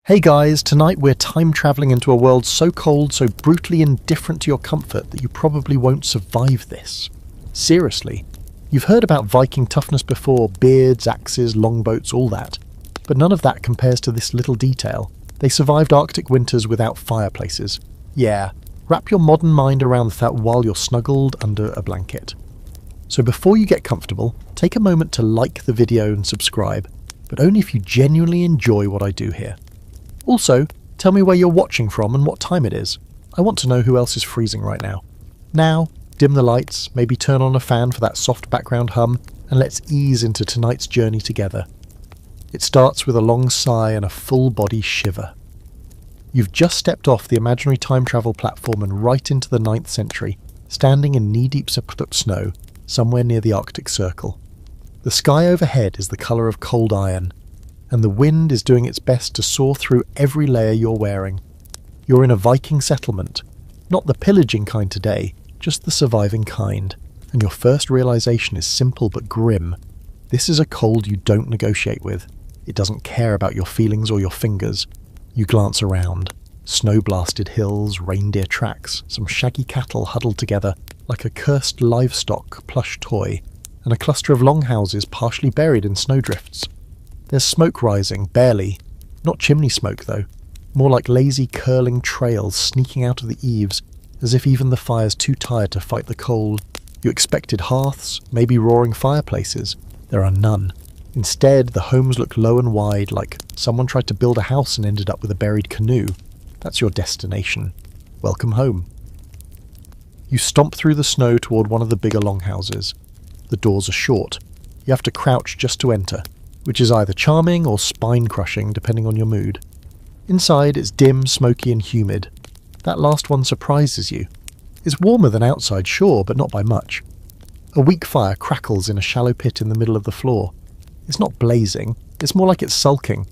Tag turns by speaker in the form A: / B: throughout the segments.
A: Hey guys, tonight we're time travelling into a world so cold, so brutally indifferent to your comfort that you probably won't survive this. Seriously. You've heard about Viking toughness before, beards, axes, longboats, all that. But none of that compares to this little detail. They survived Arctic winters without fireplaces. Yeah, wrap your modern mind around that while you're snuggled under a blanket. So before you get comfortable, take a moment to like the video and subscribe, but only if you genuinely enjoy what I do here. Also, tell me where you're watching from and what time it is. I want to know who else is freezing right now. Now, dim the lights, maybe turn on a fan for that soft background hum, and let's ease into tonight's journey together. It starts with a long sigh and a full body shiver. You've just stepped off the imaginary time travel platform and right into the 9th century, standing in knee-deep snow, somewhere near the Arctic Circle. The sky overhead is the colour of cold iron, and the wind is doing its best to saw through every layer you're wearing. You're in a Viking settlement, not the pillaging kind today, just the surviving kind, and your first realization is simple but grim. This is a cold you don't negotiate with. It doesn't care about your feelings or your fingers. You glance around. Snow-blasted hills, reindeer tracks, some shaggy cattle huddled together like a cursed livestock plush toy, and a cluster of longhouses partially buried in snowdrifts. There's smoke rising, barely. Not chimney smoke, though. More like lazy, curling trails sneaking out of the eaves, as if even the fire's too tired to fight the cold. You expected hearths, maybe roaring fireplaces. There are none. Instead, the homes look low and wide, like someone tried to build a house and ended up with a buried canoe. That's your destination. Welcome home. You stomp through the snow toward one of the bigger longhouses. The doors are short. You have to crouch just to enter, which is either charming or spine-crushing depending on your mood. Inside it's dim, smoky and humid. That last one surprises you. It's warmer than outside, sure, but not by much. A weak fire crackles in a shallow pit in the middle of the floor. It's not blazing, it's more like it's sulking.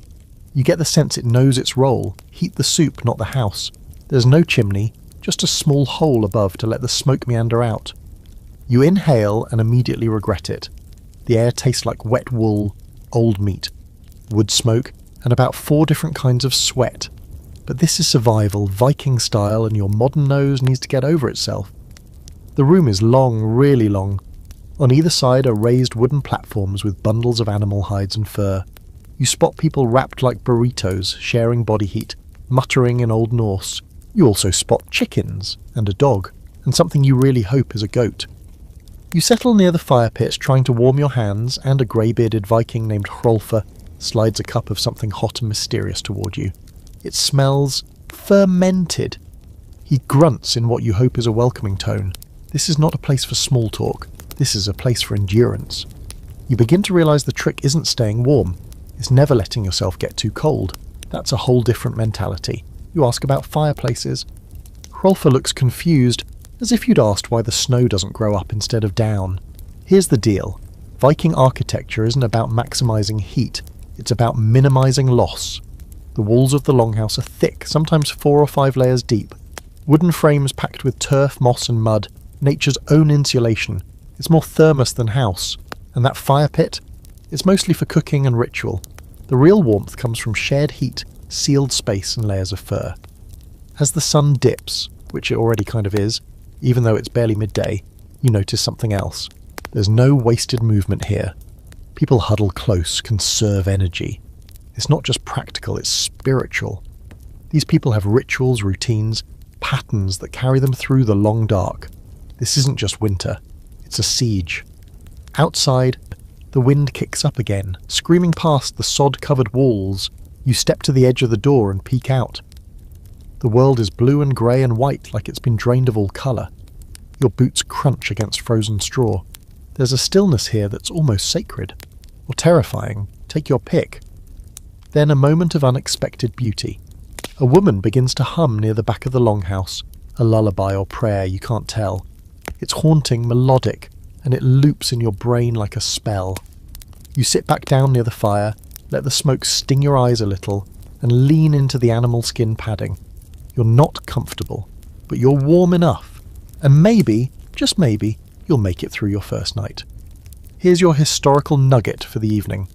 A: You get the sense it knows its role, heat the soup, not the house. There's no chimney, just a small hole above to let the smoke meander out. You inhale and immediately regret it. The air tastes like wet wool, old meat, wood smoke, and about 4 different kinds of sweat. But this is survival, Viking style, and your modern nose needs to get over itself. The room is long, really long. On either side are raised wooden platforms with bundles of animal hides and fur. You spot people wrapped like burritos, sharing body heat, muttering in Old Norse. You also spot chickens, and a dog, and something you really hope is a goat. You settle near the fire pit trying to warm your hands, and a grey-bearded Viking named Hrolfr slides a cup of something hot and mysterious toward you. It smells fermented. He grunts in what you hope is a welcoming tone. This is not a place for small talk. This is a place for endurance. You begin to realise the trick isn't staying warm. It's never letting yourself get too cold. That's a whole different mentality. You ask about fireplaces. Hrolfr looks confused, as if you'd asked why the snow doesn't grow up instead of down. Here's the deal. Viking architecture isn't about maximising heat, it's about minimising loss. The walls of the longhouse are thick, sometimes 4 or 5 layers deep. Wooden frames packed with turf, moss and mud, nature's own insulation. It's more thermos than house. And that fire pit? It's mostly for cooking and ritual. The real warmth comes from shared heat, sealed space and layers of fur. As the sun dips, which it already kind of is, even though it's barely midday, you notice something else. There's no wasted movement here. People huddle close, conserve energy. It's not just practical, it's spiritual. These people have rituals, routines, patterns that carry them through the long dark. This isn't just winter, it's a siege. Outside, the wind kicks up again, screaming past the sod-covered walls. You step to the edge of the door and peek out. The world is blue and grey and white like it's been drained of all colour. Your boots crunch against frozen straw. There's a stillness here that's almost sacred. Or terrifying. Take your pick. Then a moment of unexpected beauty. A woman begins to hum near the back of the longhouse. A lullaby or prayer, you can't tell. It's haunting, melodic, and it loops in your brain like a spell. You sit back down near the fire, let the smoke sting your eyes a little, and lean into the animal skin padding. You're not comfortable, but you're warm enough, and maybe, just maybe, you'll make it through your first night. Here's your historical nugget for the evening.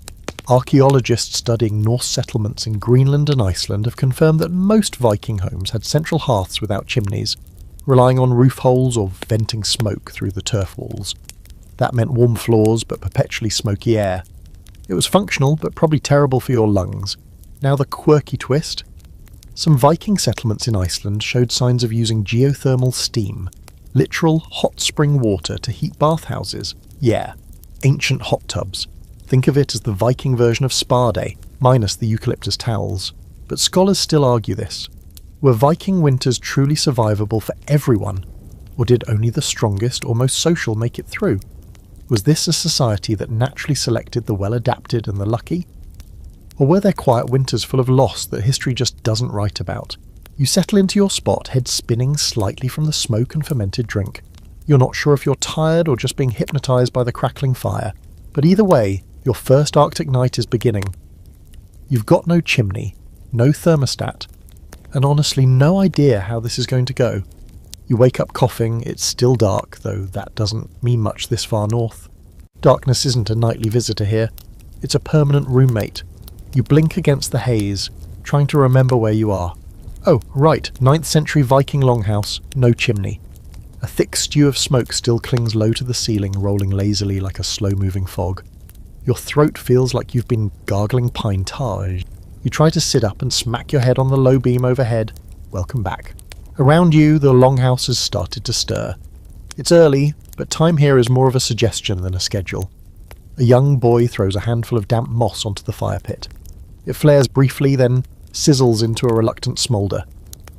A: Archaeologists studying Norse settlements in Greenland and Iceland have confirmed that most Viking homes had central hearths without chimneys, relying on roof holes or venting smoke through the turf walls. That meant warm floors but perpetually smoky air. It was functional but probably terrible for your lungs. Now the quirky twist. Some Viking settlements in Iceland showed signs of using geothermal steam, literal hot spring water to heat bathhouses. Yeah, ancient hot tubs. Think of it as the Viking version of spa day, minus the eucalyptus towels. But scholars still argue this. Were Viking winters truly survivable for everyone? Or did only the strongest or most social make it through? Was this a society that naturally selected the well-adapted and the lucky? Or were there quiet winters full of loss that history just doesn't write about? You settle into your spot, head spinning slightly from the smoke and fermented drink. You're not sure if you're tired or just being hypnotised by the crackling fire. But either way, your first Arctic night is beginning. You've got no chimney, no thermostat, and honestly no idea how this is going to go. You wake up coughing, it's still dark, though that doesn't mean much this far north. Darkness isn't a nightly visitor here, it's a permanent roommate. You blink against the haze, trying to remember where you are. Oh, right, 9th century Viking longhouse, no chimney. A thick stew of smoke still clings low to the ceiling, rolling lazily like a slow-moving fog. Your throat feels like you've been gargling pine tar. You try to sit up and smack your head on the low beam overhead. Welcome back. Around you, the longhouse has started to stir. It's early, but time here is more of a suggestion than a schedule. A young boy throws a handful of damp moss onto the fire pit. It flares briefly, then sizzles into a reluctant smoulder.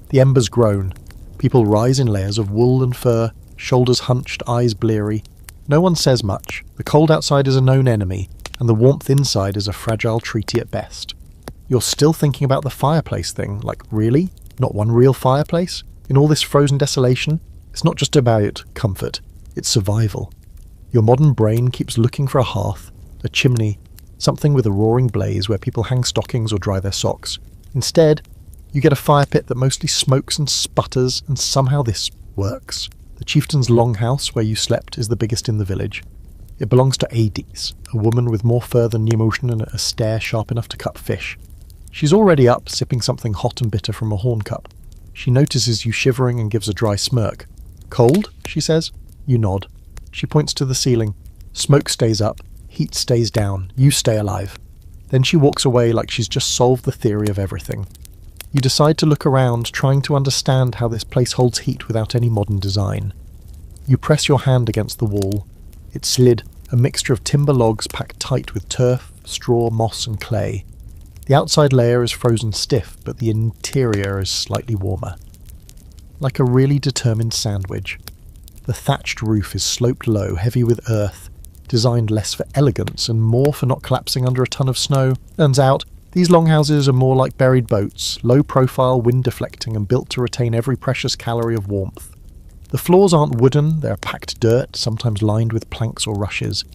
A: The embers groan. People rise in layers of wool and fur, shoulders hunched, eyes bleary. No one says much. The cold outside is a known enemy, and the warmth inside is a fragile treaty at best. You're still thinking about the fireplace thing, like really? Not one real fireplace? In all this frozen desolation? It's not just about comfort, it's survival. Your modern brain keeps looking for a hearth, a chimney, something with a roaring blaze where people hang stockings or dry their socks. Instead, you get a fire pit that mostly smokes and sputters, and somehow this works. The chieftain's longhouse where you slept is the biggest in the village. It belongs to Adis, a woman with more fur than Nemotion and a stare sharp enough to cut fish. She's already up, sipping something hot and bitter from a horn cup. She notices you shivering and gives a dry smirk. Cold? She says. You nod. She points to the ceiling. Smoke stays up, heat stays down, you stay alive. Then she walks away like she's just solved the theory of everything. You decide to look around, trying to understand how this place holds heat without any modern design. You press your hand against the wall. It's slid, a mixture of timber logs packed tight with turf, straw, moss and clay. The outside layer is frozen stiff, but the interior is slightly warmer. Like a really determined sandwich. The thatched roof is sloped low, heavy with earth, designed less for elegance and more for not collapsing under a ton of snow. Turns out, these longhouses are more like buried boats, low profile, wind deflecting and built to retain every precious calorie of warmth. The floors aren't wooden, they're packed dirt, sometimes lined with planks or rushes.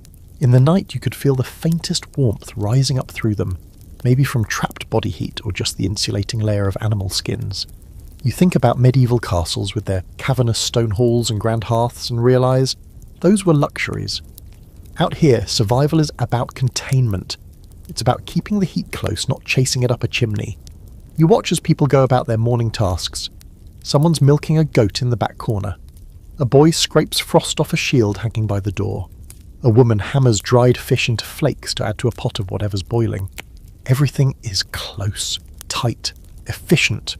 A: In the night you could feel the faintest warmth rising up through them, maybe from trapped body heat or just the insulating layer of animal skins. You think about medieval castles with their cavernous stone halls and grand hearths and realise those were luxuries. Out here, survival is about containment. It's about keeping the heat close, not chasing it up a chimney. You watch as people go about their morning tasks. Someone's milking a goat in the back corner. A boy scrapes frost off a shield hanging by the door. A woman hammers dried fish into flakes to add to a pot of whatever's boiling. Everything is close, tight, efficient.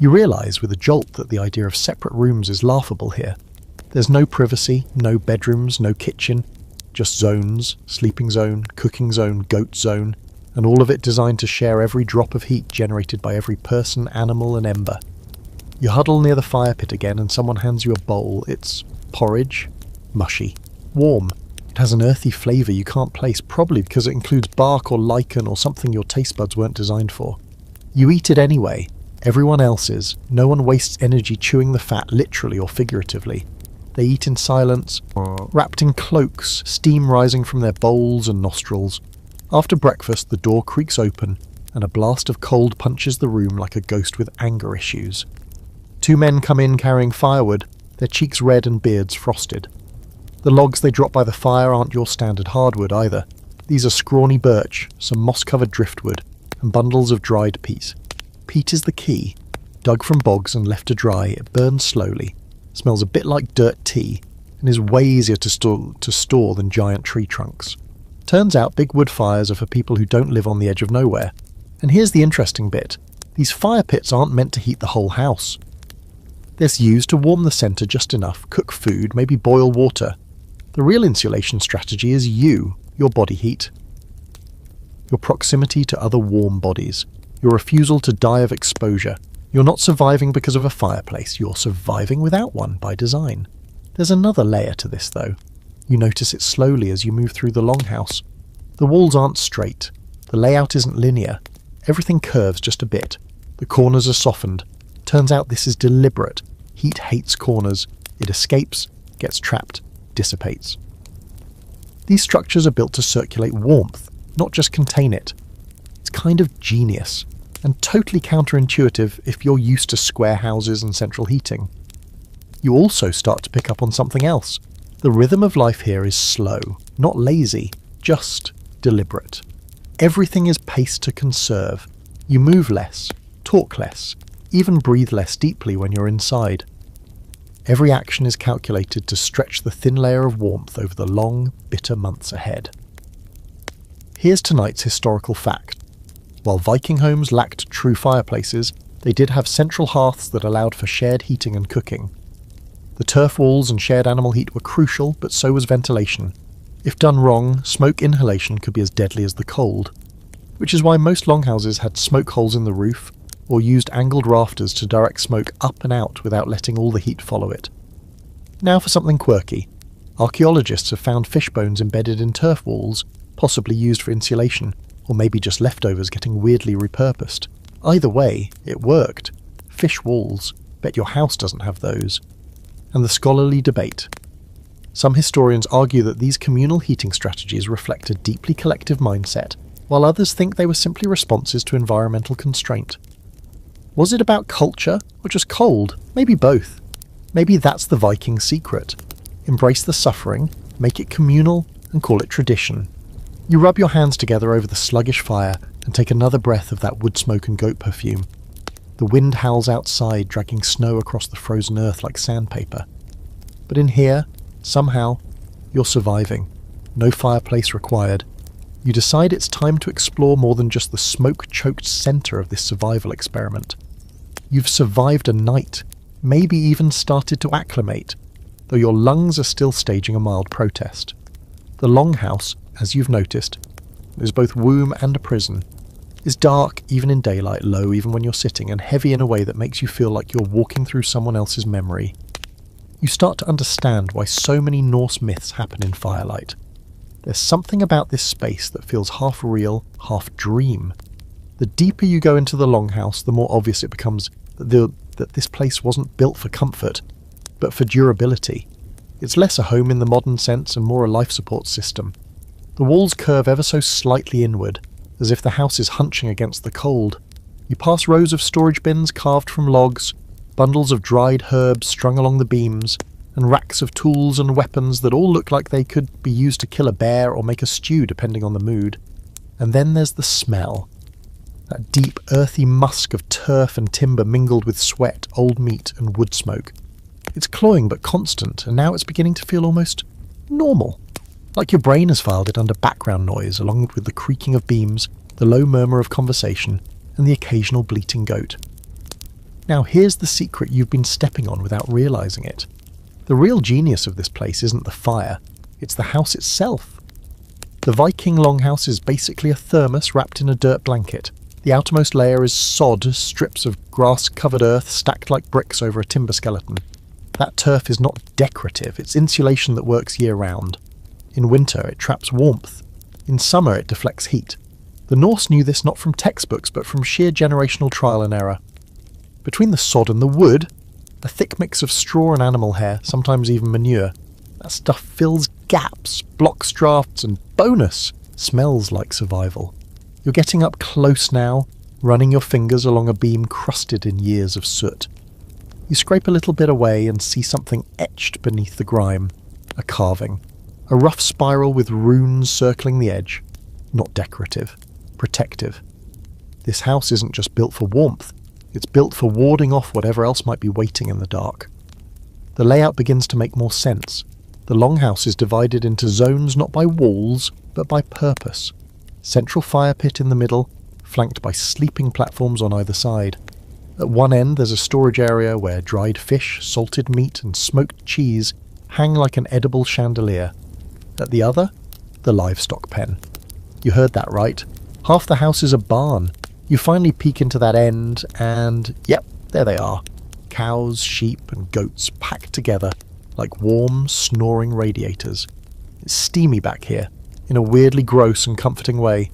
A: You realise with a jolt that the idea of separate rooms is laughable here. There's no privacy, no bedrooms, no kitchen. Just zones, sleeping zone, cooking zone, goat zone, and all of it designed to share every drop of heat generated by every person, animal and ember. You huddle near the fire pit again and someone hands you a bowl. It's porridge, mushy, warm. It has an earthy flavour you can't place, probably because it includes bark or lichen or something your taste buds weren't designed for. You eat it anyway. Everyone else is. No one wastes energy chewing the fat, literally or figuratively. They eat in silence, wrapped in cloaks, steam rising from their bowls and nostrils. After breakfast, the door creaks open, and a blast of cold punches the room like a ghost with anger issues. Two men come in carrying firewood, their cheeks red and beards frosted. The logs they drop by the fire aren't your standard hardwood either. These are scrawny birch, some moss-covered driftwood, and bundles of dried peat. Peat is the key. Dug from bogs and left to dry, it burns slowly, smells a bit like dirt tea, and is way easier to store than giant tree trunks. Turns out big wood fires are for people who don't live on the edge of nowhere. And here's the interesting bit. These fire pits aren't meant to heat the whole house. They're used to warm the centre just enough, cook food, maybe boil water. The real insulation strategy is you, your body heat. Your proximity to other warm bodies. Your refusal to die of exposure. You're not surviving because of a fireplace, you're surviving without one by design. There's another layer to this though. You notice it slowly as you move through the longhouse. The walls aren't straight. The layout isn't linear. Everything curves just a bit. The corners are softened. Turns out this is deliberate. Heat hates corners. It escapes, gets trapped, dissipates. These structures are built to circulate warmth, not just contain it. It's kind of genius, and totally counterintuitive if you're used to square houses and central heating. You also start to pick up on something else. The rhythm of life here is slow, not lazy, just deliberate. Everything is paced to conserve. You move less, talk less, even breathe less deeply when you're inside. Every action is calculated to stretch the thin layer of warmth over the long, bitter months ahead. Here's tonight's historical fact. While Viking homes lacked true fireplaces, they did have central hearths that allowed for shared heating and cooking. The turf walls and shared animal heat were crucial, but so was ventilation. If done wrong, smoke inhalation could be as deadly as the cold, which is why most longhouses had smoke holes in the roof, or used angled rafters to direct smoke up and out without letting all the heat follow it. Now for something quirky. Archaeologists have found fish bones embedded in turf walls, possibly used for insulation, or maybe just leftovers getting weirdly repurposed. Either way, it worked. Fish walls. Bet your house doesn't have those. And the scholarly debate. Some historians argue that these communal heating strategies reflect a deeply collective mindset, while others think they were simply responses to environmental constraint. Was it about culture, or just cold? Maybe both. Maybe that's the Viking secret. Embrace the suffering, make it communal, and call it tradition. You rub your hands together over the sluggish fire and take another breath of that wood smoke and goat perfume. The wind howls outside, dragging snow across the frozen earth like sandpaper. But in here, somehow, you're surviving. No fireplace required. You decide it's time to explore more than just the smoke-choked centre of this survival experiment. You've survived a night, maybe even started to acclimate, though your lungs are still staging a mild protest. The longhouse, as you've noticed, is both womb and a prison, is dark even in daylight, low even when you're sitting, and heavy in a way that makes you feel like you're walking through someone else's memory. You start to understand why so many Norse myths happen in firelight. There's something about this space that feels half real, half dream. The deeper you go into the longhouse, the more obvious it becomes that this place wasn't built for comfort, but for durability. It's less a home in the modern sense and more a life support system. The walls curve ever so slightly inward, as if the house is hunching against the cold. You pass rows of storage bins carved from logs, bundles of dried herbs strung along the beams, and racks of tools and weapons that all look like they could be used to kill a bear or make a stew depending on the mood. And then there's the smell. That deep, earthy musk of turf and timber mingled with sweat, old meat and wood smoke. It's cloying but constant, and now it's beginning to feel almost normal. Like your brain has filed it under background noise, along with the creaking of beams, the low murmur of conversation, and the occasional bleating goat. Now here's the secret you've been stepping on without realising it. The real genius of this place isn't the fire, it's the house itself. The Viking longhouse is basically a thermos wrapped in a dirt blanket. The outermost layer is sod, strips of grass-covered earth stacked like bricks over a timber skeleton. That turf is not decorative, it's insulation that works year-round. In winter, it traps warmth. In summer, it deflects heat. The Norse knew this not from textbooks, but from sheer generational trial and error. Between the sod and the wood, a thick mix of straw and animal hair, sometimes even manure. That stuff fills gaps, blocks drafts, and bonus, smells like survival. You're getting up close now, running your fingers along a beam crusted in years of soot. You scrape a little bit away and see something etched beneath the grime. A carving. A rough spiral with runes circling the edge. not decorative, protective. This house isn't just built for warmth, it's built for warding off whatever else might be waiting in the dark. The layout begins to make more sense. The longhouse is divided into zones not by walls, but by purpose. Central fire pit in the middle, flanked by sleeping platforms on either side. At one end there's a storage area where dried fish, salted meat and smoked cheese hang like an edible chandelier. At the other, the livestock pen. You heard that right. Half the house is a barn. You finally peek into that end and, yep, there they are. Cows, sheep and goats packed together like warm, snoring radiators. It's steamy back here, in a weirdly gross and comforting way.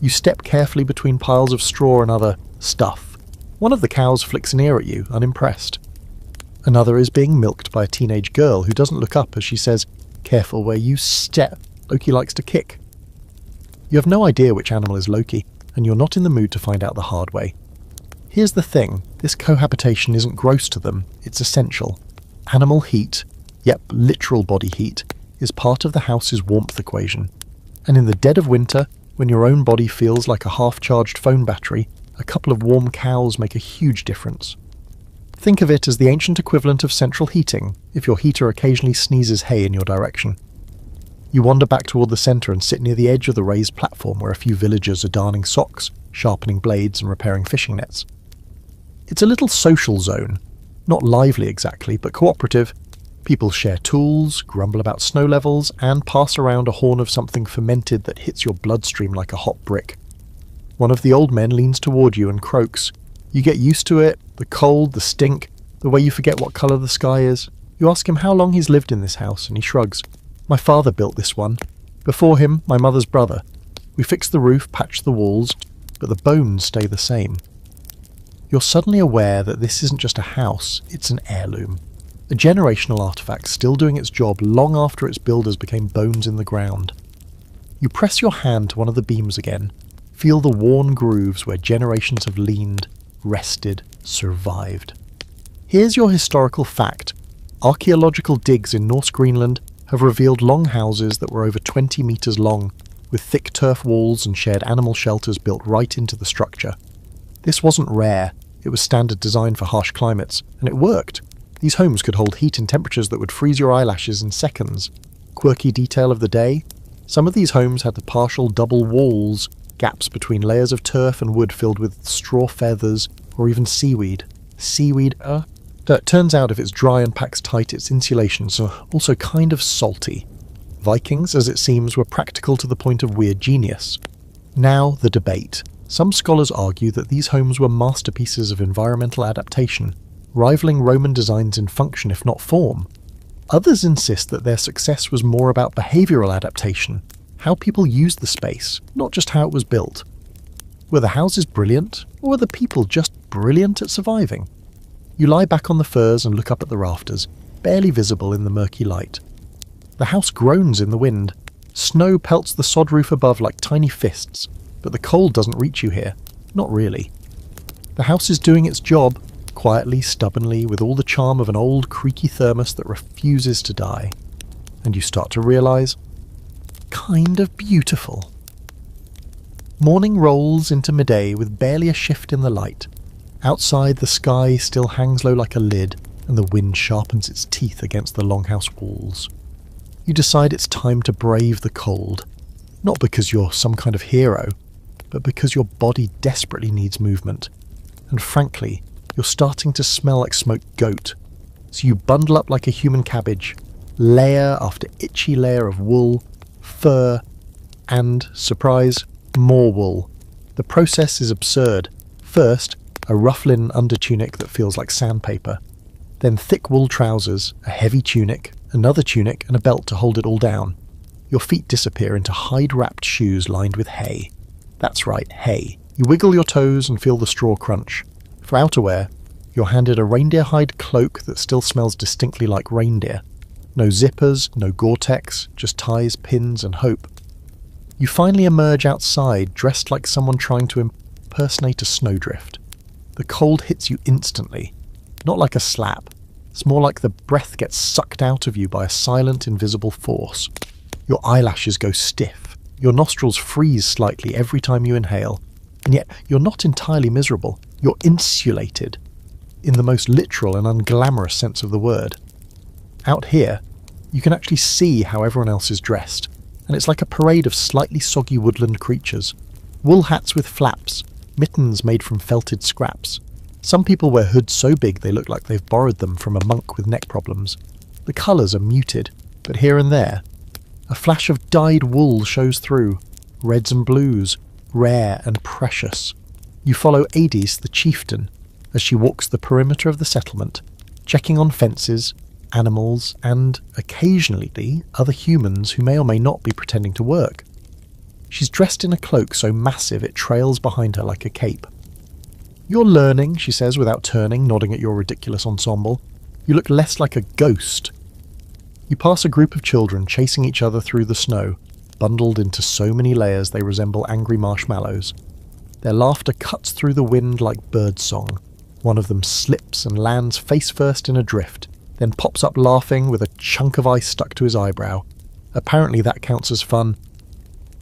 A: You step carefully between piles of straw and other stuff. One of the cows flicks an ear at you, unimpressed. Another is being milked by a teenage girl who doesn't look up as she says, "Careful where you step, Loki likes to kick." You have no idea which animal is Loki, and you're not in the mood to find out the hard way. Here's the thing, this cohabitation isn't gross to them, it's essential. Animal heat, yep, literal body heat, is part of the house's warmth equation. And in the dead of winter, when your own body feels like a half-charged phone battery, a couple of warm cows make a huge difference. Think of it as the ancient equivalent of central heating, if your heater occasionally sneezes hay in your direction. You wander back toward the centre and sit near the edge of the raised platform where a few villagers are darning socks, sharpening blades and repairing fishing nets. It's a little social zone, not lively exactly, but cooperative. People share tools, grumble about snow levels, and pass around a horn of something fermented that hits your bloodstream like a hot brick. One of the old men leans toward you and croaks. You get used to it, the cold, the stink, the way you forget what colour the sky is. You ask him how long he's lived in this house, and he shrugs. "My father built this one. Before him, my mother's brother. We fixed the roof, patched the walls, but the bones stay the same." You're suddenly aware that this isn't just a house, it's an heirloom. A generational artefact still doing its job long after its builders became bones in the ground. You press your hand to one of the beams again, feel the worn grooves where generations have leaned, rested, survived. Here's your historical fact. Archaeological digs in Norse Greenland have revealed longhouses that were over 20 metres long, with thick turf walls and shared animal shelters built right into the structure. This wasn't rare, it was standard design for harsh climates, and it worked. These homes could hold heat and temperatures that would freeze your eyelashes in seconds. Quirky detail of the day? Some of these homes had the partial double walls, gaps between layers of turf and wood filled with straw feathers or even seaweed. Seaweed, It turns out if it's dry and packs tight, its insulations are also kind of salty. Vikings, as it seems, were practical to the point of weird genius. Now, the debate. Some scholars argue that these homes were masterpieces of environmental adaptation, rivaling Roman designs in function if not form. Others insist that their success was more about behavioural adaptation, how people used the space, not just how it was built. Were the houses brilliant, or were the people just brilliant at surviving? You lie back on the furs and look up at the rafters, barely visible in the murky light. The house groans in the wind. Snow pelts the sod roof above like tiny fists, but the cold doesn't reach you here. Not really. The house is doing its job, quietly, stubbornly, with all the charm of an old, creaky thermos that refuses to die. And you start to realise, kind of beautiful. Morning rolls into midday with barely a shift in the light. Outside, the sky still hangs low like a lid, and the wind sharpens its teeth against the longhouse walls. You decide it's time to brave the cold, not because you're some kind of hero, but because your body desperately needs movement. And frankly, you're starting to smell like smoked goat. So you bundle up like a human cabbage, layer after itchy layer of wool, fur, and, surprise, more wool. The process is absurd. First, a rough linen undertunic that feels like sandpaper. Then thick wool trousers, a heavy tunic, another tunic and a belt to hold it all down. Your feet disappear into hide-wrapped shoes lined with hay. That's right, hay. You wiggle your toes and feel the straw crunch. For outerwear, you're handed a reindeer hide cloak that still smells distinctly like reindeer. No zippers, no Gore-Tex, just ties, pins and hope. You finally emerge outside, dressed like someone trying to impersonate a snowdrift. The cold hits you instantly, not like a slap. It's more like the breath gets sucked out of you by a silent, invisible force. Your eyelashes go stiff. Your nostrils freeze slightly every time you inhale, and yet you're not entirely miserable. You're insulated, in the most literal and unglamorous sense of the word. Out here, you can actually see how everyone else is dressed, and it's like a parade of slightly soggy woodland creatures. Wool hats with flaps, mittens made from felted scraps. Some people wear hoods so big they look like they've borrowed them from a monk with neck problems. The colours are muted, but here and there, a flash of dyed wool shows through, reds and blues, rare and precious. You follow Adis, the chieftain, as she walks the perimeter of the settlement, checking on fences, animals, and, occasionally, other humans who may or may not be pretending to work. She's dressed in a cloak so massive it trails behind her like a cape. "You're learning," she says without turning, nodding at your ridiculous ensemble. "You look less like a ghost." You pass a group of children chasing each other through the snow, bundled into so many layers they resemble angry marshmallows. Their laughter cuts through the wind like birdsong. One of them slips and lands face first in a drift, then pops up laughing with a chunk of ice stuck to his eyebrow. Apparently that counts as fun.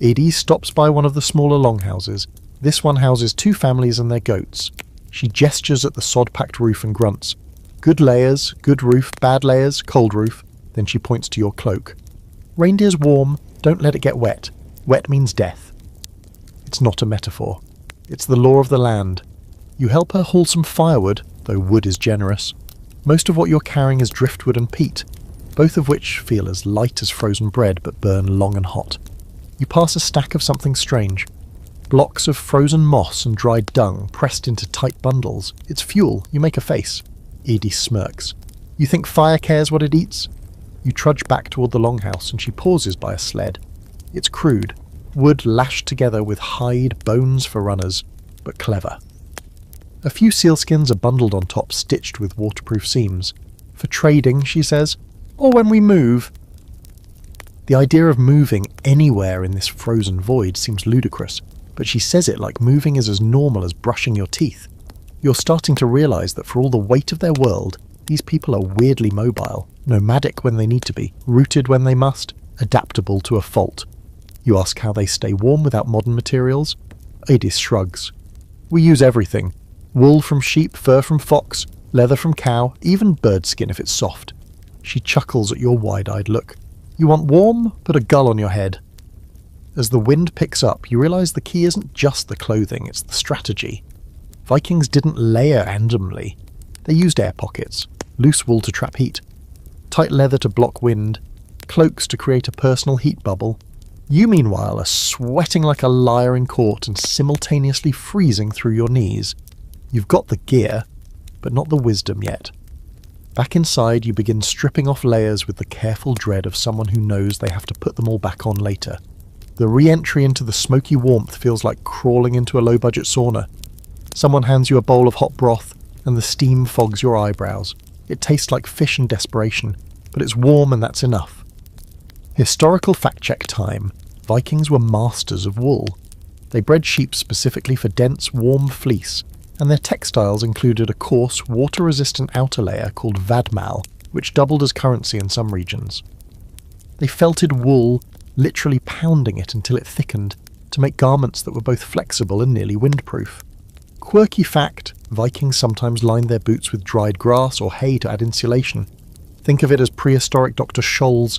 A: Edie stops by one of the smaller longhouses. This one houses 2 families and their goats. She gestures at the sod-packed roof and grunts. "Good layers, good roof, bad layers, cold roof." Then she points to your cloak. "Reindeer's warm, don't let it get wet. Wet means death." It's not a metaphor. It's the law of the land. You help her haul some firewood, though wood is generous. Most of what you're carrying is driftwood and peat, both of which feel as light as frozen bread but burn long and hot. You pass a stack of something strange. Blocks of frozen moss and dried dung pressed into tight bundles. It's fuel. You make a face. Edie smirks. "You think fire cares what it eats?" You trudge back toward the longhouse and she pauses by a sled. It's crude, wood lashed together with hide, bones for runners, but clever. A few sealskins are bundled on top, stitched with waterproof seams. "For trading," she says, "or when we move." The idea of moving anywhere in this frozen void seems ludicrous, but she says it like moving is as normal as brushing your teeth. You're starting to realise that for all the weight of their world, these people are weirdly mobile, nomadic when they need to be, rooted when they must, adaptable to a fault. You ask how they stay warm without modern materials. Adis shrugs. "We use everything. Wool from sheep, fur from fox, leather from cow, even bird skin if it's soft." She chuckles at your wide-eyed look. "You want warm? Put a gull on your head." As the wind picks up, you realise the key isn't just the clothing, it's the strategy. Vikings didn't layer randomly. They used air pockets, loose wool to trap heat, tight leather to block wind, cloaks to create a personal heat bubble. You, meanwhile, are sweating like a liar in court and simultaneously freezing through your knees. You've got the gear, but not the wisdom yet. Back inside, you begin stripping off layers with the careful dread of someone who knows they have to put them all back on later. The re-entry into the smoky warmth feels like crawling into a low-budget sauna. Someone hands you a bowl of hot broth, and the steam fogs your eyebrows. It tastes like fish and desperation, but it's warm and that's enough. Historical fact-check time. Vikings were masters of wool. They bred sheep specifically for dense, warm fleece, and their textiles included a coarse, water-resistant outer layer called vadmal, which doubled as currency in some regions. They felted wool, literally pounding it until it thickened, to make garments that were both flexible and nearly windproof. Quirky fact, Vikings sometimes lined their boots with dried grass or hay to add insulation. Think of it as prehistoric Dr. Scholl's.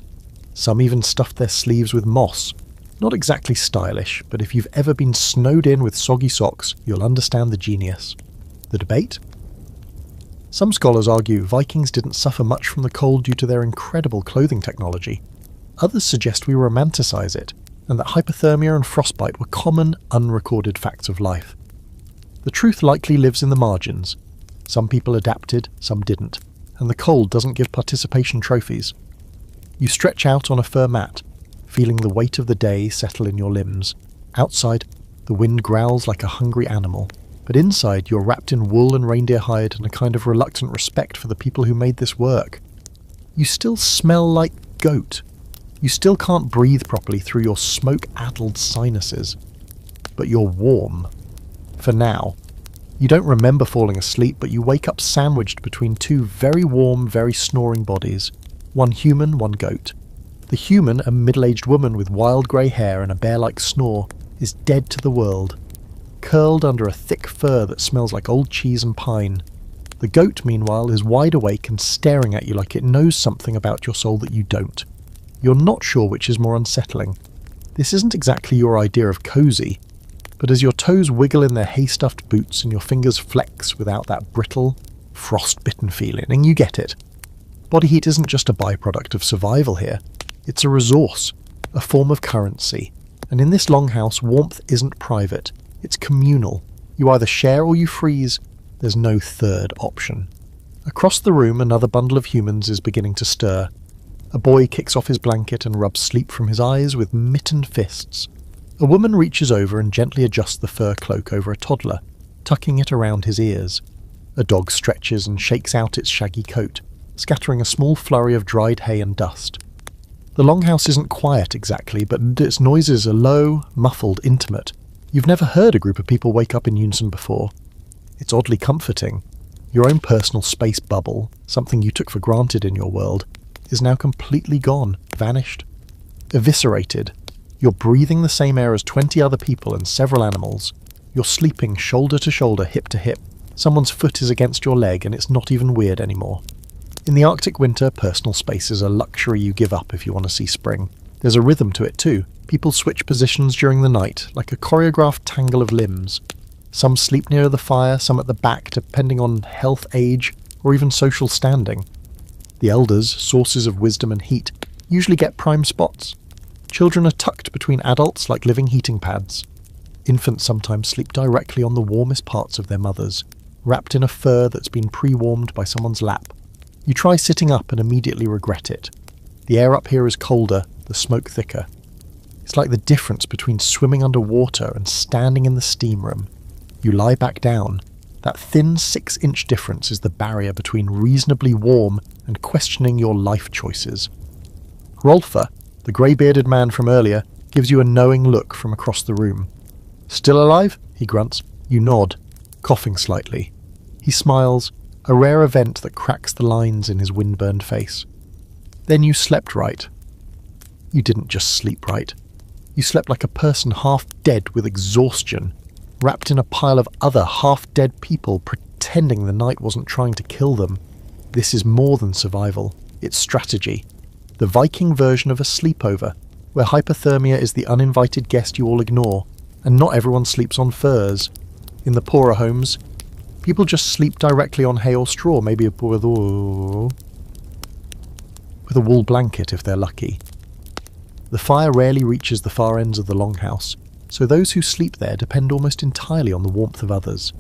A: Some even stuffed their sleeves with moss. Not exactly stylish, but if you've ever been snowed in with soggy socks, you'll understand the genius. The debate? Some scholars argue Vikings didn't suffer much from the cold due to their incredible clothing technology. Others suggest we romanticize it, and that hypothermia and frostbite were common, unrecorded facts of life. The truth likely lives in the margins. Some people adapted, some didn't, and the cold doesn't give participation trophies. You stretch out on a fur mat, feeling the weight of the day settle in your limbs. Outside, the wind growls like a hungry animal, but inside you're wrapped in wool and reindeer hide and a kind of reluctant respect for the people who made this work. You still smell like goat. You still can't breathe properly through your smoke-addled sinuses. But you're warm. For now. You don't remember falling asleep, but you wake up sandwiched between 2 very warm, very snoring bodies. One human, one goat. The human, a middle-aged woman with wild grey hair and a bear-like snore, is dead to the world, curled under a thick fur that smells like old cheese and pine. The goat, meanwhile, is wide awake and staring at you like it knows something about your soul that you don't. You're not sure which is more unsettling. This isn't exactly your idea of cosy, but as your toes wiggle in their hay-stuffed boots and your fingers flex without that brittle, frost-bitten feeling, and you get it. Body heat isn't just a byproduct of survival here. It's a resource, a form of currency. And in this longhouse, warmth isn't private. It's communal. You either share or you freeze. There's no third option. Across the room, another bundle of humans is beginning to stir. A boy kicks off his blanket and rubs sleep from his eyes with mittened fists. A woman reaches over and gently adjusts the fur cloak over a toddler, tucking it around his ears. A dog stretches and shakes out its shaggy coat, scattering a small flurry of dried hay and dust. The longhouse isn't quiet exactly, but its noises are low, muffled, intimate. You've never heard a group of people wake up in unison before. It's oddly comforting. Your own personal space bubble, something you took for granted in your world, is now completely gone, vanished, eviscerated. You're breathing the same air as 20 other people and several animals. You're sleeping shoulder to shoulder, hip to hip. Someone's foot is against your leg and it's not even weird anymore. In the Arctic winter, personal space is a luxury you give up if you want to see spring. There's a rhythm to it too. People switch positions during the night, like a choreographed tangle of limbs. Some sleep near the fire, some at the back, depending on health, age, or even social standing. The elders, sources of wisdom and heat, usually get prime spots. Children are tucked between adults like living heating pads. Infants sometimes sleep directly on the warmest parts of their mothers, wrapped in a fur that's been pre-warmed by someone's lap. You try sitting up and immediately regret it. The air up here is colder, the smoke thicker. It's like the difference between swimming underwater and standing in the steam room. You lie back down. That thin 6-inch difference is the barrier between reasonably warm and questioning your life choices. Rolfer, the grey-bearded man from earlier, gives you a knowing look from across the room. "Still alive?" he grunts. You nod, coughing slightly. He smiles, a rare event that cracks the lines in his wind-burned face. "Then you slept right." You didn't just sleep right. You slept like a person half dead with exhaustion, wrapped in a pile of other half-dead people pretending the night wasn't trying to kill them. This is more than survival. It's strategy. The Viking version of a sleepover, where hypothermia is the uninvited guest you all ignore, and not everyone sleeps on furs. In the poorer homes, people just sleep directly on hay or straw, maybe with a wool blanket if they're lucky. The fire rarely reaches the far ends of the longhouse, so those who sleep there depend almost entirely on the warmth of others.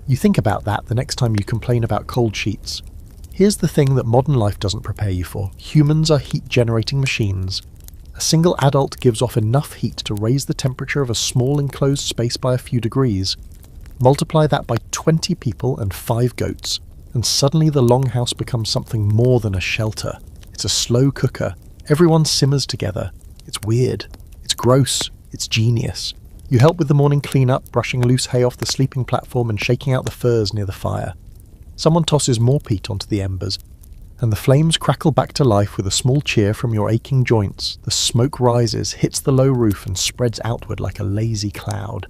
A: You think about that the next time you complain about cold sheets. Here's the thing that modern life doesn't prepare you for. Humans are heat-generating machines. A single adult gives off enough heat to raise the temperature of a small enclosed space by a few degrees. Multiply that by 20 people and 5 goats, and suddenly the longhouse becomes something more than a shelter. It's a slow cooker. Everyone simmers together. It's weird. It's gross. It's genius. You help with the morning clean-up, brushing loose hay off the sleeping platform and shaking out the furs near the fire. Someone tosses more peat onto the embers, and the flames crackle back to life with a small cheer from your aching joints. The smoke rises, hits the low roof, and spreads outward like a lazy cloud.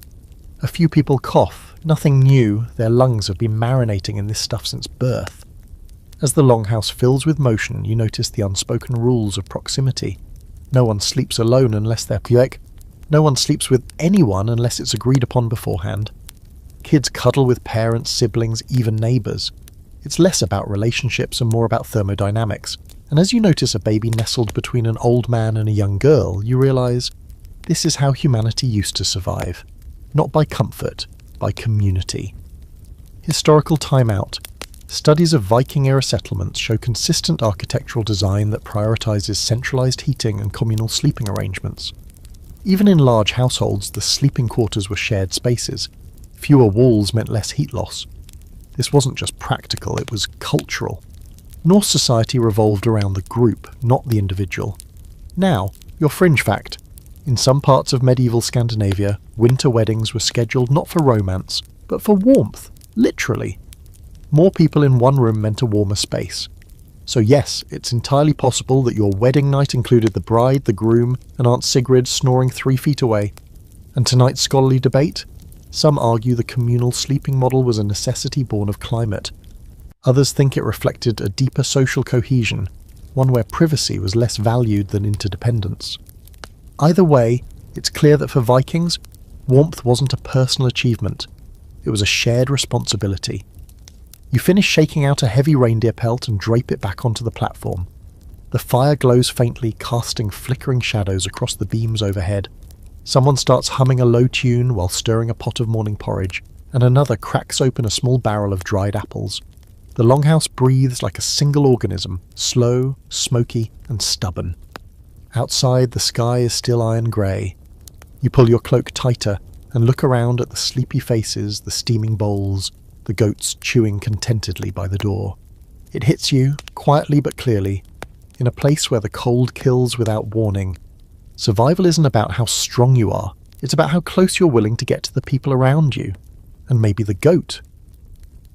A: A few people cough. Nothing new. Their lungs have been marinating in this stuff since birth. As the longhouse fills with motion, you notice the unspoken rules of proximity. No one sleeps alone unless they're quick. No one sleeps with anyone unless it's agreed upon beforehand. Kids cuddle with parents, siblings, even neighbours. It's less about relationships and more about thermodynamics. And as you notice a baby nestled between an old man and a young girl, you realise this is how humanity used to survive. Not by comfort, by community. Historical timeout. Studies of Viking-era settlements show consistent architectural design that prioritises centralised heating and communal sleeping arrangements. Even in large households, the sleeping quarters were shared spaces. Fewer walls meant less heat loss. This wasn't just practical, it was cultural. Norse society revolved around the group, not the individual. Now, your fringe fact. In some parts of medieval Scandinavia, winter weddings were scheduled not for romance, but for warmth, literally. More people in one room meant a warmer space. So yes, it's entirely possible that your wedding night included the bride, the groom, and Aunt Sigrid snoring 3 feet away. And tonight's scholarly debate? Some argue the communal sleeping model was a necessity born of climate. Others think it reflected a deeper social cohesion, one where privacy was less valued than interdependence. Either way, it's clear that for Vikings, warmth wasn't a personal achievement. It was a shared responsibility. You finish shaking out a heavy reindeer pelt and drape it back onto the platform. The fire glows faintly, casting flickering shadows across the beams overhead. Someone starts humming a low tune while stirring a pot of morning porridge, and another cracks open a small barrel of dried apples. The longhouse breathes like a single organism, slow, smoky, and stubborn. Outside, the sky is still iron grey. You pull your cloak tighter and look around at the sleepy faces, the steaming bowls, the goats chewing contentedly by the door. It hits you, quietly but clearly, in a place where the cold kills without warning. Survival isn't about how strong you are, it's about how close you're willing to get to the people around you, and maybe the goat.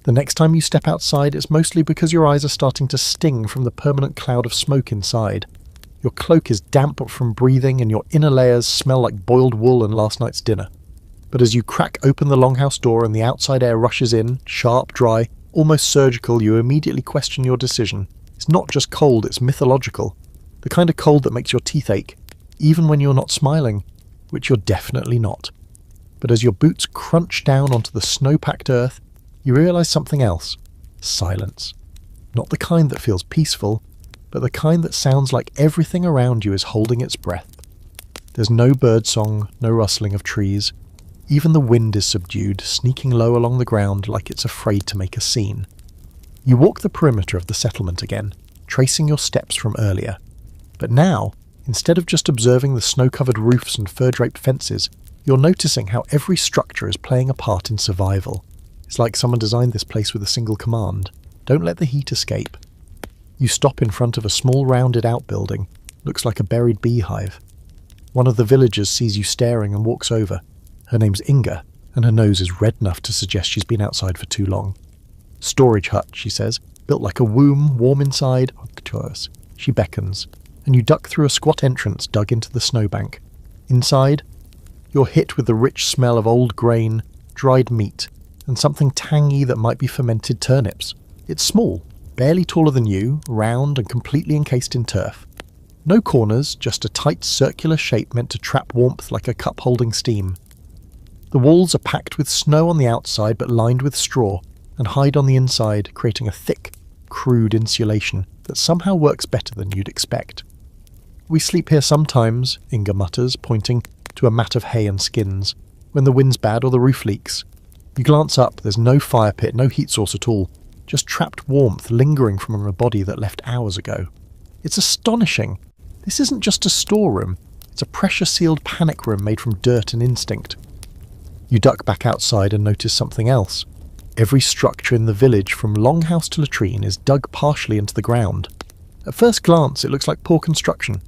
A: The next time you step outside, it's mostly because your eyes are starting to sting from the permanent cloud of smoke inside. Your cloak is damp from breathing, and your inner layers smell like boiled wool and last night's dinner. But as you crack open the longhouse door and the outside air rushes in, sharp, dry, almost surgical, you immediately question your decision. It's not just cold, it's mythological. The kind of cold that makes your teeth ache, even when you're not smiling, which you're definitely not. But as your boots crunch down onto the snow-packed earth, you realise something else. Silence. Not the kind that feels peaceful, but the kind that sounds like everything around you is holding its breath. There's no birdsong, no rustling of trees. Even the wind is subdued, sneaking low along the ground like it's afraid to make a scene. You walk the perimeter of the settlement again, tracing your steps from earlier. But now, instead of just observing the snow-covered roofs and fur-draped fences, you're noticing how every structure is playing a part in survival. It's like someone designed this place with a single command. Don't let the heat escape. You stop in front of a small rounded outbuilding. Looks like a buried beehive. One of the villagers sees you staring and walks over. Her name's Inga, and her nose is red enough to suggest she's been outside for too long. Storage hut, she says, built like a womb, warm inside. She beckons, and you duck through a squat entrance dug into the snowbank. Inside, you're hit with the rich smell of old grain, dried meat, and something tangy that might be fermented turnips. It's small, barely taller than you, round and completely encased in turf. No corners, just a tight circular shape meant to trap warmth like a cup holding steam. The walls are packed with snow on the outside but lined with straw, and hide on the inside, creating a thick, crude insulation that somehow works better than you'd expect. We sleep here sometimes, Inga mutters, pointing to a mat of hay and skins, when the wind's bad or the roof leaks. You glance up, there's no fire pit, no heat source at all, just trapped warmth lingering from a body that left hours ago. It's astonishing. This isn't just a storeroom, it's a pressure-sealed panic room made from dirt and instinct. You duck back outside and notice something else. Every structure in the village, from longhouse to latrine, is dug partially into the ground. At first glance, it looks like poor construction.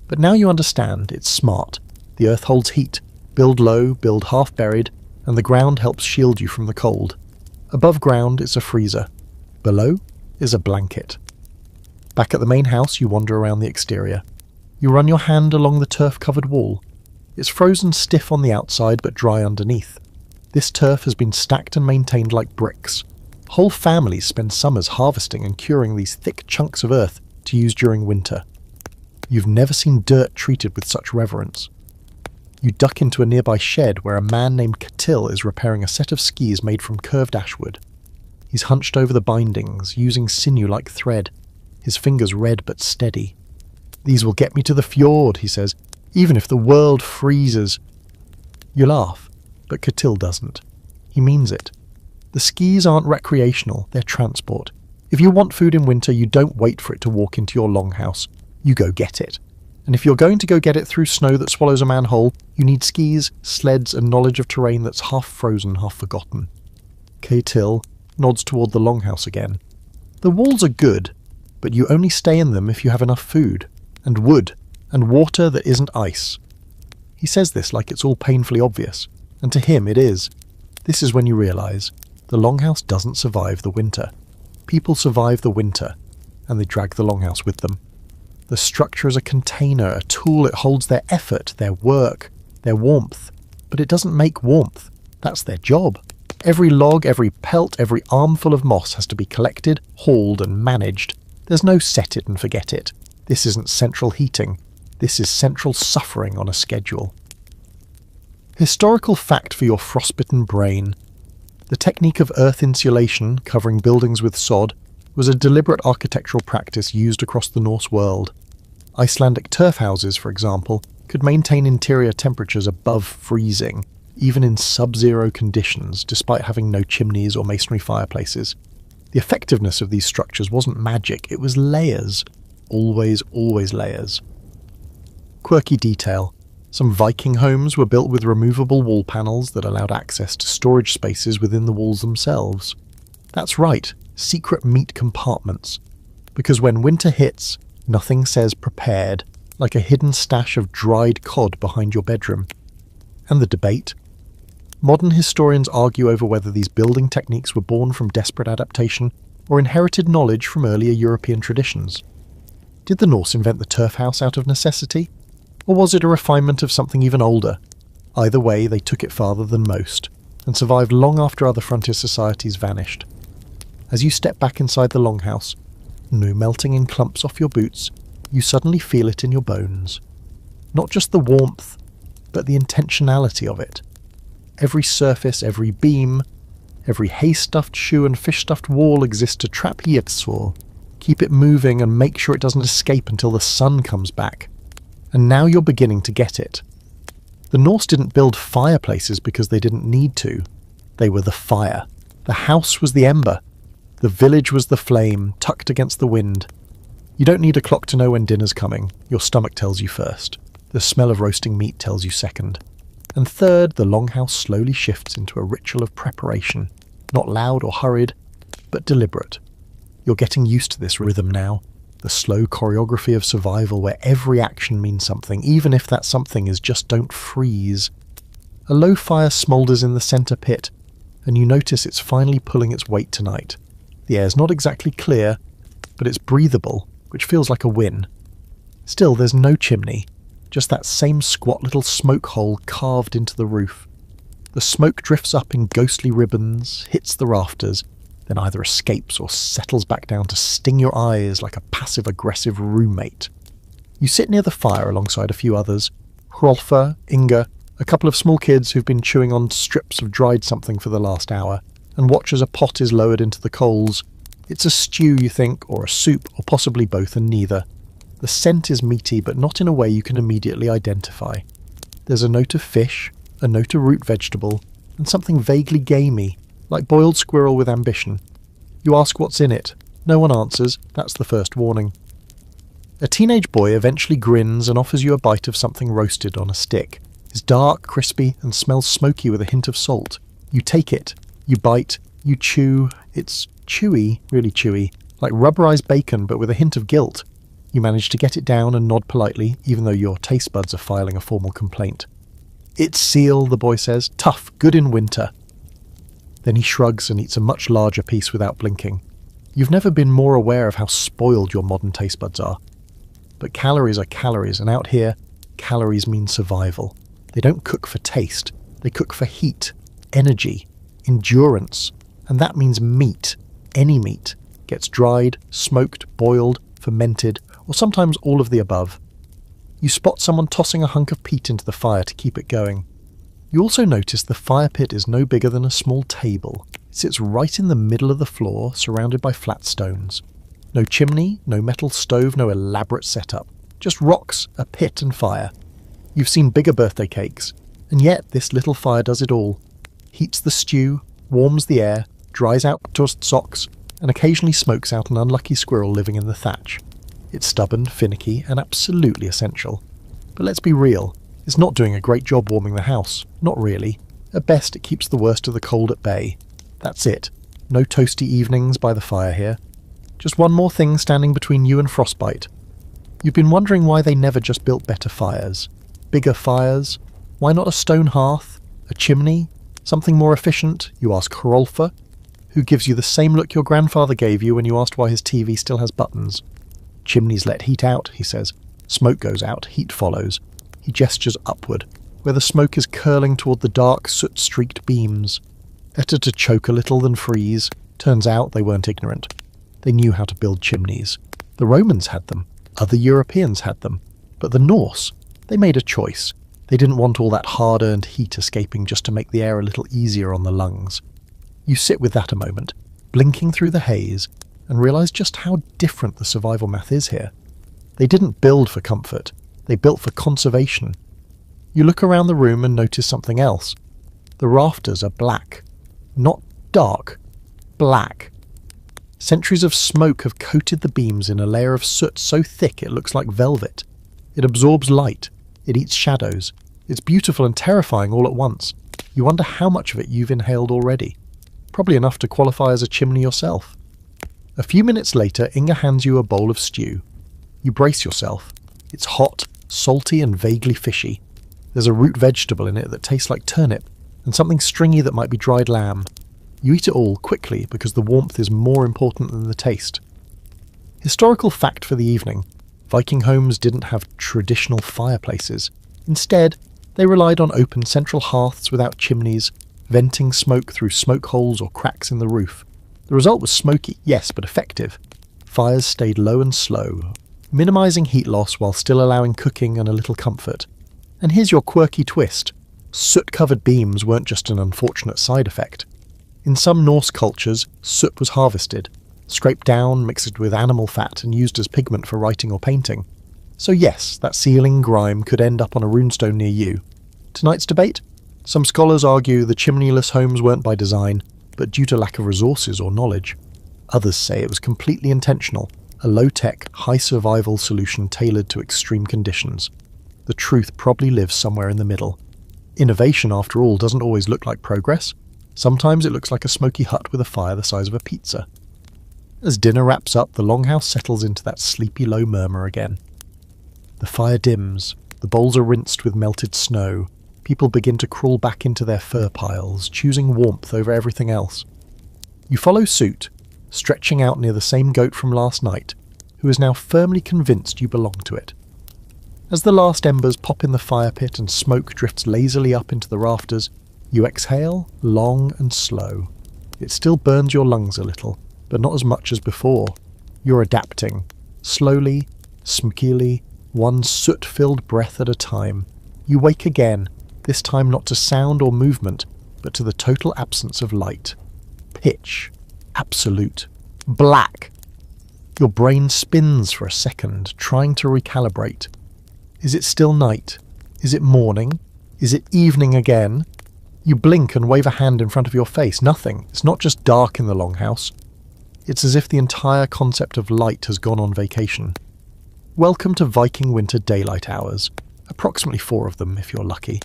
A: But now you understand, it's smart. The earth holds heat. Build low, build half-buried, and the ground helps shield you from the cold. Above ground is a freezer. Below is a blanket. Back at the main house, you wander around the exterior. You run your hand along the turf-covered wall. It's frozen stiff on the outside but dry underneath. This turf has been stacked and maintained like bricks. Whole families spend summers harvesting and curing these thick chunks of earth to use during winter. You've never seen dirt treated with such reverence. You duck into a nearby shed where a man named Catil is repairing a set of skis made from curved ashwood. He's hunched over the bindings, using sinew like thread, his fingers red but steady. "These will get me to the fjord," he says, "even if the world freezes." You laugh, but Catil doesn't. He means it. The skis aren't recreational, they're transport. If you want food in winter, you don't wait for it to walk into your longhouse. You go get it. And if you're going to go get it through snow that swallows a man whole, you need skis, sleds, and knowledge of terrain that's half frozen, half forgotten. Catil nods toward the longhouse again. The walls are good, but you only stay in them if you have enough food, and wood, and water that isn't ice. He says this like it's all painfully obvious, and to him it is. This is when you realise the longhouse doesn't survive the winter. People survive the winter. and they drag the longhouse with them. The structure is a container, a tool. It holds their effort, their work, their warmth. But it doesn't make warmth. That's their job. Every log, every pelt, every armful of moss has to be collected, hauled and managed. There's no set it and forget it. This isn't central heating. This is central suffering on a schedule. Historical fact for your frostbitten brain. The technique of earth insulation, covering buildings with sod, was a deliberate architectural practice used across the Norse world. Icelandic turf houses, for example, could maintain interior temperatures above freezing, even in sub-zero conditions, despite having no chimneys or masonry fireplaces. The effectiveness of these structures wasn't magic, it was layers. Always, always layers. Quirky detail. Some Viking homes were built with removable wall panels that allowed access to storage spaces within the walls themselves. That's right, secret meat compartments. Because when winter hits, nothing says prepared, like a hidden stash of dried cod behind your bedroom. And the debate? Modern historians argue over whether these building techniques were born from desperate adaptation or inherited knowledge from earlier European traditions. Did the Norse invent the turf house out of necessity? Or was it a refinement of something even older? Either way, they took it farther than most, and survived long after other frontier societies vanished. As you step back inside the longhouse, no melting in clumps off your boots, you suddenly feel it in your bones. Not just the warmth, but the intentionality of it. Every surface, every beam, every hay-stuffed shoe and fish-stuffed wall exists to trap Yivsor, keep it moving and make sure it doesn't escape until the sun comes back. And now you're beginning to get it. The Norse didn't build fireplaces because they didn't need to. They were the fire. The house was the ember. The village was the flame, tucked against the wind. You don't need a clock to know when dinner's coming. Your stomach tells you first. The smell of roasting meat tells you second. And third, the longhouse slowly shifts into a ritual of preparation, not loud or hurried, but deliberate. You're getting used to this rhythm now, the slow choreography of survival where every action means something, even if that something is just don't freeze. A low fire smoulders in the centre pit, and you notice it's finally pulling its weight tonight. The air's not exactly clear, but it's breathable, which feels like a win. Still, there's no chimney. Just that same squat little smoke hole carved into the roof. The smoke drifts up in ghostly ribbons, hits the rafters, then either escapes or settles back down to sting your eyes like a passive-aggressive roommate. You sit near the fire alongside a few others, Hrolfa, Inga, a couple of small kids who've been chewing on strips of dried something for the last hour, and watch as a pot is lowered into the coals. It's a stew, you think, or a soup, or possibly both and neither. The scent is meaty, but not in a way you can immediately identify. There's a note of fish, a note of root vegetable, and something vaguely gamey, like boiled squirrel with ambition. You ask what's in it. No one answers. That's the first warning. A teenage boy eventually grins and offers you a bite of something roasted on a stick. It's dark, crispy, and smells smoky with a hint of salt. You take it. You bite. You chew. It's chewy, really chewy, like rubberized bacon but with a hint of guilt. You manage to get it down and nod politely, even though your taste buds are filing a formal complaint. It's seal, the boy says. Tough, good in winter. Then he shrugs and eats a much larger piece without blinking. You've never been more aware of how spoiled your modern taste buds are. But calories are calories, and out here, calories mean survival. They don't cook for taste. They cook for heat, energy, endurance. And that means meat, any meat, gets dried, smoked, boiled, fermented, or sometimes all of the above. You spot someone tossing a hunk of peat into the fire to keep it going. You also notice the fire pit is no bigger than a small table. It sits right in the middle of the floor, surrounded by flat stones. No chimney, no metal stove, no elaborate setup. Just rocks, a pit and fire. You've seen bigger birthday cakes, and yet this little fire does it all. Heats the stew, warms the air, dries out toast socks, and occasionally smokes out an unlucky squirrel living in the thatch. It's stubborn, finicky, and absolutely essential. But let's be real, it's not doing a great job warming the house. Not really. At best, it keeps the worst of the cold at bay. That's it. No toasty evenings by the fire here. Just one more thing standing between you and frostbite. You've been wondering why they never just built better fires. Bigger fires? Why not a stone hearth? A chimney? Something more efficient? You ask Hrolfa, who gives you the same look your grandfather gave you when you asked why his TV still has buttons. Chimneys let heat out, he says. Smoke goes out, heat follows. He gestures upward, where the smoke is curling toward the dark, soot-streaked beams. Better to choke a little than freeze. Turns out they weren't ignorant. They knew how to build chimneys. The Romans had them. Other Europeans had them. But the Norse, they made a choice. They didn't want all that hard-earned heat escaping just to make the air a little easier on the lungs. You sit with that a moment, blinking through the haze, and realise just how different the survival math is here. They didn't build for comfort. They built for conservation. You look around the room and notice something else. The rafters are black. Not dark. Black. Centuries of smoke have coated the beams in a layer of soot so thick it looks like velvet. It absorbs light. It eats shadows. It's beautiful and terrifying all at once. You wonder how much of it you've inhaled already. Probably enough to qualify as a chimney yourself. A few minutes later, Inga hands you a bowl of stew. You brace yourself. It's hot, salty and vaguely fishy. There's a root vegetable in it that tastes like turnip, and something stringy that might be dried lamb. You eat it all quickly because the warmth is more important than the taste. Historical fact for the evening: Viking homes didn't have traditional fireplaces. Instead, they relied on open central hearths without chimneys, venting smoke through smoke holes or cracks in the roof. The result was smoky, yes, but effective. Fires stayed low and slow, minimising heat loss while still allowing cooking and a little comfort. And here's your quirky twist. Soot-covered beams weren't just an unfortunate side effect. In some Norse cultures, soot was harvested, scraped down, mixed with animal fat and used as pigment for writing or painting. So yes, that ceiling grime could end up on a runestone near you. Tonight's debate? Some scholars argue the chimneyless homes weren't by design, but due to lack of resources or knowledge. Others say it was completely intentional, a low-tech, high-survival solution tailored to extreme conditions. The truth probably lives somewhere in the middle. Innovation, after all, doesn't always look like progress. Sometimes it looks like a smoky hut with a fire the size of a pizza. As dinner wraps up, the longhouse settles into that sleepy low murmur again. The fire dims, the bowls are rinsed with melted snow. People begin to crawl back into their fur piles, choosing warmth over everything else. You follow suit, stretching out near the same goat from last night, who is now firmly convinced you belong to it. As the last embers pop in the fire pit and smoke drifts lazily up into the rafters, you exhale, long and slow. It still burns your lungs a little, but not as much as before. You're adapting, slowly, smokily, one soot-filled breath at a time. You wake again, this time not to sound or movement, but to the total absence of light. Pitch. Absolute. Black. Your brain spins for a second, trying to recalibrate. Is it still night? Is it morning? Is it evening again? You blink and wave a hand in front of your face. Nothing. It's not just dark in the longhouse. It's as if the entire concept of light has gone on vacation. Welcome to Viking winter daylight hours. Approximately 4 of them, if you're lucky.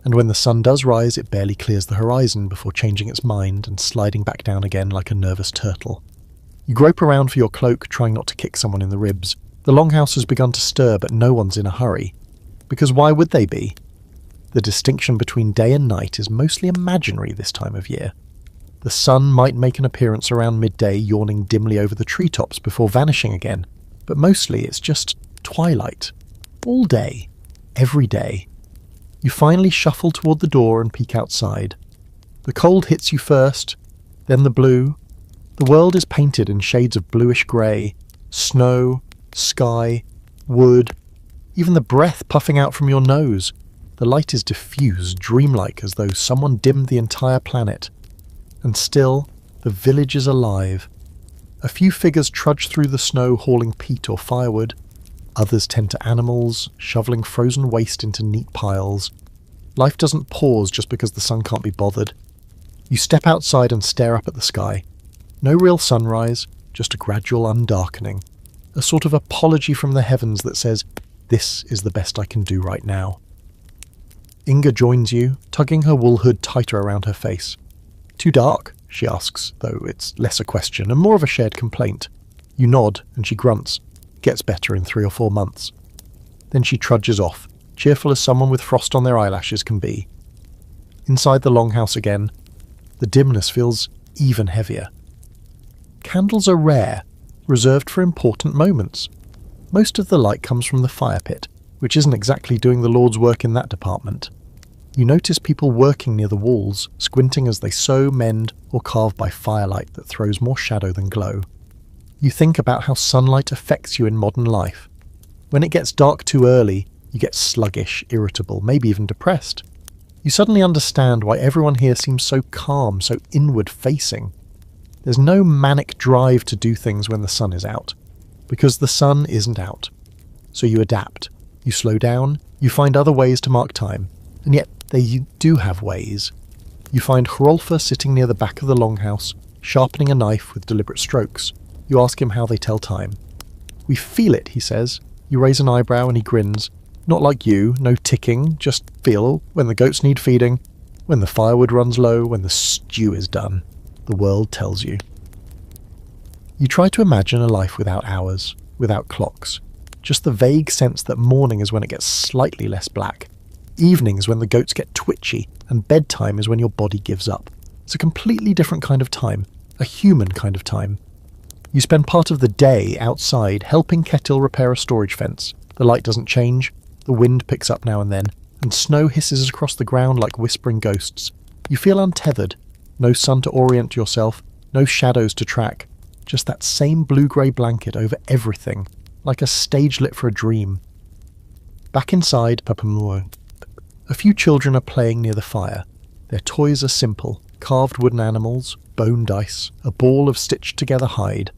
A: And when the sun does rise, it barely clears the horizon before changing its mind and sliding back down again like a nervous turtle. You grope around for your cloak, trying not to kick someone in the ribs. The longhouse has begun to stir, but no one's in a hurry. Because why would they be? The distinction between day and night is mostly imaginary this time of year. The sun might make an appearance around midday, yawning dimly over the treetops before vanishing again, but mostly it's just twilight. All day. Every day. You finally shuffle toward the door and peek outside. The cold hits you first, then the blue. The world is painted in shades of bluish grey. Snow, sky, wood, even the breath puffing out from your nose. The light is diffuse, dreamlike, as though someone dimmed the entire planet. And still, the village is alive. A few figures trudge through the snow hauling peat or firewood. Others tend to animals, shoveling frozen waste into neat piles. Life doesn't pause just because the sun can't be bothered. You step outside and stare up at the sky. No real sunrise, just a gradual undarkening. A sort of apology from the heavens that says, "This is the best I can do right now." Inga joins you, tugging her wool hood tighter around her face. "Too dark?" she asks, though it's less a question and more of a shared complaint. You nod, and she grunts. Gets better in 3 or 4 months. Then she trudges off, cheerful as someone with frost on their eyelashes can be. Inside the longhouse again, the dimness feels even heavier. Candles are rare, reserved for important moments. Most of the light comes from the fire pit, which isn't exactly doing the Lord's work in that department. You notice people working near the walls, squinting as they sew, mend, or carve by firelight that throws more shadow than glow. You think about how sunlight affects you in modern life. When it gets dark too early, you get sluggish, irritable, maybe even depressed. You suddenly understand why everyone here seems so calm, so inward-facing. There's no manic drive to do things when the sun is out, because the sun isn't out. So you adapt, you slow down, you find other ways to mark time, and yet they do have ways. You find Hrolfr sitting near the back of the longhouse, sharpening a knife with deliberate strokes. You ask him how they tell time. "We feel it," he says. You raise an eyebrow and he grins. "Not like you, no ticking, just feel when the goats need feeding, when the firewood runs low, when the stew is done. The world tells you." You try to imagine a life without hours, without clocks. Just the vague sense that morning is when it gets slightly less black, evening is when the goats get twitchy, and bedtime is when your body gives up. It's a completely different kind of time, a human kind of time. You spend part of the day outside helping Ketil repair a storage fence. The light doesn't change, the wind picks up now and then, and snow hisses across the ground like whispering ghosts. You feel untethered, no sun to orient yourself, no shadows to track, just that same blue-grey blanket over everything, like a stage lit for a dream. Back inside Papamuo, a few children are playing near the fire. Their toys are simple, carved wooden animals, bone dice, a ball of stitched-together hide.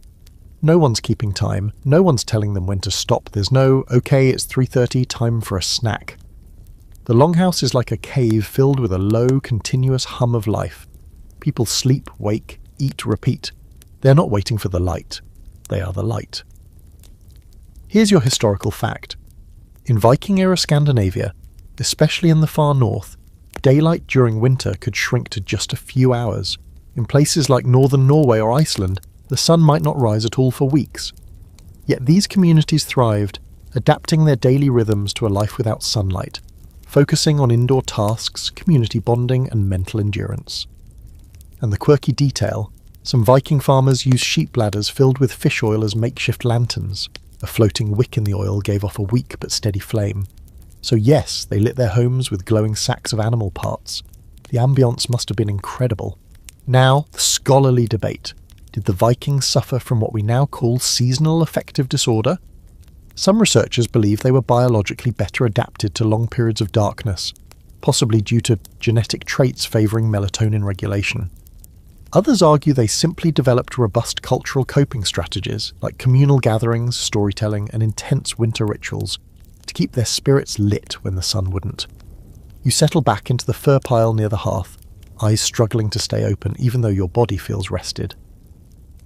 A: No one's keeping time, no one's telling them when to stop. There's no, "Okay, it's 3:30, time for a snack." The longhouse is like a cave filled with a low, continuous hum of life. People sleep, wake, eat, repeat. They're not waiting for the light. They are the light. Here's your historical fact. In Viking-era Scandinavia, especially in the far north, daylight during winter could shrink to just a few hours. In places like northern Norway or Iceland, the sun might not rise at all for weeks. Yet these communities thrived, adapting their daily rhythms to a life without sunlight, focusing on indoor tasks, community bonding, and mental endurance. And the quirky detail, some Viking farmers used sheep bladders filled with fish oil as makeshift lanterns. A floating wick in the oil gave off a weak but steady flame. So yes, they lit their homes with glowing sacks of animal parts. The ambience must have been incredible. Now, the scholarly debate. Did the Vikings suffer from what we now call seasonal affective disorder? Some researchers believe they were biologically better adapted to long periods of darkness, possibly due to genetic traits favouring melatonin regulation. Others argue they simply developed robust cultural coping strategies, like communal gatherings, storytelling, and intense winter rituals, to keep their spirits lit when the sun wouldn't. You settle back into the fur pile near the hearth, eyes struggling to stay open even though your body feels rested.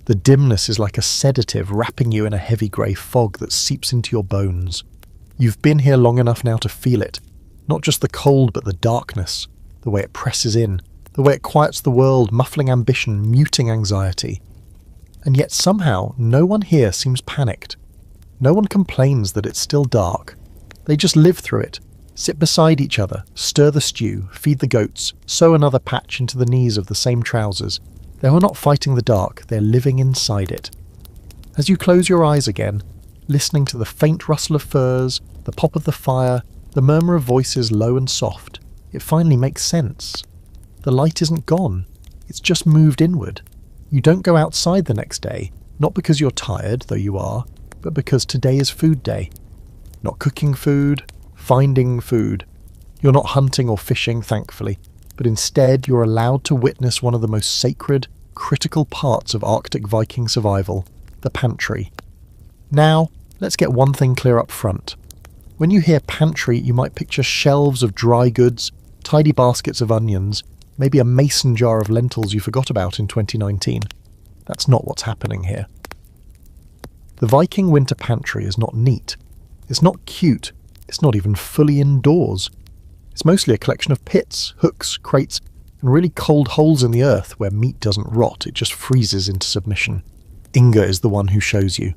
A: The dimness is like a sedative wrapping you in a heavy grey fog that seeps into your bones. You've been here long enough now to feel it, not just the cold but the darkness, the way it presses in, the way it quiets the world, muffling ambition, muting anxiety. And yet somehow no one here seems panicked. No one complains that it's still dark. They just live through it, sit beside each other, stir the stew, feed the goats, sew another patch into the knees of the same trousers. They are not fighting the dark, they're living inside it. As you close your eyes again, listening to the faint rustle of furs, the pop of the fire, the murmur of voices low and soft, it finally makes sense. The light isn't gone, it's just moved inward. You don't go outside the next day, not because you're tired, though you are, but because today is food day. Not cooking food, finding food. You're not hunting or fishing, thankfully, but instead you're allowed to witness one of the most sacred, critical parts of Arctic Viking survival, the pantry. Now, let's get one thing clear up front. When you hear pantry, you might picture shelves of dry goods, tidy baskets of onions, maybe a mason jar of lentils you forgot about in 2019. That's not what's happening here. The Viking winter pantry is not neat. It's not cute. It's not even fully indoors. It's mostly a collection of pits, hooks, crates, and really cold holes in the earth where meat doesn't rot, it just freezes into submission. Inga is the one who shows you.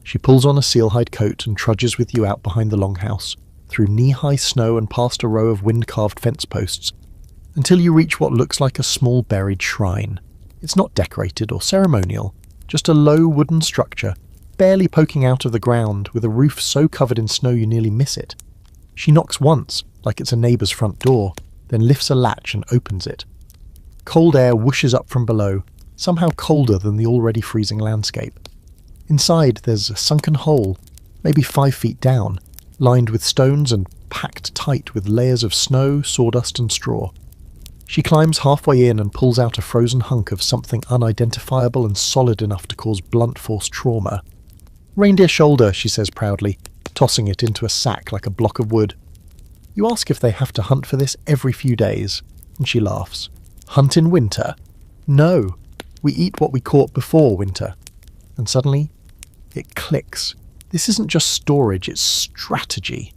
A: She pulls on a sealhide coat and trudges with you out behind the longhouse, through knee-high snow and past a row of wind-carved fence posts, until you reach what looks like a small buried shrine. It's not decorated or ceremonial, just a low wooden structure, barely poking out of the ground with a roof so covered in snow you nearly miss it. She knocks once, like it's a neighbour's front door, then lifts a latch and opens it. Cold air whooshes up from below, somehow colder than the already freezing landscape. Inside there's a sunken hole, maybe 5 feet down, lined with stones and packed tight with layers of snow, sawdust and straw. She climbs halfway in and pulls out a frozen hunk of something unidentifiable and solid enough to cause blunt force trauma. "Reindeer shoulder," she says proudly, tossing it into a sack like a block of wood. You ask if they have to hunt for this every few days, and she laughs. "Hunt in winter? No, we eat what we caught before winter." And suddenly, it clicks. This isn't just storage, it's strategy.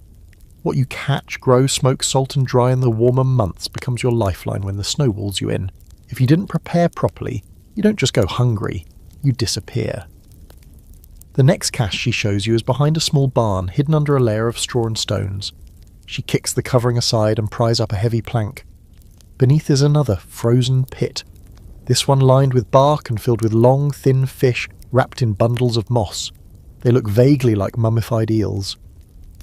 A: What you catch, grow, smoke, salt and dry in the warmer months becomes your lifeline when the snow walls you in. If you didn't prepare properly, you don't just go hungry, you disappear. The next cache she shows you is behind a small barn hidden under a layer of straw and stones. She kicks the covering aside and pries up a heavy plank. Beneath is another frozen pit, this one lined with bark and filled with long, thin fish wrapped in bundles of moss. They look vaguely like mummified eels.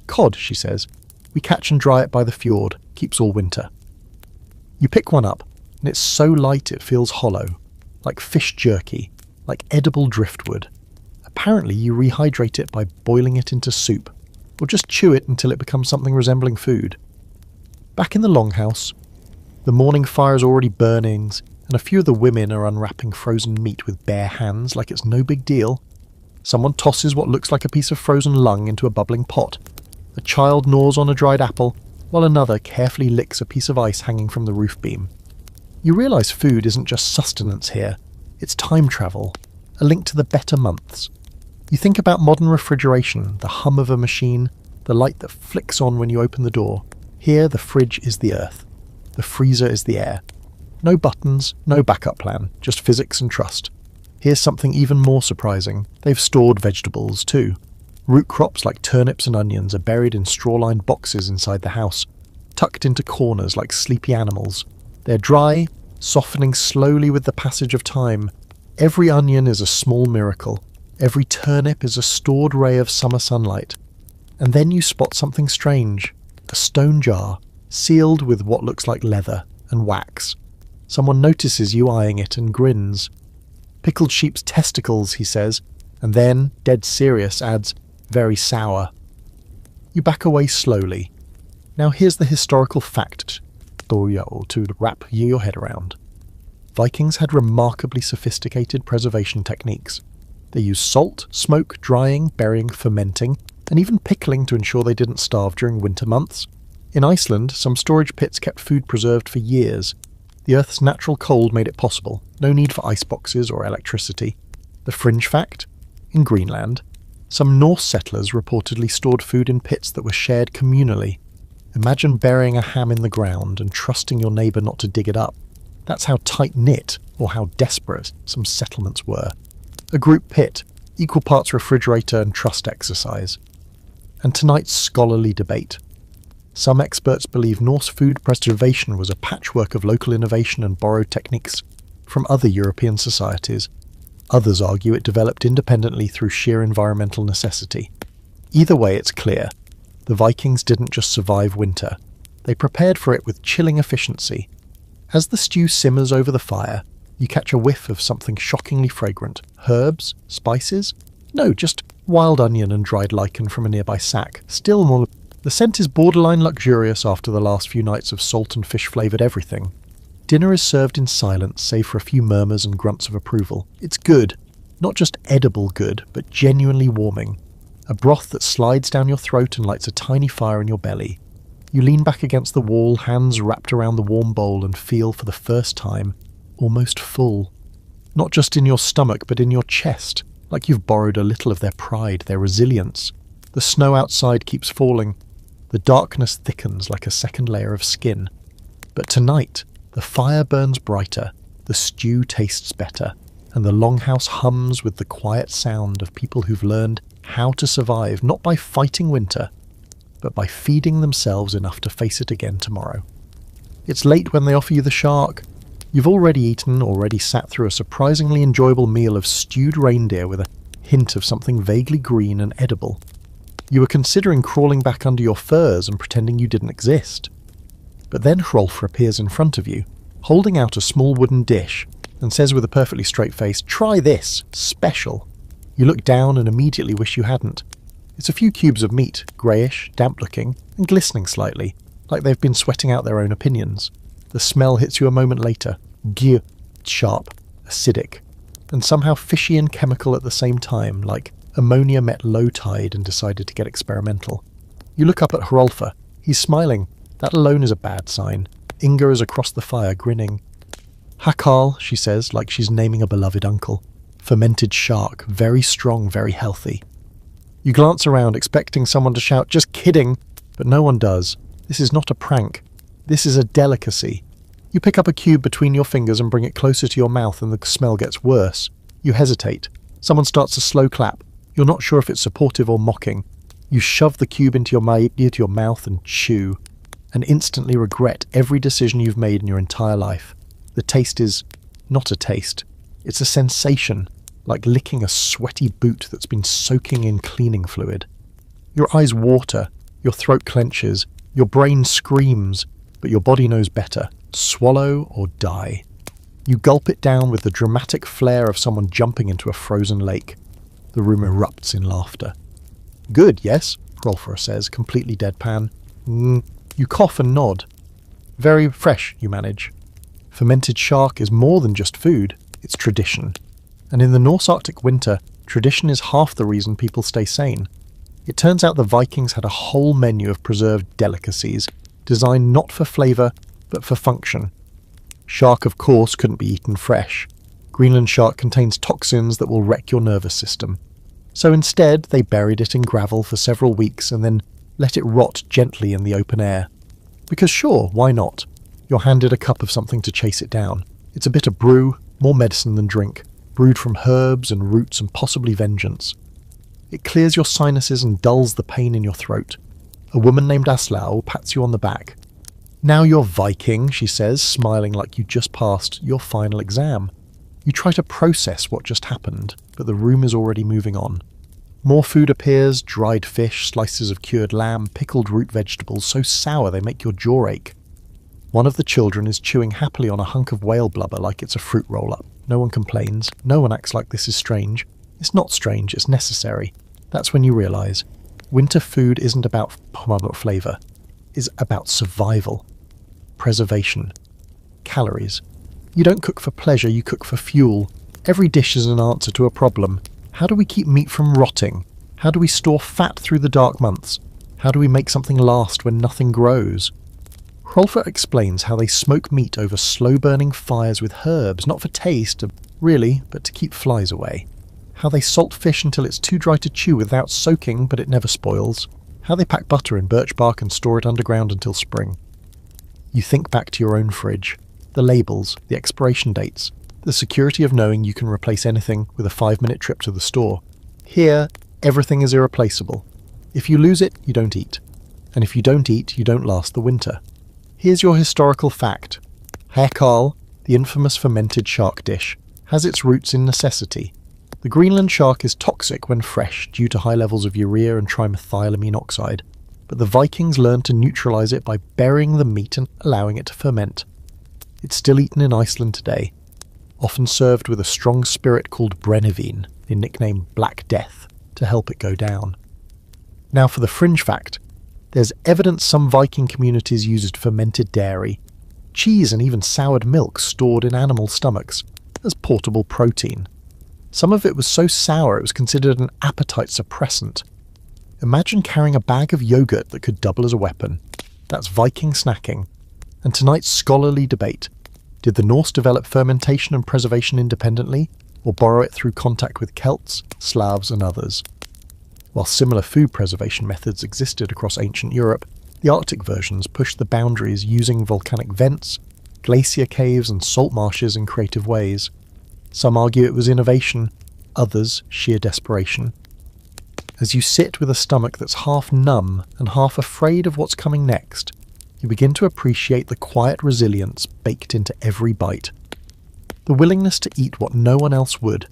A: "Cod," she says. "We catch and dry it by the fjord, keeps all winter." You pick one up, and it's so light it feels hollow, like fish jerky, like edible driftwood. Apparently you rehydrate it by boiling it into soup, or just chew it until it becomes something resembling food. Back in the longhouse, the morning fire is already burning, and a few of the women are unwrapping frozen meat with bare hands like it's no big deal. Someone tosses what looks like a piece of frozen lung into a bubbling pot. A child gnaws on a dried apple, while another carefully licks a piece of ice hanging from the roof beam. You realise food isn't just sustenance here, it's time travel, a link to the better months. You think about modern refrigeration, the hum of a machine, the light that flicks on when you open the door. Here the fridge is the earth, the freezer is the air. No buttons, no backup plan, just physics and trust. Here's something even more surprising. They've stored vegetables too. Root crops like turnips and onions are buried in straw-lined boxes inside the house, tucked into corners like sleepy animals. They're dry, softening slowly with the passage of time. Every onion is a small miracle. Every turnip is a stored ray of summer sunlight. And then you spot something strange. A stone jar, sealed with what looks like leather and wax. Someone notices you eyeing it and grins. "Pickled sheep's testicles," he says, and then, dead serious, adds, "very sour." You back away slowly. Now here's the historical fact to wrap your head around. Vikings had remarkably sophisticated preservation techniques. They used salt, smoke, drying, burying, fermenting, and even pickling to ensure they didn't starve during winter months. In Iceland, some storage pits kept food preserved for years. The Earth's natural cold made it possible. No need for iceboxes or electricity. The fringe fact? In Greenland, some Norse settlers reportedly stored food in pits that were shared communally. Imagine burying a ham in the ground and trusting your neighbour not to dig it up. That's how tight-knit, or how desperate, some settlements were. A group pit, equal parts refrigerator and trust exercise. And tonight's scholarly debate. Some experts believe Norse food preservation was a patchwork of local innovation and borrowed techniques from other European societies. Others argue it developed independently through sheer environmental necessity. Either way, it's clear. The Vikings didn't just survive winter. They prepared for it with chilling efficiency. As the stew simmers over the fire, you catch a whiff of something shockingly fragrant. Herbs? Spices? No, just wild onion and dried lichen from a nearby sack. Still more. The scent is borderline luxurious after the last few nights of salt and fish-flavoured everything. Dinner is served in silence, save for a few murmurs and grunts of approval. It's good. Not just edible good, but genuinely warming. A broth that slides down your throat and lights a tiny fire in your belly. You lean back against the wall, hands wrapped around the warm bowl, and feel, for the first time, almost full. Not just in your stomach, but in your chest, like you've borrowed a little of their pride, their resilience. The snow outside keeps falling. The darkness thickens like a second layer of skin. But tonight, the fire burns brighter, the stew tastes better, and the longhouse hums with the quiet sound of people who've learned how to survive not by fighting winter, but by feeding themselves enough to face it again tomorrow. It's late when they offer you the shark, You've already sat through a surprisingly enjoyable meal of stewed reindeer with a hint of something vaguely green and edible. You were considering crawling back under your furs and pretending you didn't exist. But then Hrolfr appears in front of you, holding out a small wooden dish, and says with a perfectly straight face, "Try this, special." You look down and immediately wish you hadn't. It's a few cubes of meat, greyish, damp-looking, and glistening slightly, like they've been sweating out their own opinions. The smell hits you a moment later, gyr, sharp, acidic, and somehow fishy and chemical at the same time, like ammonia met low tide and decided to get experimental. You look up at Hrolfr. He's smiling. That alone is a bad sign. Inga is across the fire, grinning. "Hakal," she says, like she's naming a beloved uncle. "Fermented shark, very strong, very healthy." You glance around, expecting someone to shout, "Just kidding!" But no one does. This is not a prank. This is a delicacy. You pick up a cube between your fingers and bring it closer to your mouth, and the smell gets worse. You hesitate. Someone starts a slow clap. You're not sure if it's supportive or mocking. You shove the cube into your mouth and chew, and instantly regret every decision you've made in your entire life. The taste is not a taste. It's a sensation, like licking a sweaty boot that's been soaking in cleaning fluid. Your eyes water, your throat clenches, your brain screams, but your body knows better. Swallow or die. You gulp it down with the dramatic flair of someone jumping into a frozen lake. The room erupts in laughter. "Good, yes?" Hrolfr says, completely deadpan. You cough and nod. "Very fresh," you manage. Fermented shark is more than just food, it's tradition. And in the Norse Arctic winter, tradition is half the reason people stay sane. It turns out the Vikings had a whole menu of preserved delicacies, designed not for flavour, but for function. Shark, of course, couldn't be eaten fresh. Greenland shark contains toxins that will wreck your nervous system. So instead, they buried it in gravel for several weeks and then let it rot gently in the open air. Because sure, why not? You're handed a cup of something to chase it down. It's a bitter brew, more medicine than drink, brewed from herbs and roots and possibly vengeance. It clears your sinuses and dulls the pain in your throat. A woman named Aslao pats you on the back. "Now you're Viking," she says, smiling like you just passed your final exam. You try to process what just happened, but the room is already moving on. More food appears, dried fish, slices of cured lamb, pickled root vegetables so sour they make your jaw ache. One of the children is chewing happily on a hunk of whale blubber like it's a fruit roll-up. No one complains. No one acts like this is strange. It's not strange, it's necessary. That's when you realise winter food isn't about flavour. It's about survival. Preservation. Calories. You don't cook for pleasure, you cook for fuel. Every dish is an answer to a problem. How do we keep meat from rotting? How do we store fat through the dark months? How do we make something last when nothing grows? Hrolfr explains how they smoke meat over slow-burning fires with herbs, not for taste, really, but to keep flies away. How they salt fish until it's too dry to chew without soaking, but it never spoils. How they pack butter in birch bark and store it underground until spring. You think back to your own fridge. The labels, the expiration dates, the security of knowing you can replace anything with a 5-minute trip to the store. Here, everything is irreplaceable. If you lose it, you don't eat. And if you don't eat, you don't last the winter. Here's your historical fact. Hakal, the infamous fermented shark dish, has its roots in necessity. The Greenland shark is toxic when fresh due to high levels of urea and trimethylamine oxide, but the Vikings learned to neutralize it by burying the meat and allowing it to ferment. It's still eaten in Iceland today, often served with a strong spirit called brennivine, a nickname Black Death, to help it go down. Now for the fringe fact. There's evidence some Viking communities used fermented dairy, cheese and even soured milk stored in animal stomachs, as portable protein. Some of it was so sour it was considered an appetite suppressant. Imagine carrying a bag of yogurt that could double as a weapon. That's Viking snacking. And tonight's scholarly debate. Did the Norse develop fermentation and preservation independently, or borrow it through contact with Celts, Slavs and others? While similar food preservation methods existed across ancient Europe, the Arctic versions pushed the boundaries using volcanic vents, glacier caves and salt marshes in creative ways. Some argue it was innovation, others sheer desperation. As you sit with a stomach that's half numb and half afraid of what's coming next, you begin to appreciate the quiet resilience baked into every bite. The willingness to eat what no one else would,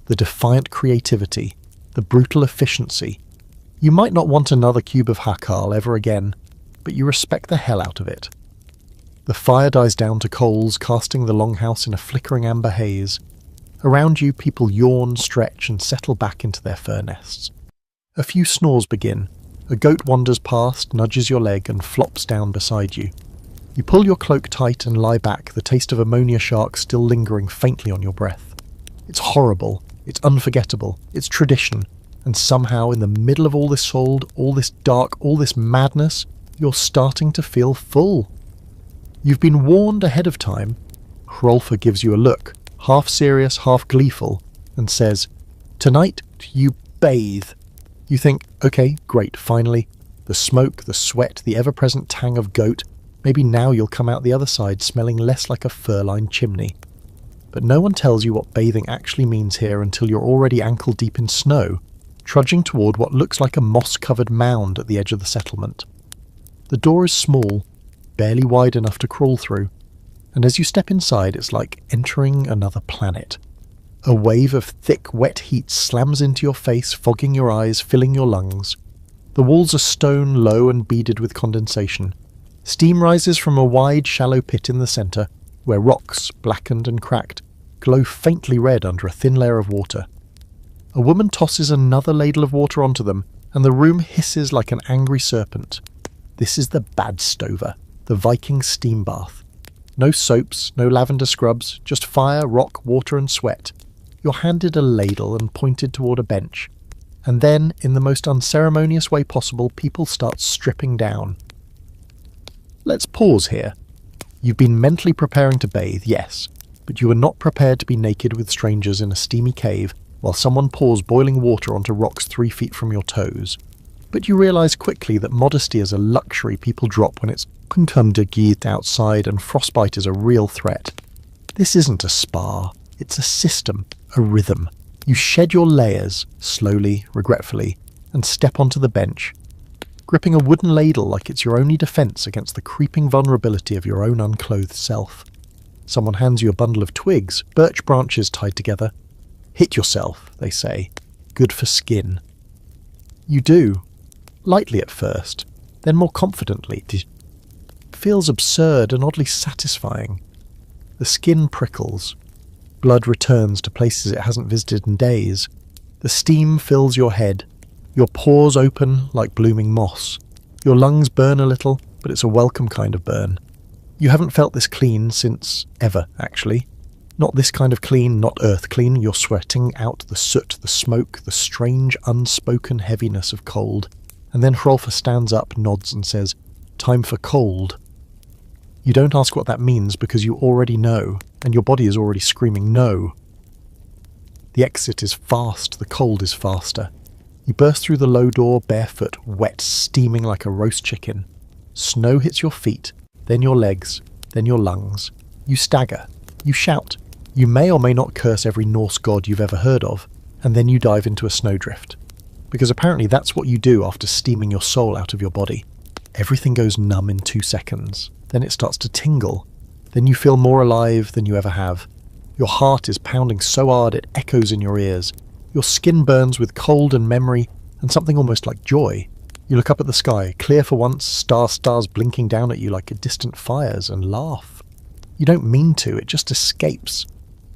A: the defiant creativity, the brutal efficiency. You might not want another cube of hakal ever again, but you respect the hell out of it. The fire dies down to coals, casting the longhouse in a flickering amber haze. Around you, people yawn, stretch, and settle back into their fur nests. A few snores begin. A goat wanders past, nudges your leg, and flops down beside you. You pull your cloak tight and lie back, the taste of ammonia shark still lingering faintly on your breath. It's horrible, it's unforgettable, it's tradition, and somehow in the middle of all this cold, all this dark, all this madness, you're starting to feel full. You've been warned ahead of time. Hrolfa gives you a look, half serious, half gleeful, and says, "Tonight, you bathe." You think, okay, great, finally. The smoke, the sweat, the ever-present tang of goat, maybe now you'll come out the other side smelling less like a fur-lined chimney. But no one tells you what bathing actually means here until you're already ankle-deep in snow, trudging toward what looks like a moss-covered mound at the edge of the settlement. The door is small, barely wide enough to crawl through, and as you step inside it's like entering another planet. A wave of thick, wet heat slams into your face, fogging your eyes, filling your lungs. The walls are stone, low and beaded with condensation. Steam rises from a wide, shallow pit in the centre, where rocks, blackened and cracked, glow faintly red under a thin layer of water. A woman tosses another ladle of water onto them, and the room hisses like an angry serpent. This is the bad stover, the Viking steam bath. No soaps, no lavender scrubs, just fire, rock, water and sweat. You're handed a ladle and pointed toward a bench. And then, in the most unceremonious way possible, people start stripping down. Let's pause here. You've been mentally preparing to bathe, yes, but you are not prepared to be naked with strangers in a steamy cave while someone pours boiling water onto rocks 3 feet from your toes. But you realise quickly that modesty is a luxury people drop when it's kuntundergeet outside and frostbite is a real threat. This isn't a spa, it's a system, a rhythm. You shed your layers, slowly, regretfully, and step onto the bench, gripping a wooden ladle like it's your only defence against the creeping vulnerability of your own unclothed self. Someone hands you a bundle of twigs, birch branches tied together. Hit yourself, they say. Good for skin. You do. Lightly at first, then more confidently. It feels absurd and oddly satisfying. The skin prickles. Blood returns to places it hasn't visited in days. The steam fills your head. Your pores open like blooming moss. Your lungs burn a little, but it's a welcome kind of burn. You haven't felt this clean since ever, actually. Not this kind of clean, not earth clean. You're sweating out the soot, the smoke, the strange, unspoken heaviness of cold. And then Hrolfa stands up, nods and says, "Time for cold." You don't ask what that means because you already know, and your body is already screaming no. The exit is fast, the cold is faster. You burst through the low door, barefoot, wet, steaming like a roast chicken. Snow hits your feet, then your legs, then your lungs. You stagger. You shout. You may or may not curse every Norse god you've ever heard of, and then you dive into a snowdrift. Because apparently that's what you do after steaming your soul out of your body. Everything goes numb in 2 seconds. Then it starts to tingle. Then you feel more alive than you ever have. Your heart is pounding so hard it echoes in your ears. Your skin burns with cold and memory and something almost like joy. You look up at the sky, clear for once, stars blinking down at you like distant fires, and laugh. You don't mean to, it just escapes.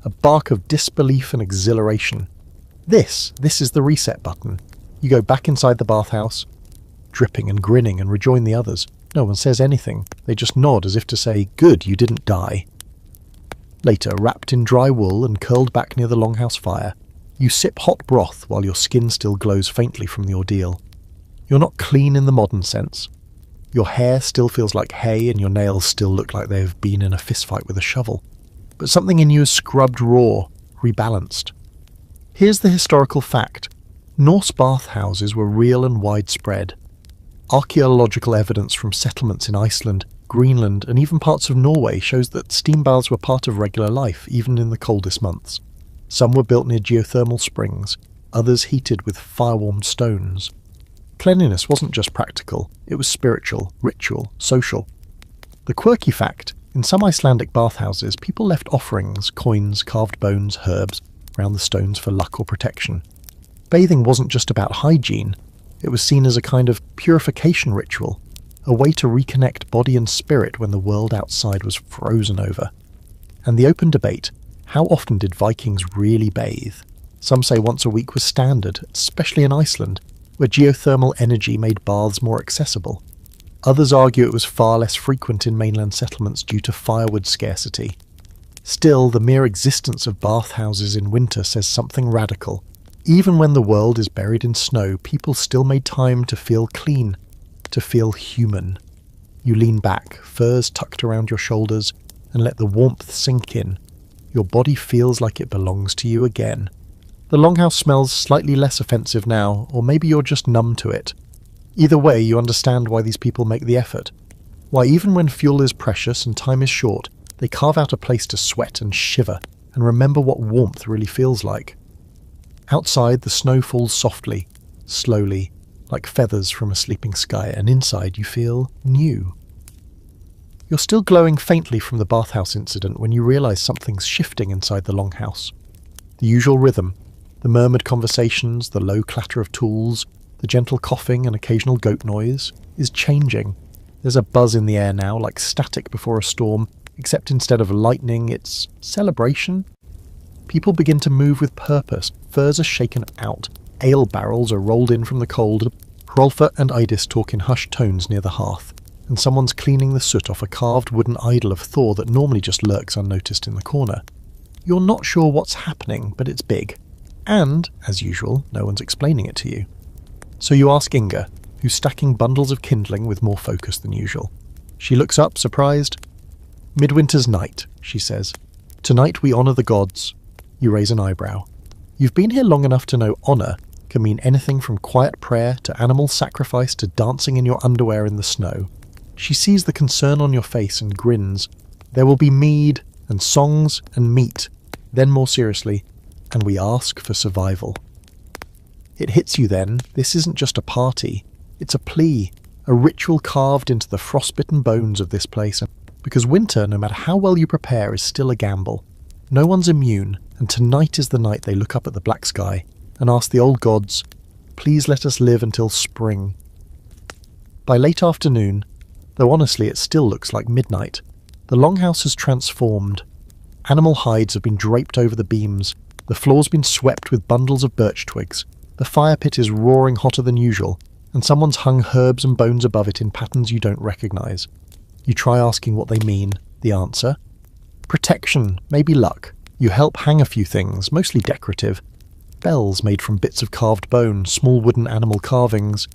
A: A bark of disbelief and exhilaration. This is the reset button. You go back inside the bathhouse, dripping and grinning, and rejoin the others. No one says anything. They just nod as if to say, "Good, you didn't die." Later, wrapped in dry wool and curled back near the longhouse fire, you sip hot broth while your skin still glows faintly from the ordeal. You're not clean in the modern sense. Your hair still feels like hay and your nails still look like they've been in a fistfight with a shovel. But something in you is scrubbed raw, rebalanced. Here's the historical fact. Norse bathhouses were real and widespread. Archaeological evidence from settlements in Iceland, Greenland, and even parts of Norway shows that steam baths were part of regular life, even in the coldest months. Some were built near geothermal springs, others heated with fire-warmed stones. Cleanliness wasn't just practical, it was spiritual, ritual, social. The quirky fact, In some Icelandic bathhouses, people left offerings, coins, carved bones, herbs, around the stones for luck or protection. Bathing wasn't just about hygiene, it was seen as a kind of purification ritual, a way to reconnect body and spirit when the world outside was frozen over. And the open debate, how often did Vikings really bathe? Some say once a week was standard, especially in Iceland, where geothermal energy made baths more accessible. Others argue it was far less frequent in mainland settlements due to firewood scarcity. Still, the mere existence of bathhouses in winter says something radical. Even when the world is buried in snow, people still made time to feel clean, to feel human. You lean back, furs tucked around your shoulders, and let the warmth sink in. Your body feels like it belongs to you again. The longhouse smells slightly less offensive now, or maybe you're just numb to it. Either way, you understand why these people make the effort. Why even when fuel is precious and time is short, they carve out a place to sweat and shiver and remember what warmth really feels like. Outside, the snow falls softly, slowly, like feathers from a sleeping sky, and inside you feel new. You're still glowing faintly from the bathhouse incident when you realise something's shifting inside the longhouse. The usual rhythm, the murmured conversations, the low clatter of tools, the gentle coughing and occasional goat noise, is changing. There's a buzz in the air now, like static before a storm, except instead of lightning, it's celebration. People begin to move with purpose, furs are shaken out, ale barrels are rolled in from the cold, Hrolfa and Idis talk in hushed tones near the hearth, and someone's cleaning the soot off a carved wooden idol of Thor that normally just lurks unnoticed in the corner. You're not sure what's happening, but it's big. And, as usual, no one's explaining it to you. So you ask Inga, who's stacking bundles of kindling with more focus than usual. She looks up, surprised. "Midwinter's night," she says. "Tonight we honour the gods." You raise an eyebrow. You've been here long enough to know honour can mean anything from quiet prayer to animal sacrifice to dancing in your underwear in the snow. She sees the concern on your face and grins. "There will be mead and songs and meat." Then more seriously, "And we ask for survival." It hits you then, this isn't just a party, it's a plea, a ritual carved into the frostbitten bones of this place, because winter, no matter how well you prepare, is still a gamble. No one's immune, and tonight is the night they look up at the black sky and ask the old gods, "Please let us live until spring." By late afternoon, though honestly it still looks like midnight, the longhouse has transformed. Animal hides have been draped over the beams, the floor's been swept with bundles of birch twigs, the fire pit is roaring hotter than usual, and someone's hung herbs and bones above it in patterns you don't recognise. You try asking what they mean. The answer? Protection, maybe luck. You help hang a few things, mostly decorative. Bells made from bits of carved bone, small wooden animal carvings.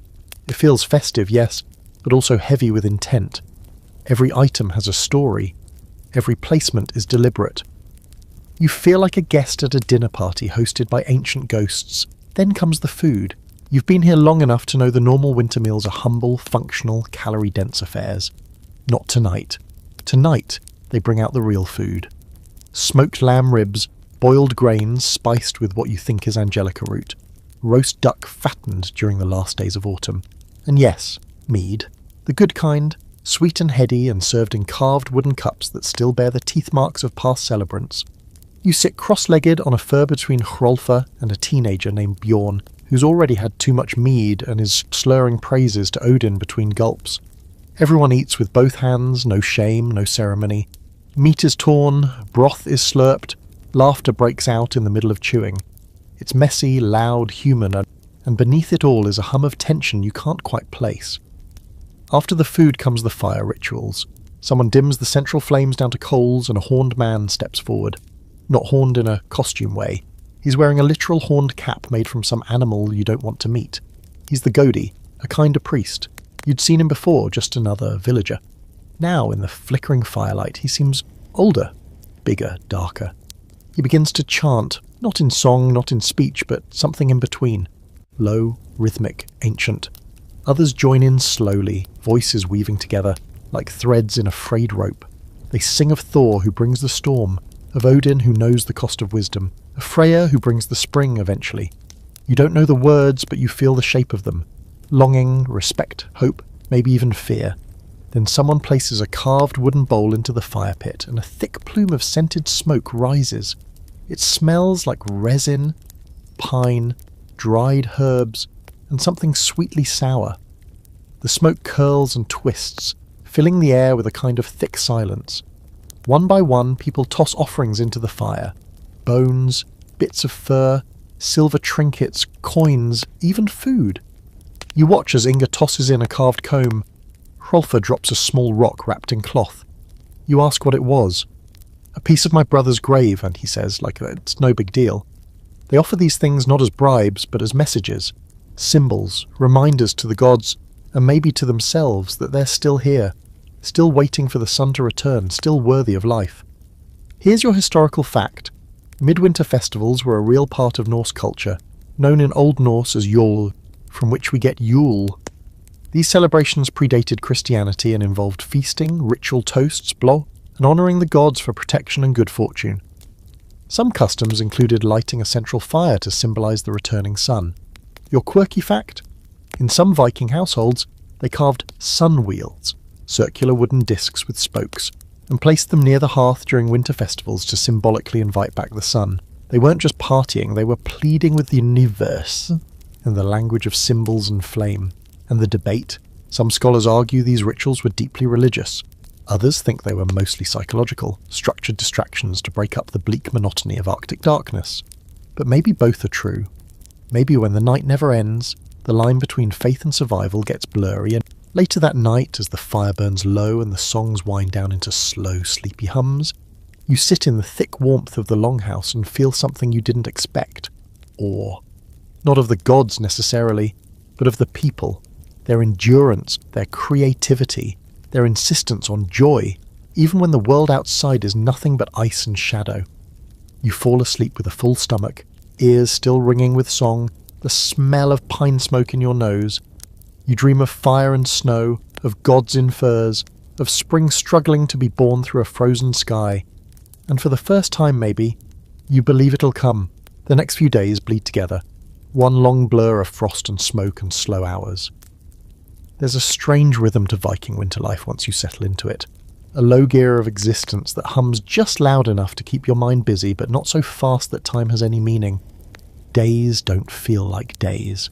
A: It feels festive, yes, but also heavy with intent. Every item has a story. Every placement is deliberate. You feel like a guest at a dinner party hosted by ancient ghosts. Then comes the food. You've been here long enough to know the normal winter meals are humble, functional, calorie-dense affairs. Not tonight. Tonight, they bring out the real food. Smoked lamb ribs, boiled grains spiced with what you think is angelica root, roast duck fattened during the last days of autumn. And yes, mead. The good kind, sweet and heady and served in carved wooden cups that still bear the teeth marks of past celebrants. You sit cross-legged on a fur between Hrolfa and a teenager named Bjorn, who's already had too much mead and is slurring praises to Odin between gulps. Everyone eats with both hands, no shame, no ceremony. Meat is torn, broth is slurped, laughter breaks out in the middle of chewing. It's messy, loud, human, and beneath it all is a hum of tension you can't quite place. After the food comes the fire rituals. Someone dims the central flames down to coals and a horned man steps forward. Not horned in a costume way. He's wearing a literal horned cap made from some animal you don't want to meet. He's the Godi, a kind of priest. You'd seen him before, just another villager. Now, in the flickering firelight, he seems older, bigger, darker. He begins to chant, not in song, not in speech, but something in between. Low, rhythmic, ancient. Others join in slowly, voices weaving together, like threads in a frayed rope. They sing of Thor who brings the storm, of Odin who knows the cost of wisdom, of Freya who brings the spring eventually. You don't know the words, but you feel the shape of them. Longing, respect, hope, maybe even fear. Then someone places a carved wooden bowl into the fire pit, and a thick plume of scented smoke rises. It smells like resin, pine, dried herbs, and something sweetly sour. The smoke curls and twists, filling the air with a kind of thick silence. One by one, people toss offerings into the fire. Bones, bits of fur, silver trinkets, coins, even food. You watch as Inga tosses in a carved comb. Hrolfr drops a small rock wrapped in cloth. You ask what it was. A piece of my brother's grave, and he says, like it's no big deal. They offer these things not as bribes, but as messages, symbols, reminders to the gods, and maybe to themselves that they're still here, still waiting for the sun to return, still worthy of life. Here's your historical fact. Midwinter festivals were a real part of Norse culture, known in Old Norse as Jol, from which we get Yule. These celebrations predated Christianity and involved feasting, ritual toasts, bló, and honouring the gods for protection and good fortune. Some customs included lighting a central fire to symbolise the returning sun. Your quirky fact? In some Viking households, they carved sun wheels, circular wooden discs with spokes, and placed them near the hearth during winter festivals to symbolically invite back the sun. They weren't just partying, they were pleading with the universe in the language of symbols and flame. And the debate? Some scholars argue these rituals were deeply religious. Others think they were mostly psychological, structured distractions to break up the bleak monotony of Arctic darkness. But maybe both are true. Maybe when the night never ends, the line between faith and survival gets blurry, and later that night, as the fire burns low and the songs wind down into slow, sleepy hums, you sit in the thick warmth of the longhouse and feel something you didn't expect. Awe. Not of the gods necessarily, but of the people, their endurance, their creativity, their insistence on joy, even when the world outside is nothing but ice and shadow. You fall asleep with a full stomach, ears still ringing with song, the smell of pine smoke in your nose. You dream of fire and snow, of gods in furs, of spring struggling to be born through a frozen sky. And for the first time maybe, you believe it'll come. The next few days bleed together, one long blur of frost and smoke and slow hours. There's a strange rhythm to Viking winter life once you settle into it. A low gear of existence that hums just loud enough to keep your mind busy, but not so fast that time has any meaning. Days don't feel like days.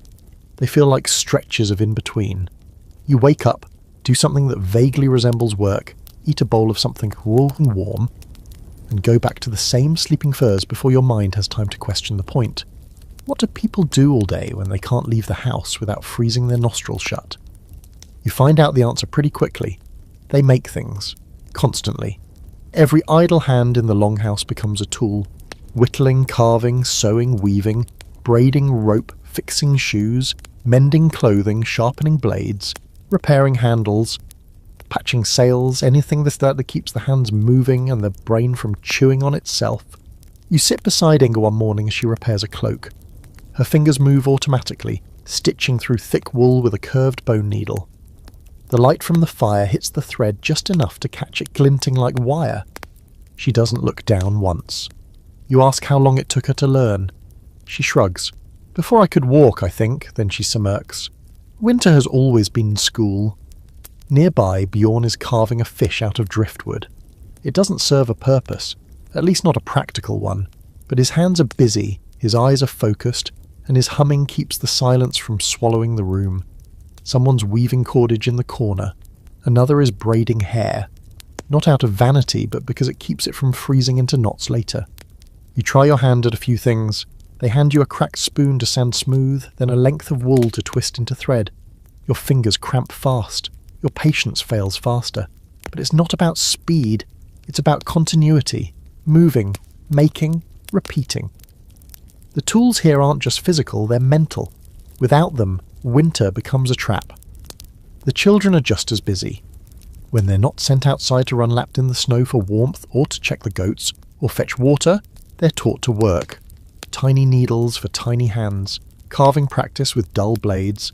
A: They feel like stretches of in-between. You wake up, do something that vaguely resembles work, eat a bowl of something raw and warm, and go back to the same sleeping furs before your mind has time to question the point. What do people do all day when they can't leave the house without freezing their nostrils shut? You find out the answer pretty quickly. They make things. Constantly. Every idle hand in the longhouse becomes a tool. Whittling, carving, sewing, weaving, braiding rope, fixing shoes, mending clothing, sharpening blades, repairing handles, patching sails, anything that keeps the hands moving and the brain from chewing on itself. You sit beside Inga one morning as she repairs a cloak. Her fingers move automatically, stitching through thick wool with a curved bone needle. The light from the fire hits the thread just enough to catch it glinting like wire. She doesn't look down once. You ask how long it took her to learn. She shrugs. Before I could walk, I think, then she smirks. Winter has always been school. Nearby, Bjorn is carving a fish out of driftwood. It doesn't serve a purpose, at least not a practical one, but his hands are busy, his eyes are focused, and his humming keeps the silence from swallowing the room. Someone's weaving cordage in the corner. Another is braiding hair. Not out of vanity, but because it keeps it from freezing into knots later. You try your hand at a few things. They hand you a cracked spoon to sand smooth, then a length of wool to twist into thread. Your fingers cramp fast. Your patience fails faster. But it's not about speed. It's about continuity. Moving, making, repeating. The tools here aren't just physical, they're mental. Without them, winter becomes a trap. The children are just as busy. When they're not sent outside to run lapped in the snow for warmth or to check the goats or fetch water, they're taught to work. Tiny needles for tiny hands, carving practice with dull blades.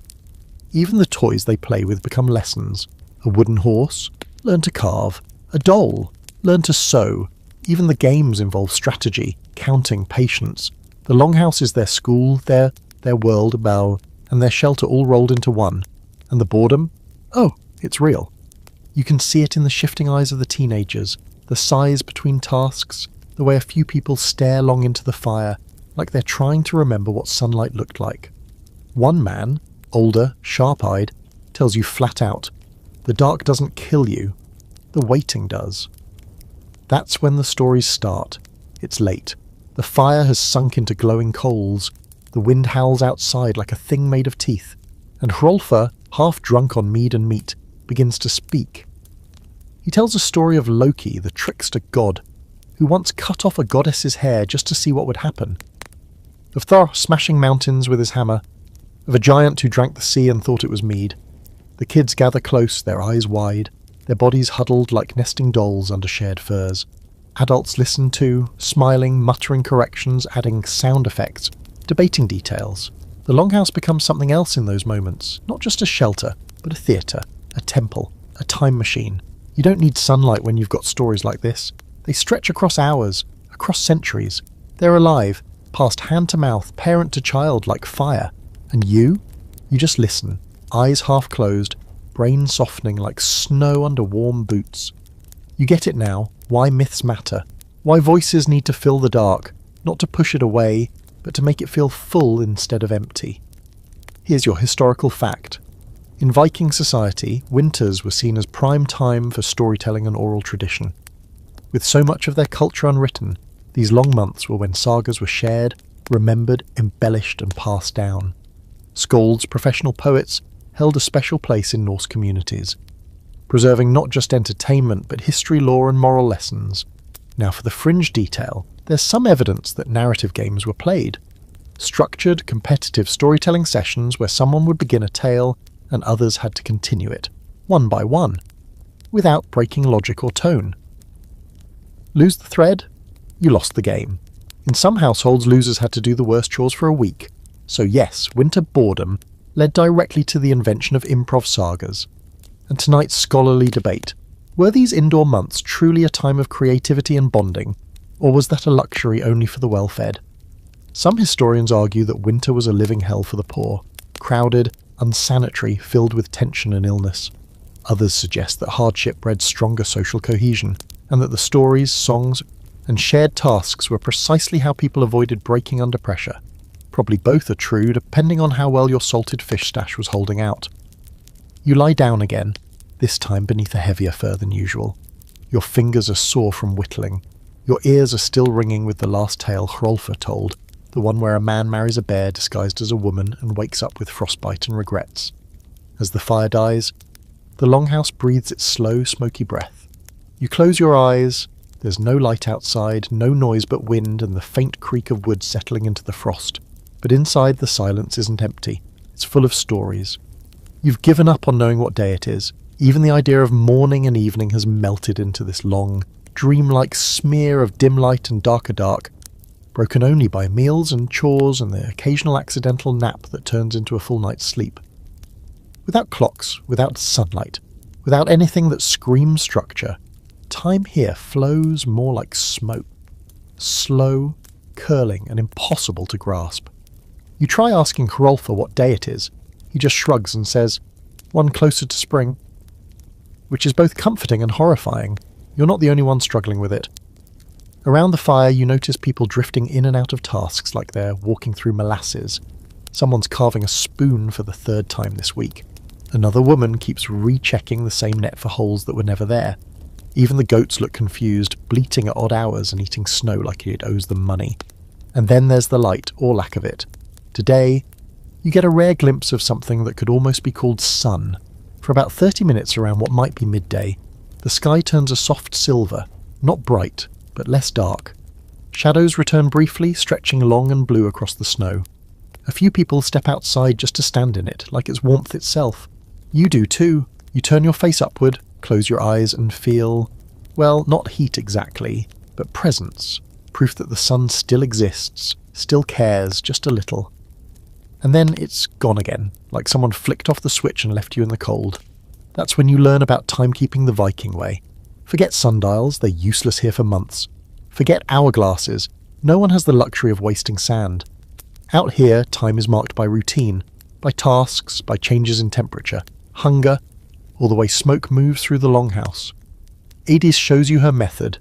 A: Even the toys they play with become lessons. A wooden horse, learn to carve. A doll, learn to sew. Even the games involve strategy, counting, patience. The longhouse is their school, their world, and their shelter all rolled into one. And the boredom? Oh, it's real. You can see it in the shifting eyes of the teenagers, the sighs between tasks, the way a few people stare long into the fire, like they're trying to remember what sunlight looked like. One man, older, sharp-eyed, tells you flat out, the dark doesn't kill you, the waiting does. That's when the stories start. It's late. The fire has sunk into glowing coals. The wind howls outside like a thing made of teeth. And Hrolfr, half drunk on mead and meat, begins to speak. He tells a story of Loki, the trickster god, who once cut off a goddess's hair just to see what would happen. Of Thor smashing mountains with his hammer. Of a giant who drank the sea and thought it was mead. The kids gather close, their eyes wide, their bodies huddled like nesting dolls under shared furs. Adults listen too, smiling, muttering corrections, adding sound effects, debating details. The longhouse becomes something else in those moments, not just a shelter, but a theatre, a temple, a time machine. You don't need sunlight when you've got stories like this. They stretch across hours, across centuries. They're alive, passed hand to mouth, parent to child like fire. And you just listen, eyes half closed, brain softening like snow under warm boots. You get it now, why myths matter, why voices need to fill the dark, not to push it away, but to make it feel full instead of empty. Here's your historical fact. In Viking society, winters were seen as prime time for storytelling and oral tradition. With so much of their culture unwritten, these long months were when sagas were shared, remembered, embellished and passed down. Skalds, professional poets, held a special place in Norse communities, preserving not just entertainment but history, lore and moral lessons. Now for the fringe detail, there's some evidence that narrative games were played. Structured, competitive storytelling sessions where someone would begin a tale and others had to continue it, one by one, without breaking logic or tone. Lose the thread? You lost the game. In some households, losers had to do the worst chores for a week. So yes, winter boredom led directly to the invention of improv sagas. And tonight's scholarly debate. Were these indoor months truly a time of creativity and bonding, or was that a luxury only for the well-fed? Some historians argue that winter was a living hell for the poor, crowded, unsanitary, filled with tension and illness. Others suggest that hardship bred stronger social cohesion, and that the stories, songs, and shared tasks were precisely how people avoided breaking under pressure. Probably both are true, depending on how well your salted fish stash was holding out. You lie down again, this time beneath a heavier fur than usual. Your fingers are sore from whittling. Your ears are still ringing with the last tale Hrolfr told, the one where a man marries a bear disguised as a woman and wakes up with frostbite and regrets. As the fire dies, the longhouse breathes its slow, smoky breath. You close your eyes. There's no light outside, no noise but wind and the faint creak of wood settling into the frost. But inside, the silence isn't empty. It's full of stories. You've given up on knowing what day it is. Even the idea of morning and evening has melted into this long, dreamlike smear of dim light and darker dark, broken only by meals and chores and the occasional accidental nap that turns into a full night's sleep. Without clocks, without sunlight, without anything that screams structure, time here flows more like smoke. Slow, curling and impossible to grasp. You try asking Hrolfr what day it is. He just shrugs and says, "One closer to spring." Which is both comforting and horrifying. You're not the only one struggling with it. Around the fire you notice people drifting in and out of tasks like they're walking through molasses. Someone's carving a spoon for the third time this week. Another woman keeps rechecking the same net for holes that were never there. Even the goats look confused, bleating at odd hours and eating snow like it owes them money. And then there's the light, or lack of it. Today, you get a rare glimpse of something that could almost be called sun. For about 30 minutes around what might be midday, the sky turns a soft silver, not bright, but less dark. Shadows return briefly, stretching long and blue across the snow. A few people step outside just to stand in it, like it's warmth itself. You do too. You turn your face upward, close your eyes and feel, well, not heat exactly, but presence. Proof that the sun still exists, still cares just a little. And then it's gone again, like someone flicked off the switch and left you in the cold. That's when you learn about timekeeping the Viking way. Forget sundials, they're useless here for months. Forget hourglasses, no one has the luxury of wasting sand. Out here, time is marked by routine, by tasks, by changes in temperature, hunger, or the way smoke moves through the longhouse. Adis shows you her method.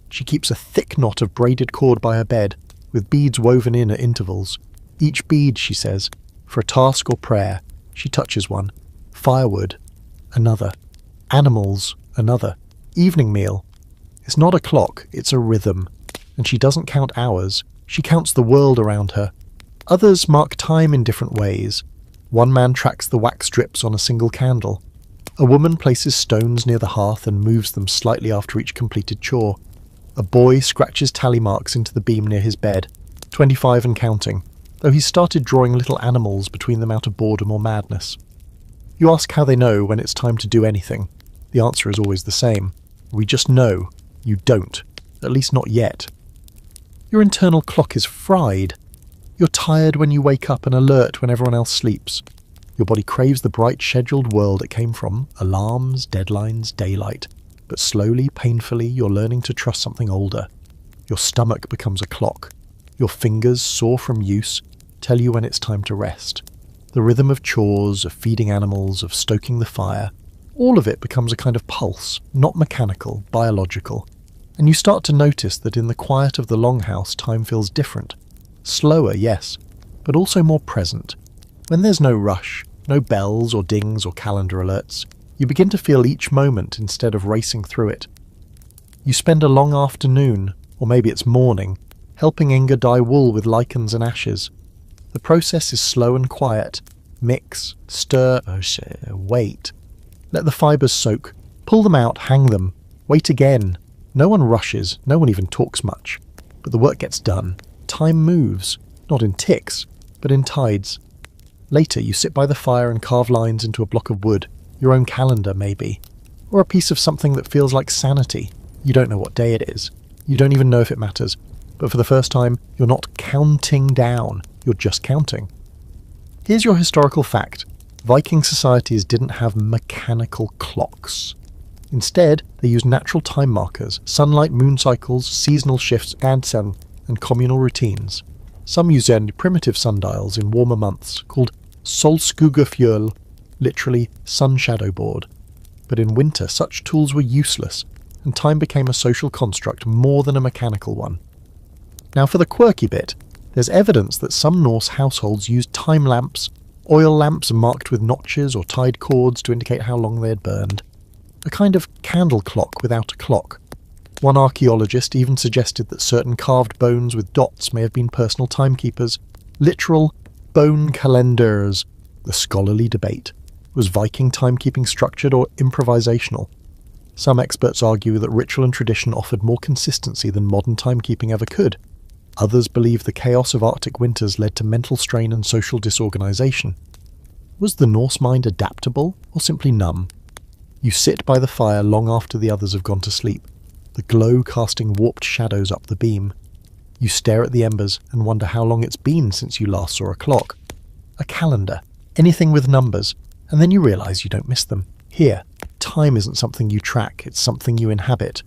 A: She keeps a thick knot of braided cord by her bed, with beads woven in at intervals. Each bead, she says, for a task or prayer. She touches one. Firewood, another. Animals, another. Evening meal. It's not a clock, it's a rhythm. And she doesn't count hours, she counts the world around her. Others mark time in different ways. One man tracks the wax drips on a single candle. A woman places stones near the hearth and moves them slightly after each completed chore. A boy scratches tally marks into the beam near his bed, 25 and counting, though he's started drawing little animals between them out of boredom or madness. You ask how they know when it's time to do anything. The answer is always the same. We just know. You don't. At least not yet. Your internal clock is fried. You're tired when you wake up and alert when everyone else sleeps. Your body craves the bright, scheduled world it came from, alarms, deadlines, daylight. But slowly, painfully, you're learning to trust something older. Your stomach becomes a clock. Your fingers, sore from use, tell you when it's time to rest. The rhythm of chores, of feeding animals, of stoking the fire, all of it becomes a kind of pulse, not mechanical, biological. And you start to notice that in the quiet of the longhouse time feels different. Slower, yes, but also more present. When there's no rush, no bells or dings or calendar alerts, you begin to feel each moment instead of racing through it. You spend a long afternoon, or maybe it's morning, helping Inga dye wool with lichens and ashes. The process is slow and quiet. Mix, stir, wait. Let the fibres soak. Pull them out, hang them. Wait again. No one rushes, no one even talks much. But the work gets done. Time moves, not in ticks, but in tides. Later you sit by the fire and carve lines into a block of wood. Your own calendar, maybe. Or a piece of something that feels like sanity. You don't know what day it is. You don't even know if it matters. But for the first time, you're not counting down. You're just counting. Here's your historical fact. Viking societies didn't have mechanical clocks. Instead, they used natural time markers, sunlight, moon cycles, seasonal shifts, and communal routines. Some used only primitive sundials in warmer months, called solskugafjöl, literally sun shadow board. But in winter, such tools were useless, and time became a social construct more than a mechanical one. Now for the quirky bit, there's evidence that some Norse households used time lamps, oil lamps marked with notches or tied cords to indicate how long they had burned. A kind of candle clock without a clock. One archaeologist even suggested that certain carved bones with dots may have been personal timekeepers, literal bone calendars. The scholarly debate. Was Viking timekeeping structured or improvisational? Some experts argue that ritual and tradition offered more consistency than modern timekeeping ever could. Others believe the chaos of Arctic winters led to mental strain and social disorganization. Was the Norse mind adaptable or simply numb? You sit by the fire long after the others have gone to sleep, the glow casting warped shadows up the beam. You stare at the embers and wonder how long it's been since you last saw a clock. A calendar, anything with numbers, and then you realise you don't miss them. Here, time isn't something you track, it's something you inhabit.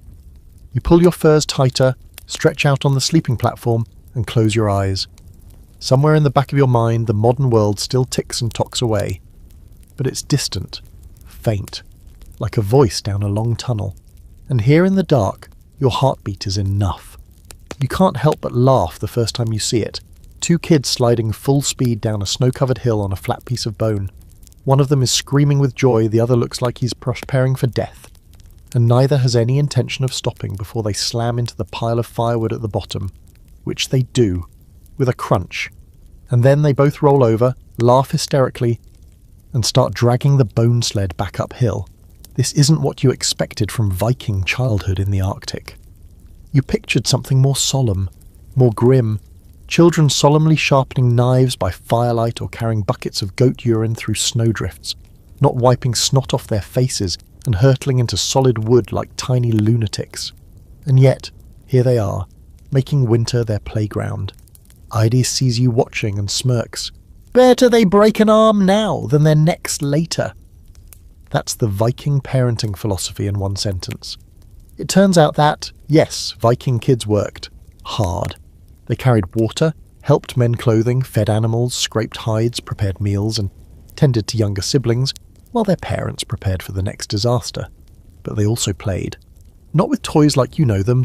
A: You pull your furs tighter, stretch out on the sleeping platform, and close your eyes. Somewhere in the back of your mind, the modern world still ticks and tocks away. But it's distant, faint, like a voice down a long tunnel. And here in the dark, your heartbeat is enough. You can't help but laugh the first time you see it. Two kids sliding full speed down a snow-covered hill on a flat piece of bone. One of them is screaming with joy, the other looks like he's preparing for death. And neither has any intention of stopping before they slam into the pile of firewood at the bottom, which they do, with a crunch. And then they both roll over, laugh hysterically, and start dragging the bone sled back uphill. This isn't what you expected from Viking childhood in the Arctic. You pictured something more solemn, more grim. Children solemnly sharpening knives by firelight or carrying buckets of goat urine through snowdrifts, not wiping snot off their faces and hurtling into solid wood like tiny lunatics. And yet, here they are, making winter their playground. Idis sees you watching and smirks. Better they break an arm now than their necks later. That's the Viking parenting philosophy in one sentence. It turns out that, yes, Viking kids worked. Hard. They carried water, helped mend clothing, fed animals, scraped hides, prepared meals, and tended to younger siblings, while their parents prepared for the next disaster. But they also played. Not with toys like you know them,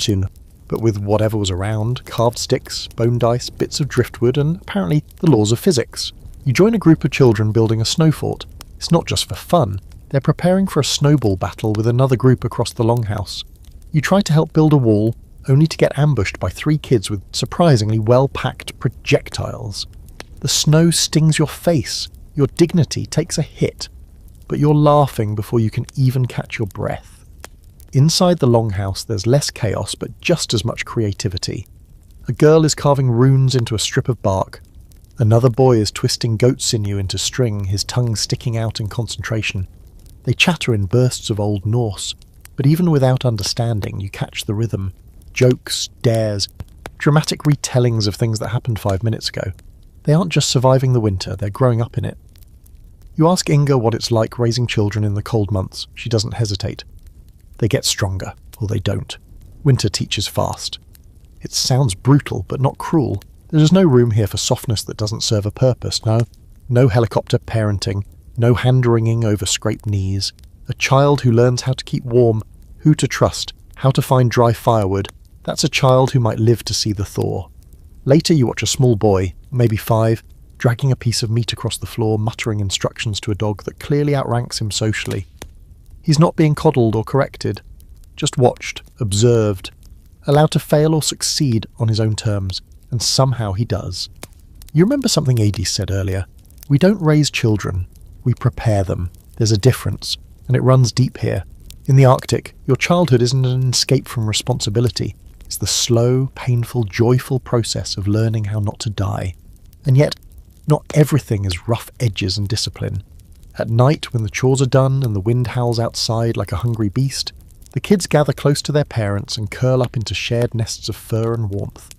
A: but with whatever was around, carved sticks, bone dice, bits of driftwood, and apparently the laws of physics. You join a group of children building a snow fort. It's not just for fun. They're preparing for a snowball battle with another group across the longhouse. You try to help build a wall, only to get ambushed by 3 kids with surprisingly well-packed projectiles. The snow stings your face. Your dignity takes a hit. But you're laughing before you can even catch your breath. Inside the longhouse there's less chaos but just as much creativity. A girl is carving runes into a strip of bark. Another boy is twisting goat sinew into string, his tongue sticking out in concentration. They chatter in bursts of Old Norse, but even without understanding you catch the rhythm. Jokes, dares, dramatic retellings of things that happened 5 minutes ago. They aren't just surviving the winter, they're growing up in it. You ask Inga what it's like raising children in the cold months. She doesn't hesitate. They get stronger, or they don't. Winter teaches fast. It sounds brutal, but not cruel. There is no room here for softness that doesn't serve a purpose, no. No helicopter parenting, no hand-wringing over scraped knees. A child who learns how to keep warm, who to trust, how to find dry firewood. That's a child who might live to see the thaw. Later you watch a small boy, maybe 5, dragging a piece of meat across the floor, muttering instructions to a dog that clearly outranks him socially. He's not being coddled or corrected, just watched, observed, allowed to fail or succeed on his own terms, and somehow he does. You remember something Adie said earlier? We don't raise children, we prepare them. There's a difference, and it runs deep here. In the Arctic, your childhood isn't an escape from responsibility. It's the slow, painful, joyful process of learning how not to die. And yet, not everything is rough edges and discipline. At night, when the chores are done and the wind howls outside like a hungry beast, the kids gather close to their parents and curl up into shared nests of fur and warmth.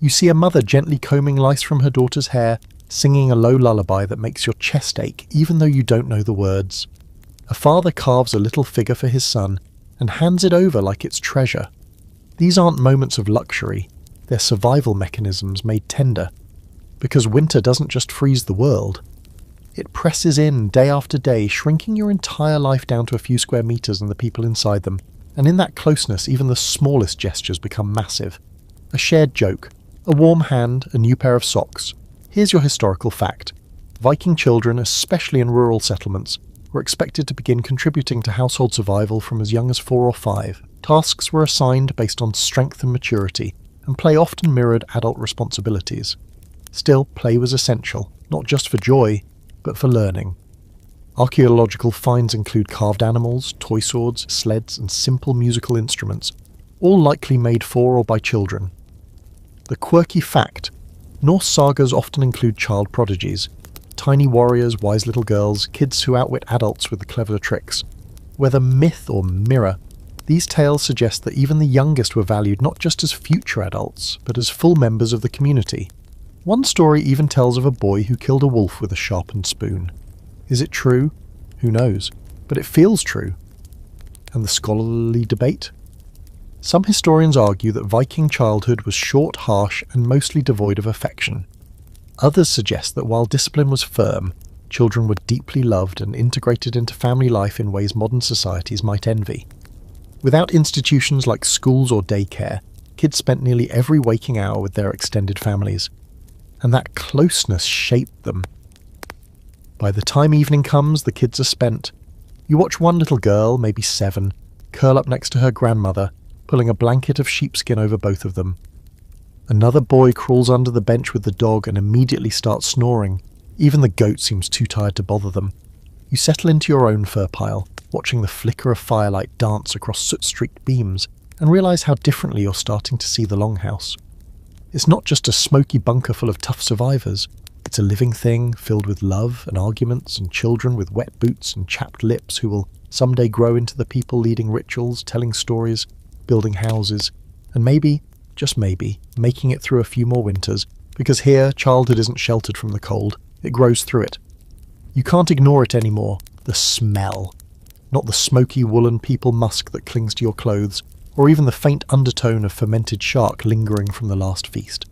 A: You see a mother gently combing lice from her daughter's hair, singing a low lullaby that makes your chest ache even though you don't know the words. A father carves a little figure for his son and hands it over like it's treasure. These aren't moments of luxury, they're survival mechanisms made tender. Because winter doesn't just freeze the world. It presses in day after day, shrinking your entire life down to a few square meters and the people inside them. And in that closeness, even the smallest gestures become massive. A shared joke, a warm hand, a new pair of socks. Here's your historical fact. Viking children, especially in rural settlements, were expected to begin contributing to household survival from as young as 4 or 5. Tasks were assigned based on strength and maturity, and play often mirrored adult responsibilities. Still, play was essential, not just for joy, but for learning. Archaeological finds include carved animals, toy swords, sleds, and simple musical instruments, all likely made for or by children. The quirky fact: Norse sagas often include child prodigies, tiny warriors, wise little girls, kids who outwit adults with clever tricks. Whether myth or mirror, these tales suggest that even the youngest were valued not just as future adults, but as full members of the community. One story even tells of a boy who killed a wolf with a sharpened spoon. Is it true? Who knows? But it feels true. And the scholarly debate? Some historians argue that Viking childhood was short, harsh, and mostly devoid of affection. Others suggest that while discipline was firm, children were deeply loved and integrated into family life in ways modern societies might envy. Without institutions like schools or daycare, kids spent nearly every waking hour with their extended families. And that closeness shaped them. By the time evening comes, the kids are spent. You watch one little girl, maybe 7, curl up next to her grandmother, pulling a blanket of sheepskin over both of them. Another boy crawls under the bench with the dog and immediately starts snoring. Even the goat seems too tired to bother them. You settle into your own fur pile, watching the flicker of firelight dance across soot-streaked beams, and realise how differently you're starting to see the longhouse. It's not just a smoky bunker full of tough survivors. It's a living thing filled with love and arguments and children with wet boots and chapped lips who will someday grow into the people leading rituals, telling stories, building houses, and maybe, just maybe, making it through a few more winters, because here childhood isn't sheltered from the cold, it grows through it. You can't ignore it anymore, the smell. Not the smoky woolen people musk that clings to your clothes, or even the faint undertone of fermented shark lingering from the last feast.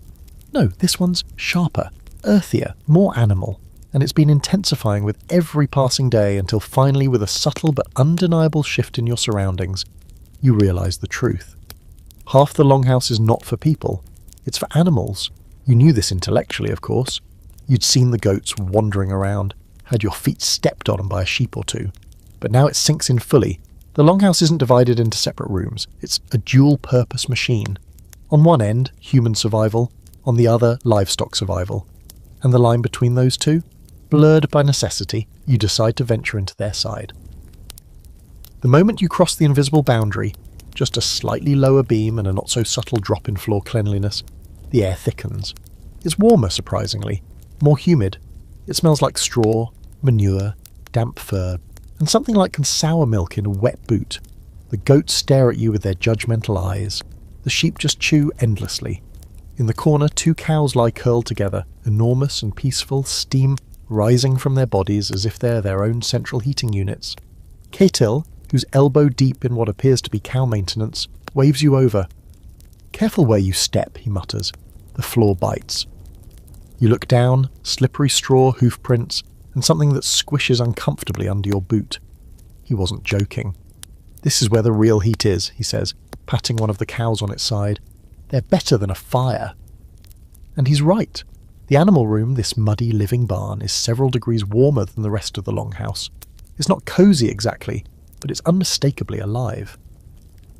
A: No, this one's sharper, earthier, more animal. and it's been intensifying with every passing day until finally, with a subtle but undeniable shift in your surroundings, you realise the truth. Half the longhouse is not for people, it's for animals. You knew this intellectually, of course. You'd seen the goats wandering around, had your feet stepped on by a sheep or two. But now it sinks in fully. The longhouse isn't divided into separate rooms, it's a dual-purpose machine. On one end, human survival, on the other, livestock survival. And the line between those two? Blurred by necessity, you decide to venture into their side. The moment you cross the invisible boundary, just a slightly lower beam and a not-so-subtle drop in floor cleanliness, the air thickens. It's warmer, surprisingly, more humid. It smells like straw, manure, damp fur, and something like sour milk in a wet boot. The goats stare at you with their judgmental eyes. The sheep just chew endlessly. In the corner, 2 cows lie curled together, enormous and peaceful, steam rising from their bodies as if they're their own central heating units. Ketil, who's elbow deep in what appears to be cow maintenance, waves you over. "Careful where you step," he mutters. The floor bites. You look down, slippery straw, hoof prints, and something that squishes uncomfortably under your boot. He wasn't joking. "This is where the real heat is," he says, patting one of the cows on its side. "They're better than a fire." And he's right. The animal room, this muddy living barn, is several degrees warmer than the rest of the longhouse. It's not cosy exactly, but it's unmistakably alive.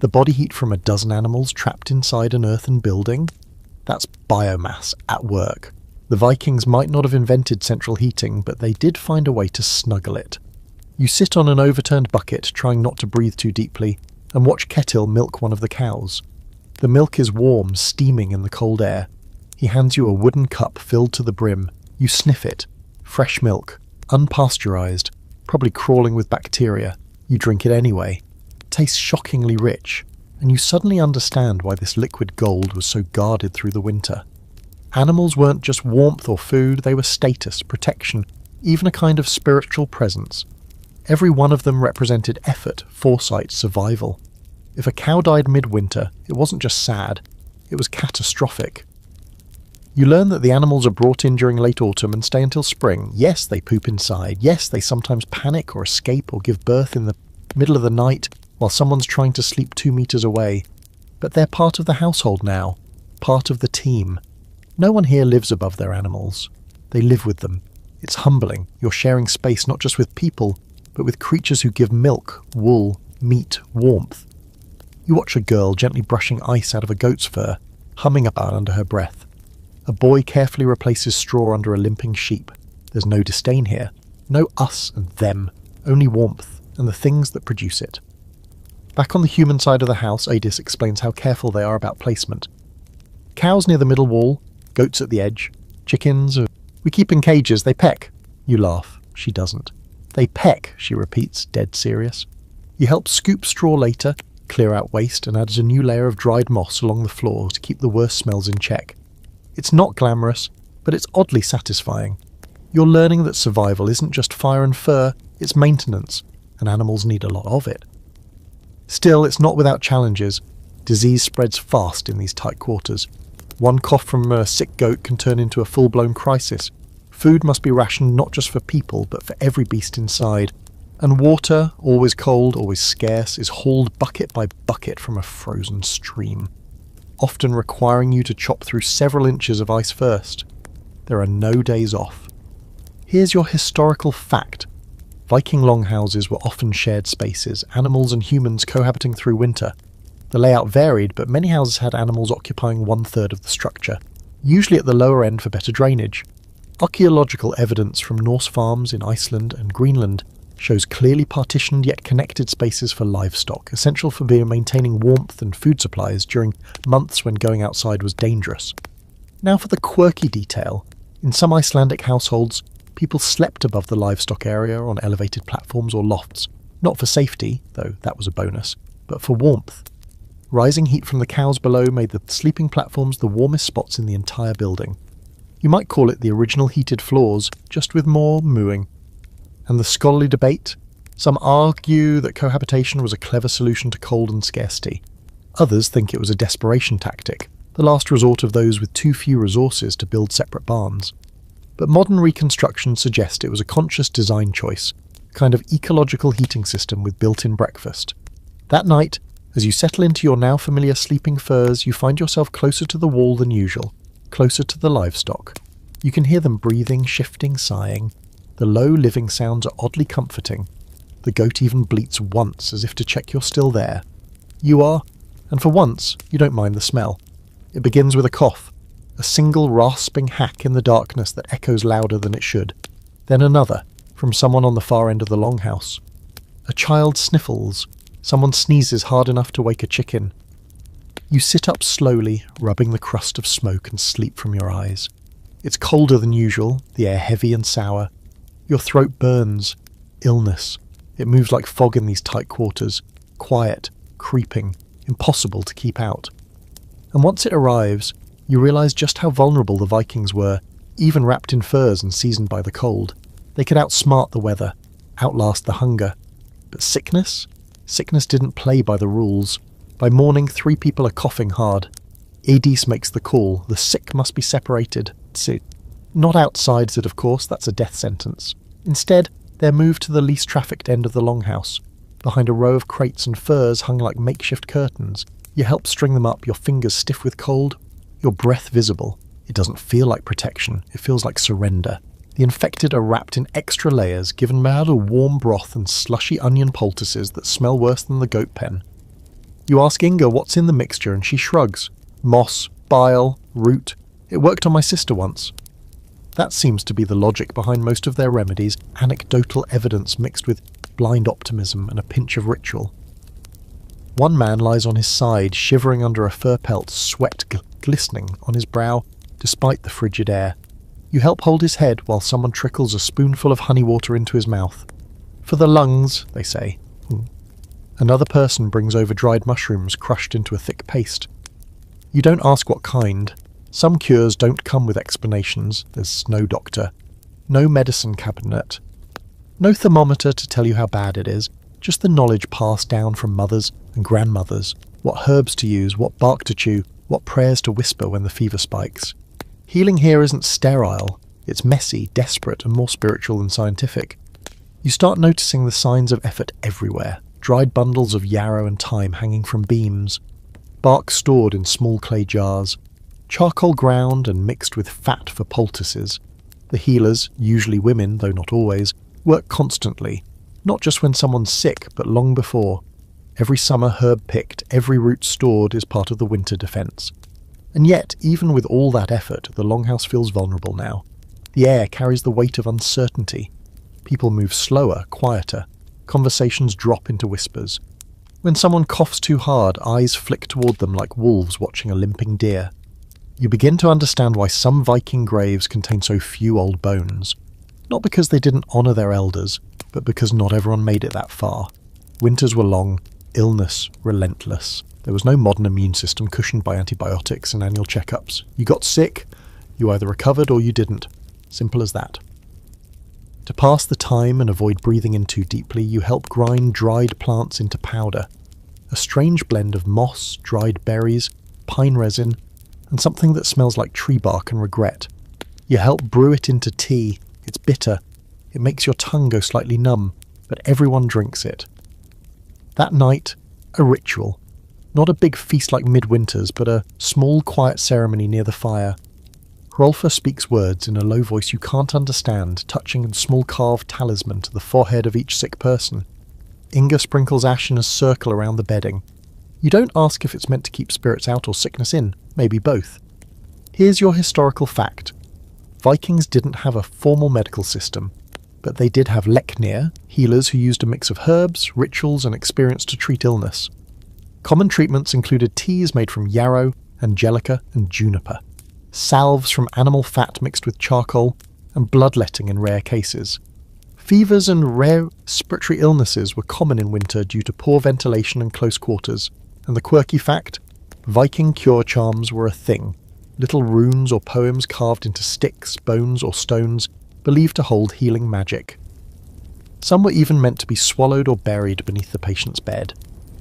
A: The body heat from a dozen animals trapped inside an earthen building? That's biomass at work. The Vikings might not have invented central heating, but they did find a way to snuggle it. You sit on an overturned bucket, trying not to breathe too deeply, and watch Ketil milk one of the cows. The milk is warm, steaming in the cold air. He hands you a wooden cup filled to the brim. You sniff it. Fresh milk, unpasteurized, probably crawling with bacteria. You drink it anyway. It tastes shockingly rich, and you suddenly understand why this liquid gold was so guarded through the winter. Animals weren't just warmth or food, they were status, protection, even a kind of spiritual presence. Every one of them represented effort, foresight, survival. If a cow died midwinter, it wasn't just sad, it was catastrophic. You learn that the animals are brought in during late autumn and stay until spring. Yes, they poop inside. Yes, they sometimes panic or escape or give birth in the middle of the night while someone's trying to sleep 2 meters away. But they're part of the household now, part of the team. No one here lives above their animals. They live with them. It's humbling. You're sharing space not just with people, but with creatures who give milk, wool, meat, warmth. You watch a girl gently brushing ice out of a goat's fur, humming about under her breath. A boy carefully replaces straw under a limping sheep. There's no disdain here. No us and them. Only warmth and the things that produce it. Back on the human side of the house, Adis explains how careful they are about placement. Cows near the middle wall, goats at the edge, chickens. We keep in cages, they peck. You laugh. She doesn't. They peck, she repeats, dead serious. You help scoop straw later, clear out waste, and adds a new layer of dried moss along the floor to keep the worst smells in check. It's not glamorous, but it's oddly satisfying. You're learning that survival isn't just fire and fur, it's maintenance, and animals need a lot of it. Still, it's not without challenges. Disease spreads fast in these tight quarters. One cough from a sick goat can turn into a full-blown crisis. Food must be rationed not just for people, but for every beast inside. And water, always cold, always scarce, is hauled bucket by bucket from a frozen stream, often requiring you to chop through several inches of ice first. There are no days off. Here's your historical fact. Viking longhouses were often shared spaces, animals and humans cohabiting through winter. The layout varied, but many houses had animals occupying 1/3 of the structure, usually at the lower end for better drainage. Archaeological evidence from Norse farms in Iceland and Greenland shows clearly partitioned yet connected spaces for livestock, essential for maintaining warmth and food supplies during months when going outside was dangerous. Now for the quirky detail. In some Icelandic households, people slept above the livestock area on elevated platforms or lofts, not for safety, though that was a bonus, but for warmth. Rising heat from the cows below made the sleeping platforms the warmest spots in the entire building. You might call it the original heated floors, just with more mooing. And the scholarly debate? Some argue that cohabitation was a clever solution to cold and scarcity. Others think it was a desperation tactic, the last resort of those with too few resources to build separate barns. but modern reconstructions suggest it was a conscious design choice, a kind of ecological heating system with built-in breakfast. That night, as you settle into your now familiar sleeping furs, you find yourself closer to the wall than usual, closer to the livestock. You can hear them breathing, shifting, sighing. The low living sounds are oddly comforting. The goat even bleats once, as if to check you're still there. You are, and for once, you don't mind the smell. It begins with a cough, a single rasping hack in the darkness that echoes louder than it should. Then another, from someone on the far end of the longhouse. A child sniffles. Someone sneezes hard enough to wake a chicken. You sit up slowly, rubbing the crust of smoke and sleep from your eyes. It's colder than usual, the air heavy and sour. Your throat burns. Illness. It moves like fog in these tight quarters. Quiet, creeping, impossible to keep out. And once it arrives, you realise just how vulnerable the Vikings were, even wrapped in furs and seasoned by the cold. They could outsmart the weather, outlast the hunger. But sickness? Sickness didn't play by the rules. By morning, 3 people are coughing hard. Adis makes the call. The sick must be separated. Not outside, said of course, that's a death sentence. Instead, they're moved to the least trafficked end of the longhouse, behind a row of crates and furs hung like makeshift curtains. You help string them up, your fingers stiff with cold, your breath visible. It doesn't feel like protection, it feels like surrender. The infected are wrapped in extra layers, given out a warm broth and slushy onion poultices that smell worse than the goat pen. You ask Inga what's in the mixture and she shrugs. Moss, bile, root. It worked on my sister once. That seems to be the logic behind most of their remedies, anecdotal evidence mixed with blind optimism and a pinch of ritual. One man lies on his side, shivering under a fur pelt, sweat glistening on his brow despite the frigid air. You help hold his head while someone trickles a spoonful of honey water into his mouth. For the lungs, they say. Another person brings over dried mushrooms crushed into a thick paste. You don't ask what kind. Some cures don't come with explanations. There's no doctor, no medicine cabinet, no thermometer to tell you how bad it is, just the knowledge passed down from mothers and grandmothers, what herbs to use, what bark to chew, what prayers to whisper when the fever spikes. Healing here isn't sterile, it's messy, desperate, and more spiritual than scientific. You start noticing the signs of effort everywhere, dried bundles of yarrow and thyme hanging from beams, bark stored in small clay jars, charcoal ground and mixed with fat for poultices. The healers, usually women, though not always, work constantly, not just when someone's sick, but long before. Every summer herb picked, every root stored is part of the winter defence. And yet, even with all that effort, the longhouse feels vulnerable now. The air carries the weight of uncertainty. People move slower, quieter. Conversations drop into whispers. When someone coughs too hard, eyes flick toward them like wolves watching a limping deer. You begin to understand why some Viking graves contain so few old bones. Not because they didn't honour their elders, but because not everyone made it that far. Winters were long, illness relentless. There was no modern immune system cushioned by antibiotics and annual checkups. You got sick, you either recovered or you didn't. Simple as that. To pass the time and avoid breathing in too deeply, you help grind dried plants into powder. A strange blend of moss, dried berries, pine resin, and something that smells like tree bark and regret. You help brew it into tea. It's bitter. It makes your tongue go slightly numb, but everyone drinks it. That night, a ritual. Not a big feast like midwinters, but a small, quiet ceremony near the fire. Hrolfa speaks words in a low voice you can't understand, touching a small carved talisman to the forehead of each sick person. Inga sprinkles ash in a circle around the bedding. You don't ask if it's meant to keep spirits out or sickness in, maybe both. Here's your historical fact. Vikings didn't have a formal medical system, but they did have leknir, healers who used a mix of herbs, rituals and experience to treat illness. Common treatments included teas made from yarrow, angelica and juniper, salves from animal fat mixed with charcoal, and bloodletting in rare cases. Fevers and rare respiratory illnesses were common in winter due to poor ventilation and close quarters. And the quirky fact? Viking cure charms were a thing. Little runes or poems carved into sticks, bones or stones, believed to hold healing magic. Some were even meant to be swallowed or buried beneath the patient's bed.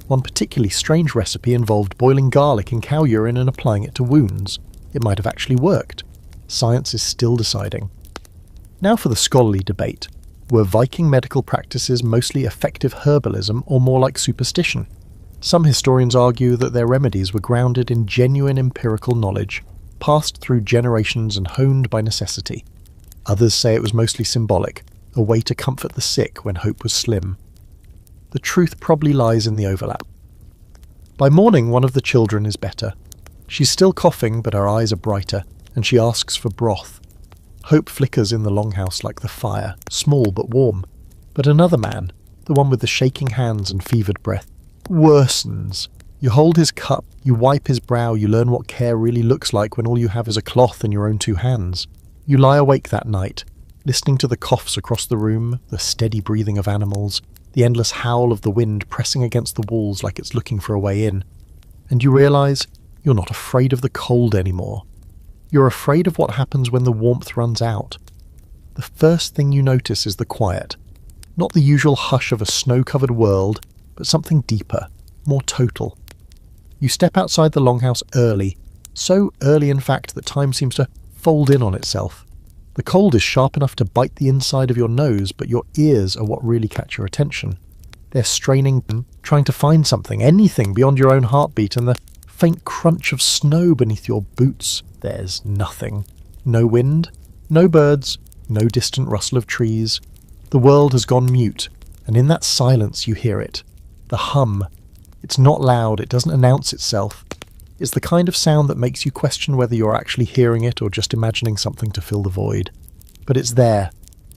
A: One particularly strange recipe involved boiling garlic in cow urine and applying it to wounds. It might have actually worked. Science is still deciding. Now for the scholarly debate. Were Viking medical practices mostly effective herbalism or more like superstition? Some historians argue that their remedies were grounded in genuine empirical knowledge, passed through generations and honed by necessity. Others say it was mostly symbolic, a way to comfort the sick when hope was slim. The truth probably lies in the overlap. By morning, one of the children is better. She's still coughing, but her eyes are brighter, and she asks for broth. Hope flickers in the longhouse like the fire, small but warm. But another man, the one with the shaking hands and fevered breath, worsens. You hold his cup, you wipe his brow, you learn what care really looks like when all you have is a cloth and your own 2 hands. You lie awake that night, listening to the coughs across the room, the steady breathing of animals, the endless howl of the wind pressing against the walls like it's looking for a way in. And you realise you're not afraid of the cold anymore. You're afraid of what happens when the warmth runs out. The first thing you notice is the quiet. Not the usual hush of a snow-covered world, but something deeper, more total. You step outside the longhouse early, so early in fact that time seems to fold in on itself. The cold is sharp enough to bite the inside of your nose, but your ears are what really catch your attention. They're straining, trying to find something, anything beyond your own heartbeat, and the faint crunch of snow beneath your boots. There's nothing. No wind, no birds, no distant rustle of trees. The world has gone mute, and in that silence you hear it. The hum. It's not loud, it doesn't announce itself. It's the kind of sound that makes you question whether you're actually hearing it or just imagining something to fill the void. But it's there,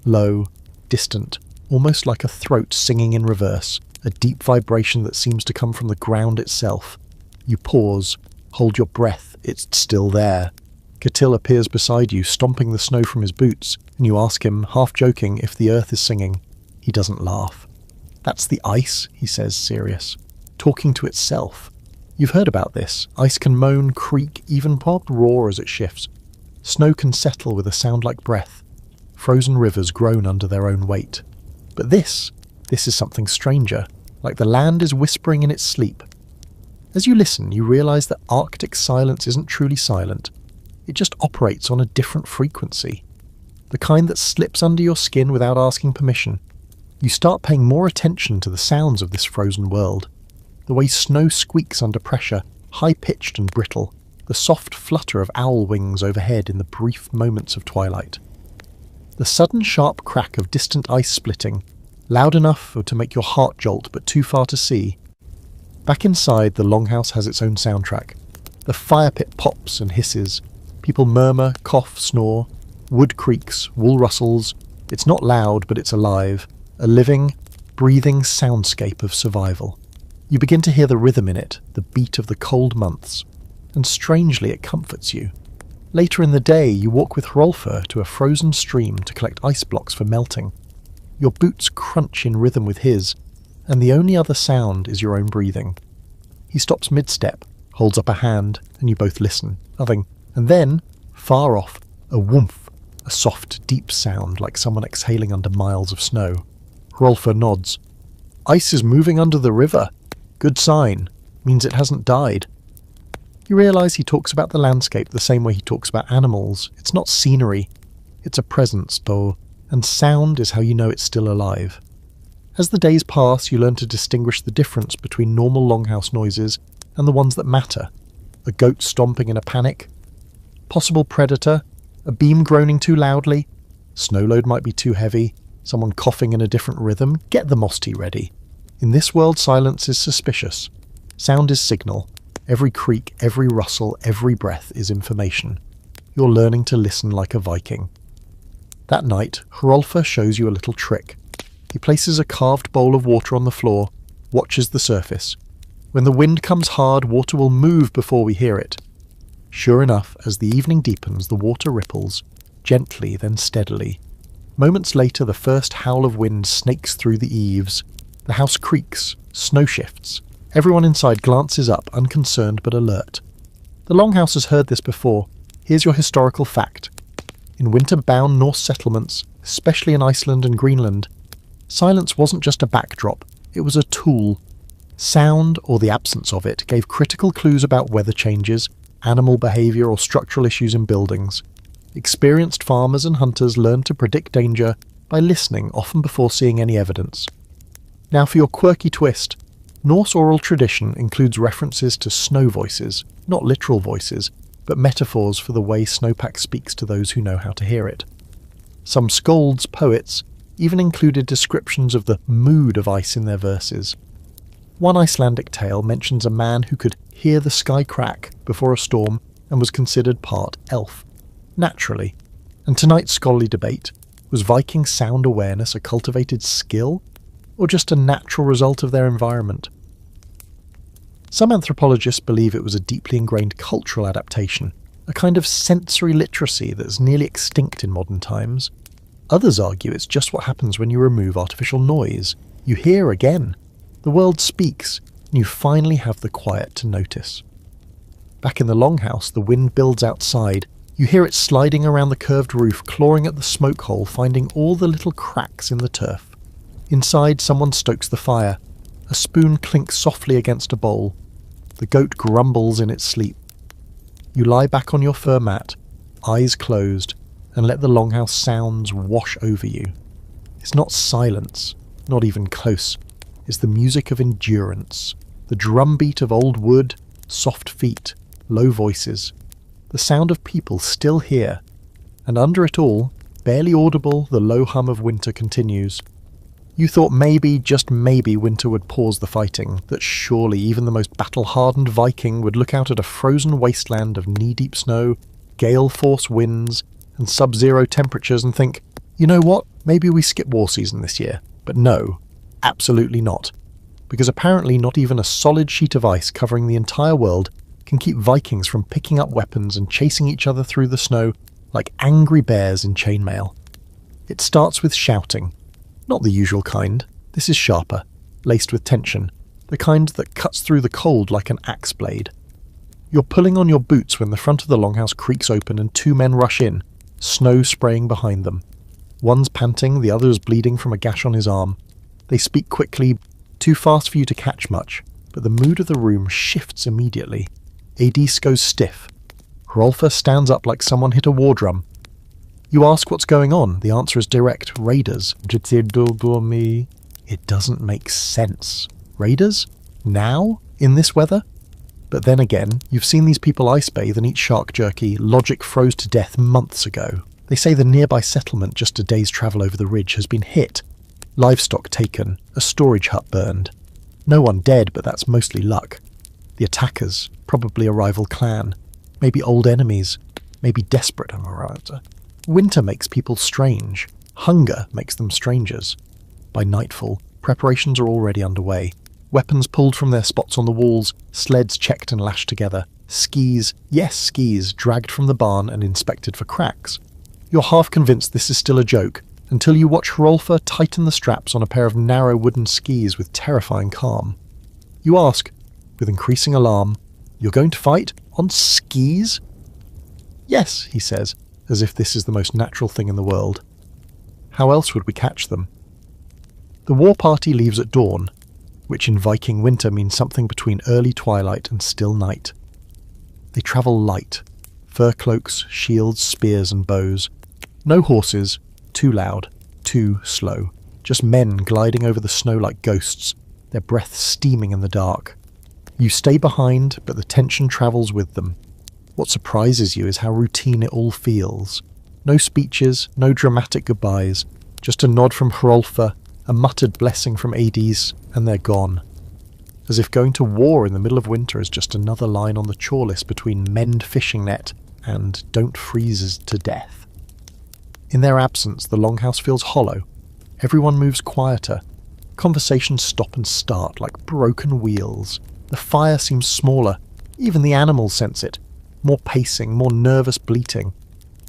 A: low, distant, almost like a throat singing in reverse, a deep vibration that seems to come from the ground itself. You pause, hold your breath, it's still there. Catil appears beside you, stomping the snow from his boots, and you ask him, half joking, if the earth is singing. He doesn't laugh. That's the ice, he says, serious, talking to itself. You've heard about this. Ice can moan, creak, even roar as it shifts. Snow can settle with a sound like breath. Frozen rivers groan under their own weight. But this is something stranger, like the land is whispering in its sleep. As you listen, you realise that Arctic silence isn't truly silent. It just operates on a different frequency. The kind that slips under your skin without asking permission. You start paying more attention to the sounds of this frozen world. The way snow squeaks under pressure, high-pitched and brittle, the soft flutter of owl wings overhead in the brief moments of twilight. The sudden sharp crack of distant ice splitting, loud enough to make your heart jolt but too far to see. Back inside, the longhouse has its own soundtrack. The fire pit pops and hisses. People murmur, cough, snore. Wood creaks, wool rustles. It's not loud, but it's alive. A living, breathing soundscape of survival. You begin to hear the rhythm in it, the beat of the cold months. And strangely, it comforts you. Later in the day, you walk with Hrolfr to a frozen stream to collect ice blocks for melting. Your boots crunch in rhythm with his, and the only other sound is your own breathing. He stops mid-step, holds up a hand, and you both listen, nothing. And then, far off, a whoomph, a soft, deep sound like someone exhaling under miles of snow. Hrolfr nods. Ice is moving under the river. Good sign. Means it hasn't died. You realise he talks about the landscape the same way he talks about animals. It's not scenery. It's a presence, though, and sound is how you know it's still alive. As the days pass, you learn to distinguish the difference between normal longhouse noises and the ones that matter. A goat stomping in a panic. Possible predator. A beam groaning too loudly. Snow load might be too heavy. Someone coughing in a different rhythm. Get the moss tea ready. In this world, silence is suspicious. Sound is signal. Every creak, every rustle, every breath is information. You're learning to listen like a Viking. That night, Hrolfr shows you a little trick. He places a carved bowl of water on the floor, watches the surface. When the wind comes hard, water will move before we hear it. Sure enough, as the evening deepens, the water ripples, gently then steadily. Moments later, the first howl of wind snakes through the eaves. The house creaks, snow shifts. Everyone inside glances up, unconcerned but alert. The longhouse has heard this before. Here's your historical fact. In winter-bound Norse settlements, especially in Iceland and Greenland, silence wasn't just a backdrop, it was a tool. Sound, or the absence of it, gave critical clues about weather changes, animal behaviour or structural issues in buildings. Experienced farmers and hunters learned to predict danger by listening, often before seeing any evidence. Now for your quirky twist. Norse oral tradition includes references to snow voices, not literal voices, but metaphors for the way snowpack speaks to those who know how to hear it. Some skalds, poets, even included descriptions of the mood of ice in their verses. One Icelandic tale mentions a man who could hear the sky crack before a storm and was considered part elf. Naturally. And tonight's scholarly debate, was Viking sound awareness a cultivated skill, or just a natural result of their environment? Some anthropologists believe it was a deeply ingrained cultural adaptation, a kind of sensory literacy that's nearly extinct in modern times. Others argue it's just what happens when you remove artificial noise. You hear again. The world speaks, and you finally have the quiet to notice. Back in the longhouse, the wind builds outside. You hear it sliding around the curved roof, clawing at the smoke hole, finding all the little cracks in the turf. Inside, someone stokes the fire. A spoon clinks softly against a bowl. The goat grumbles in its sleep. You lie back on your fur mat, eyes closed, and let the longhouse sounds wash over you. It's not silence, not even close. It's the music of endurance, the drumbeat of old wood, soft feet, low voices, the sound of people still here, and under it all, barely audible, the low hum of winter continues. You thought maybe, just maybe, winter would pause the fighting, that surely even the most battle-hardened Viking would look out at a frozen wasteland of knee-deep snow, gale-force winds, and sub-zero temperatures and think, you know what, maybe we skip war season this year. But no, absolutely not. Because apparently not even a solid sheet of ice covering the entire world can keep Vikings from picking up weapons and chasing each other through the snow like angry bears in chainmail. It starts with shouting. Not the usual kind. This is sharper, laced with tension, the kind that cuts through the cold like an axe blade. You're pulling on your boots when the front of the longhouse creaks open and two men rush in, snow spraying behind them. One's panting, the other is bleeding from a gash on his arm. They speak quickly, too fast for you to catch much, but the mood of the room shifts immediately. Adis goes stiff. Hrolfr stands up like someone hit a war drum. You ask what's going on. The answer is direct. Raiders. It doesn't make sense. Raiders? Now? In this weather? But then again, you've seen these people ice bathe and eat shark jerky. Logic froze to death months ago. They say the nearby settlement just a day's travel over the ridge has been hit. Livestock taken. A storage hut burned. No one dead, but that's mostly luck. The attackers, probably a rival clan. Maybe old enemies. Maybe desperate. Winter makes people strange. Hunger makes them strangers. By nightfall, preparations are already underway. Weapons pulled from their spots on the walls, sleds checked and lashed together. Skis, yes skis, dragged from the barn and inspected for cracks. You're half convinced this is still a joke, until you watch Hrolfr tighten the straps on a pair of narrow wooden skis with terrifying calm. You ask, with increasing alarm, "You're going to fight? On skis?" "Yes," he says, as if this is the most natural thing in the world. How else would we catch them? The war party leaves at dawn, which in Viking winter means something between early twilight and still night. They travel light, fur cloaks, shields, spears and bows. No horses, too loud, too slow. Just men gliding over the snow like ghosts, their breath steaming in the dark. You stay behind, but the tension travels with them. What surprises you is how routine it all feels. No speeches, no dramatic goodbyes, just a nod from Hrolfr, a muttered blessing from Adis, and they're gone. As if going to war in the middle of winter is just another line on the chore list between mend fishing net and don't freeze us to death. In their absence, the longhouse feels hollow. Everyone moves quieter. Conversations stop and start like broken wheels. The fire seems smaller. Even the animals sense it. More pacing, more nervous bleating.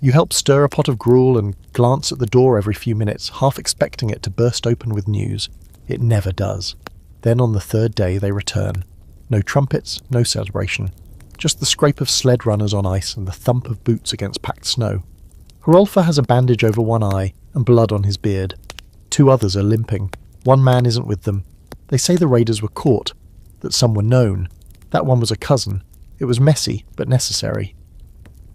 A: You help stir a pot of gruel and glance at the door every few minutes, half expecting it to burst open with news. It never does. Then on the third day they return. No trumpets, no celebration. Just the scrape of sled runners on ice and the thump of boots against packed snow. Hrolfr has a bandage over one eye and blood on his beard. Two others are limping. One man isn't with them. They say the raiders were caught, that some were known. That one was a cousin. It was messy, but necessary.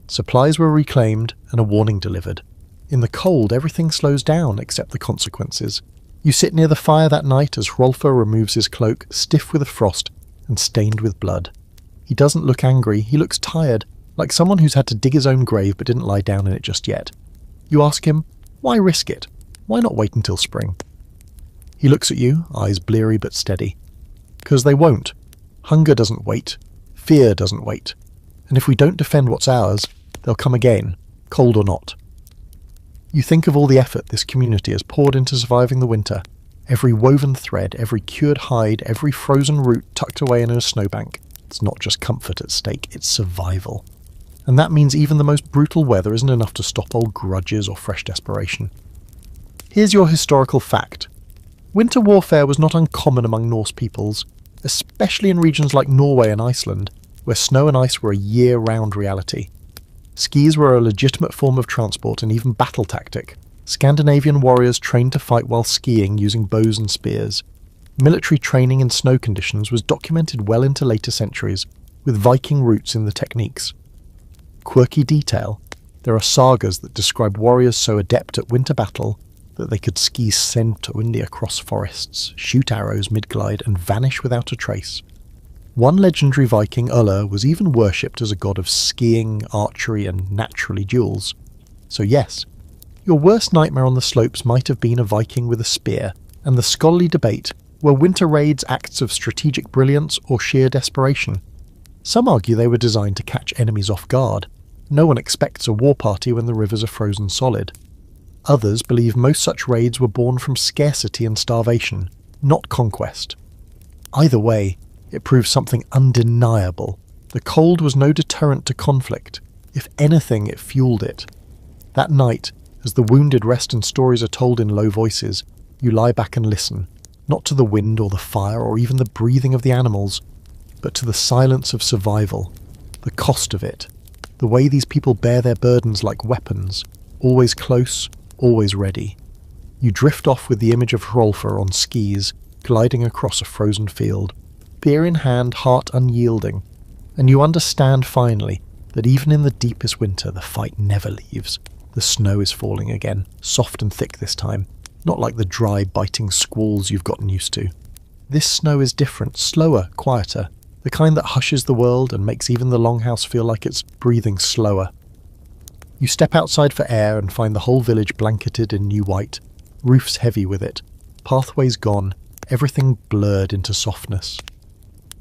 A: Supplies were reclaimed and a warning delivered. In the cold, everything slows down except the consequences. You sit near the fire that night as Hrolfr removes his cloak, stiff with the frost and stained with blood. He doesn't look angry, he looks tired, like someone who's had to dig his own grave but didn't lie down in it just yet. You ask him, why risk it? Why not wait until spring? He looks at you, eyes bleary but steady. 'Cause they won't. Hunger doesn't wait. Fear doesn't wait. And if we don't defend what's ours, they'll come again, cold or not. You think of all the effort this community has poured into surviving the winter. Every woven thread, every cured hide, every frozen root tucked away in a snowbank. It's not just comfort at stake, it's survival. And that means even the most brutal weather isn't enough to stop old grudges or fresh desperation. Here's your historical fact. Winter warfare was not uncommon among Norse peoples, especially in regions like Norway and Iceland, where snow and ice were a year-round reality. Skis were a legitimate form of transport and even battle tactic. Scandinavian warriors trained to fight while skiing using bows and spears. Military training in snow conditions was documented well into later centuries, with Viking roots in the techniques. Quirky detail, there are sagas that describe warriors so adept at winter battle that they could ski century across forests, shoot arrows mid-glide and vanish without a trace. One legendary Viking, Uller, was even worshipped as a god of skiing, archery and naturally duels. So yes, your worst nightmare on the slopes might have been a Viking with a spear, and the scholarly debate, were winter raids acts of strategic brilliance or sheer desperation? Some argue they were designed to catch enemies off guard. No one expects a war party when the rivers are frozen solid. Others believe most such raids were born from scarcity and starvation, not conquest. Either way, it proves something undeniable. The cold was no deterrent to conflict. If anything, it fueled it. That night, as the wounded rest and stories are told in low voices, you lie back and listen, not to the wind or the fire or even the breathing of the animals, but to the silence of survival, the cost of it, the way these people bear their burdens like weapons, always close, always ready. You drift off with the image of Hrolfr on skis, gliding across a frozen field, spear in hand, heart unyielding, and you understand finally that even in the deepest winter the fight never leaves. The snow is falling again, soft and thick this time, not like the dry, biting squalls you've gotten used to. This snow is different, slower, quieter, the kind that hushes the world and makes even the longhouse feel like it's breathing slower. You step outside for air and find the whole village blanketed in new white, roofs heavy with it, pathways gone, everything blurred into softness.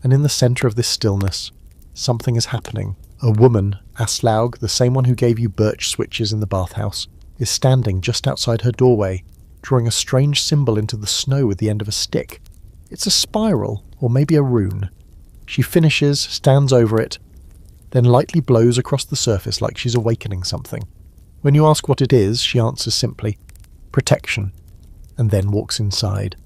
A: And in the centre of this stillness, something is happening. A woman, Aslaug, the same one who gave you birch switches in the bathhouse, is standing just outside her doorway, drawing a strange symbol into the snow with the end of a stick. It's a spiral, or maybe a rune. She finishes, stands over it, then lightly blows across the surface like she's awakening something. When you ask what it is, she answers simply, protection, and then walks inside.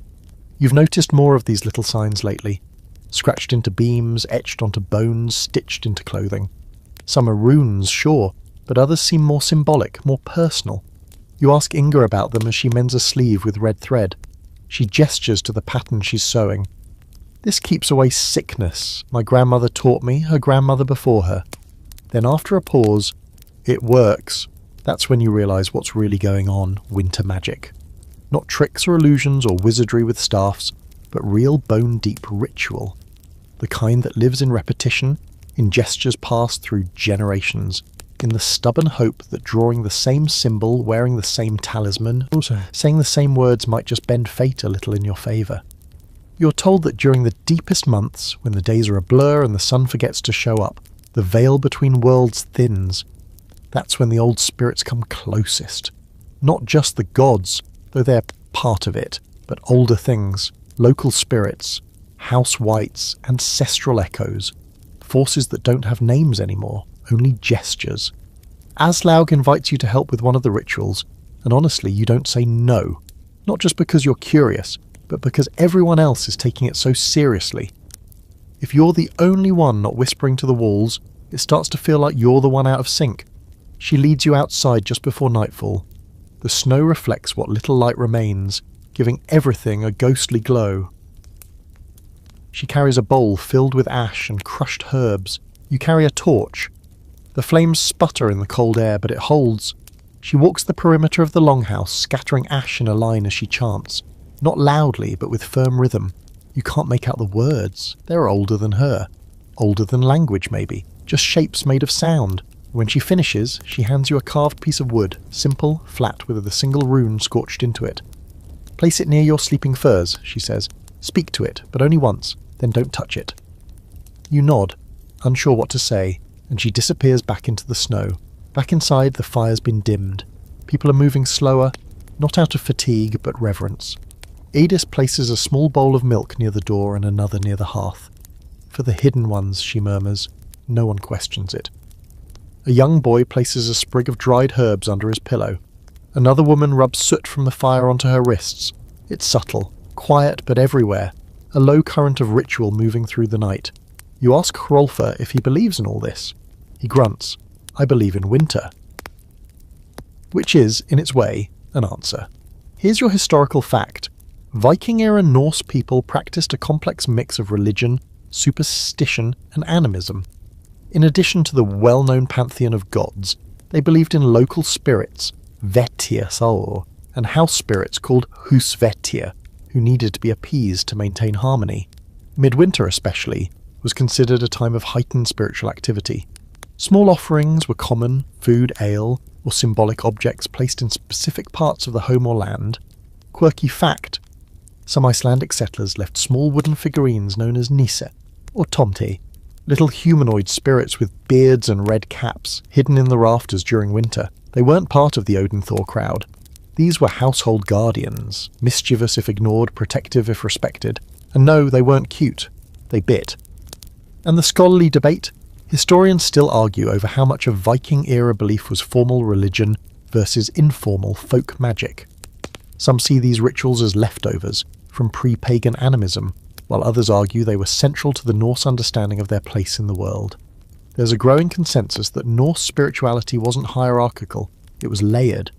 A: You've noticed more of these little signs lately. Scratched into beams, etched onto bones, stitched into clothing. Some are runes, sure, but others seem more symbolic, more personal. You ask Inga about them as she mends a sleeve with red thread. She gestures to the pattern she's sewing. This keeps away sickness. My grandmother taught me, her grandmother before her. Then after a pause, it works. That's when you realise what's really going on, winter magic. Not tricks or illusions or wizardry with staffs, but real bone-deep ritual. The kind that lives in repetition, in gestures passed through generations, in the stubborn hope that drawing the same symbol, wearing the same talisman, also saying the same words might just bend fate a little in your favour. You're told that during the deepest months, when the days are a blur and the sun forgets to show up, the veil between worlds thins. That's when the old spirits come closest. Not just the gods, though they're part of it, but older things, local spirits, house wights, ancestral echoes, forces that don't have names anymore, only gestures. Aslaug invites you to help with one of the rituals, and honestly you don't say no, not just because you're curious, but because everyone else is taking it so seriously. If you're the only one not whispering to the walls, it starts to feel like you're the one out of sync. She leads you outside just before nightfall. The snow reflects what little light remains, giving everything a ghostly glow. She carries a bowl filled with ash and crushed herbs. You carry a torch. The flames sputter in the cold air, but it holds. She walks the perimeter of the longhouse, scattering ash in a line as she chants. Not loudly, but with firm rhythm. You can't make out the words. They're older than her. Older than language, maybe. Just shapes made of sound. When she finishes, she hands you a carved piece of wood, simple, flat, with a single rune scorched into it. Place it near your sleeping furs, she says. Speak to it, but only once, then don't touch it. You nod, unsure what to say, and she disappears back into the snow. Back inside, the fire's been dimmed. People are moving slower, not out of fatigue, but reverence. Edith places a small bowl of milk near the door and another near the hearth. For the hidden ones, she murmurs. No one questions it. A young boy places a sprig of dried herbs under his pillow. Another woman rubs soot from the fire onto her wrists. It's subtle, quiet but everywhere, a low current of ritual moving through the night. You ask Hrolfr if he believes in all this. He grunts. I believe in winter. Which is, in its way, an answer. Here's your historical fact. Viking-era Norse people practiced a complex mix of religion, superstition, and animism. In addition to the well-known pantheon of gods, they believed in local spirits, Vetir, and house spirits called husvetir, who needed to be appeased to maintain harmony. Midwinter especially was considered a time of heightened spiritual activity. Small offerings were common, food, ale, or symbolic objects placed in specific parts of the home or land. Quirky fact: some Icelandic settlers left small wooden figurines known as nisse, or tomte, little humanoid spirits with beards and red caps, hidden in the rafters during winter. They weren't part of the Odin-Thor crowd. These were household guardians, mischievous if ignored, protective if respected. And no, they weren't cute. They bit. And the scholarly debate? Historians still argue over how much of Viking-era belief was formal religion versus informal folk magic. Some see these rituals as leftovers from pre-pagan animism, while others argue they were central to the Norse understanding of their place in the world. There's a growing consensus that Norse spirituality wasn't hierarchical, it was layered.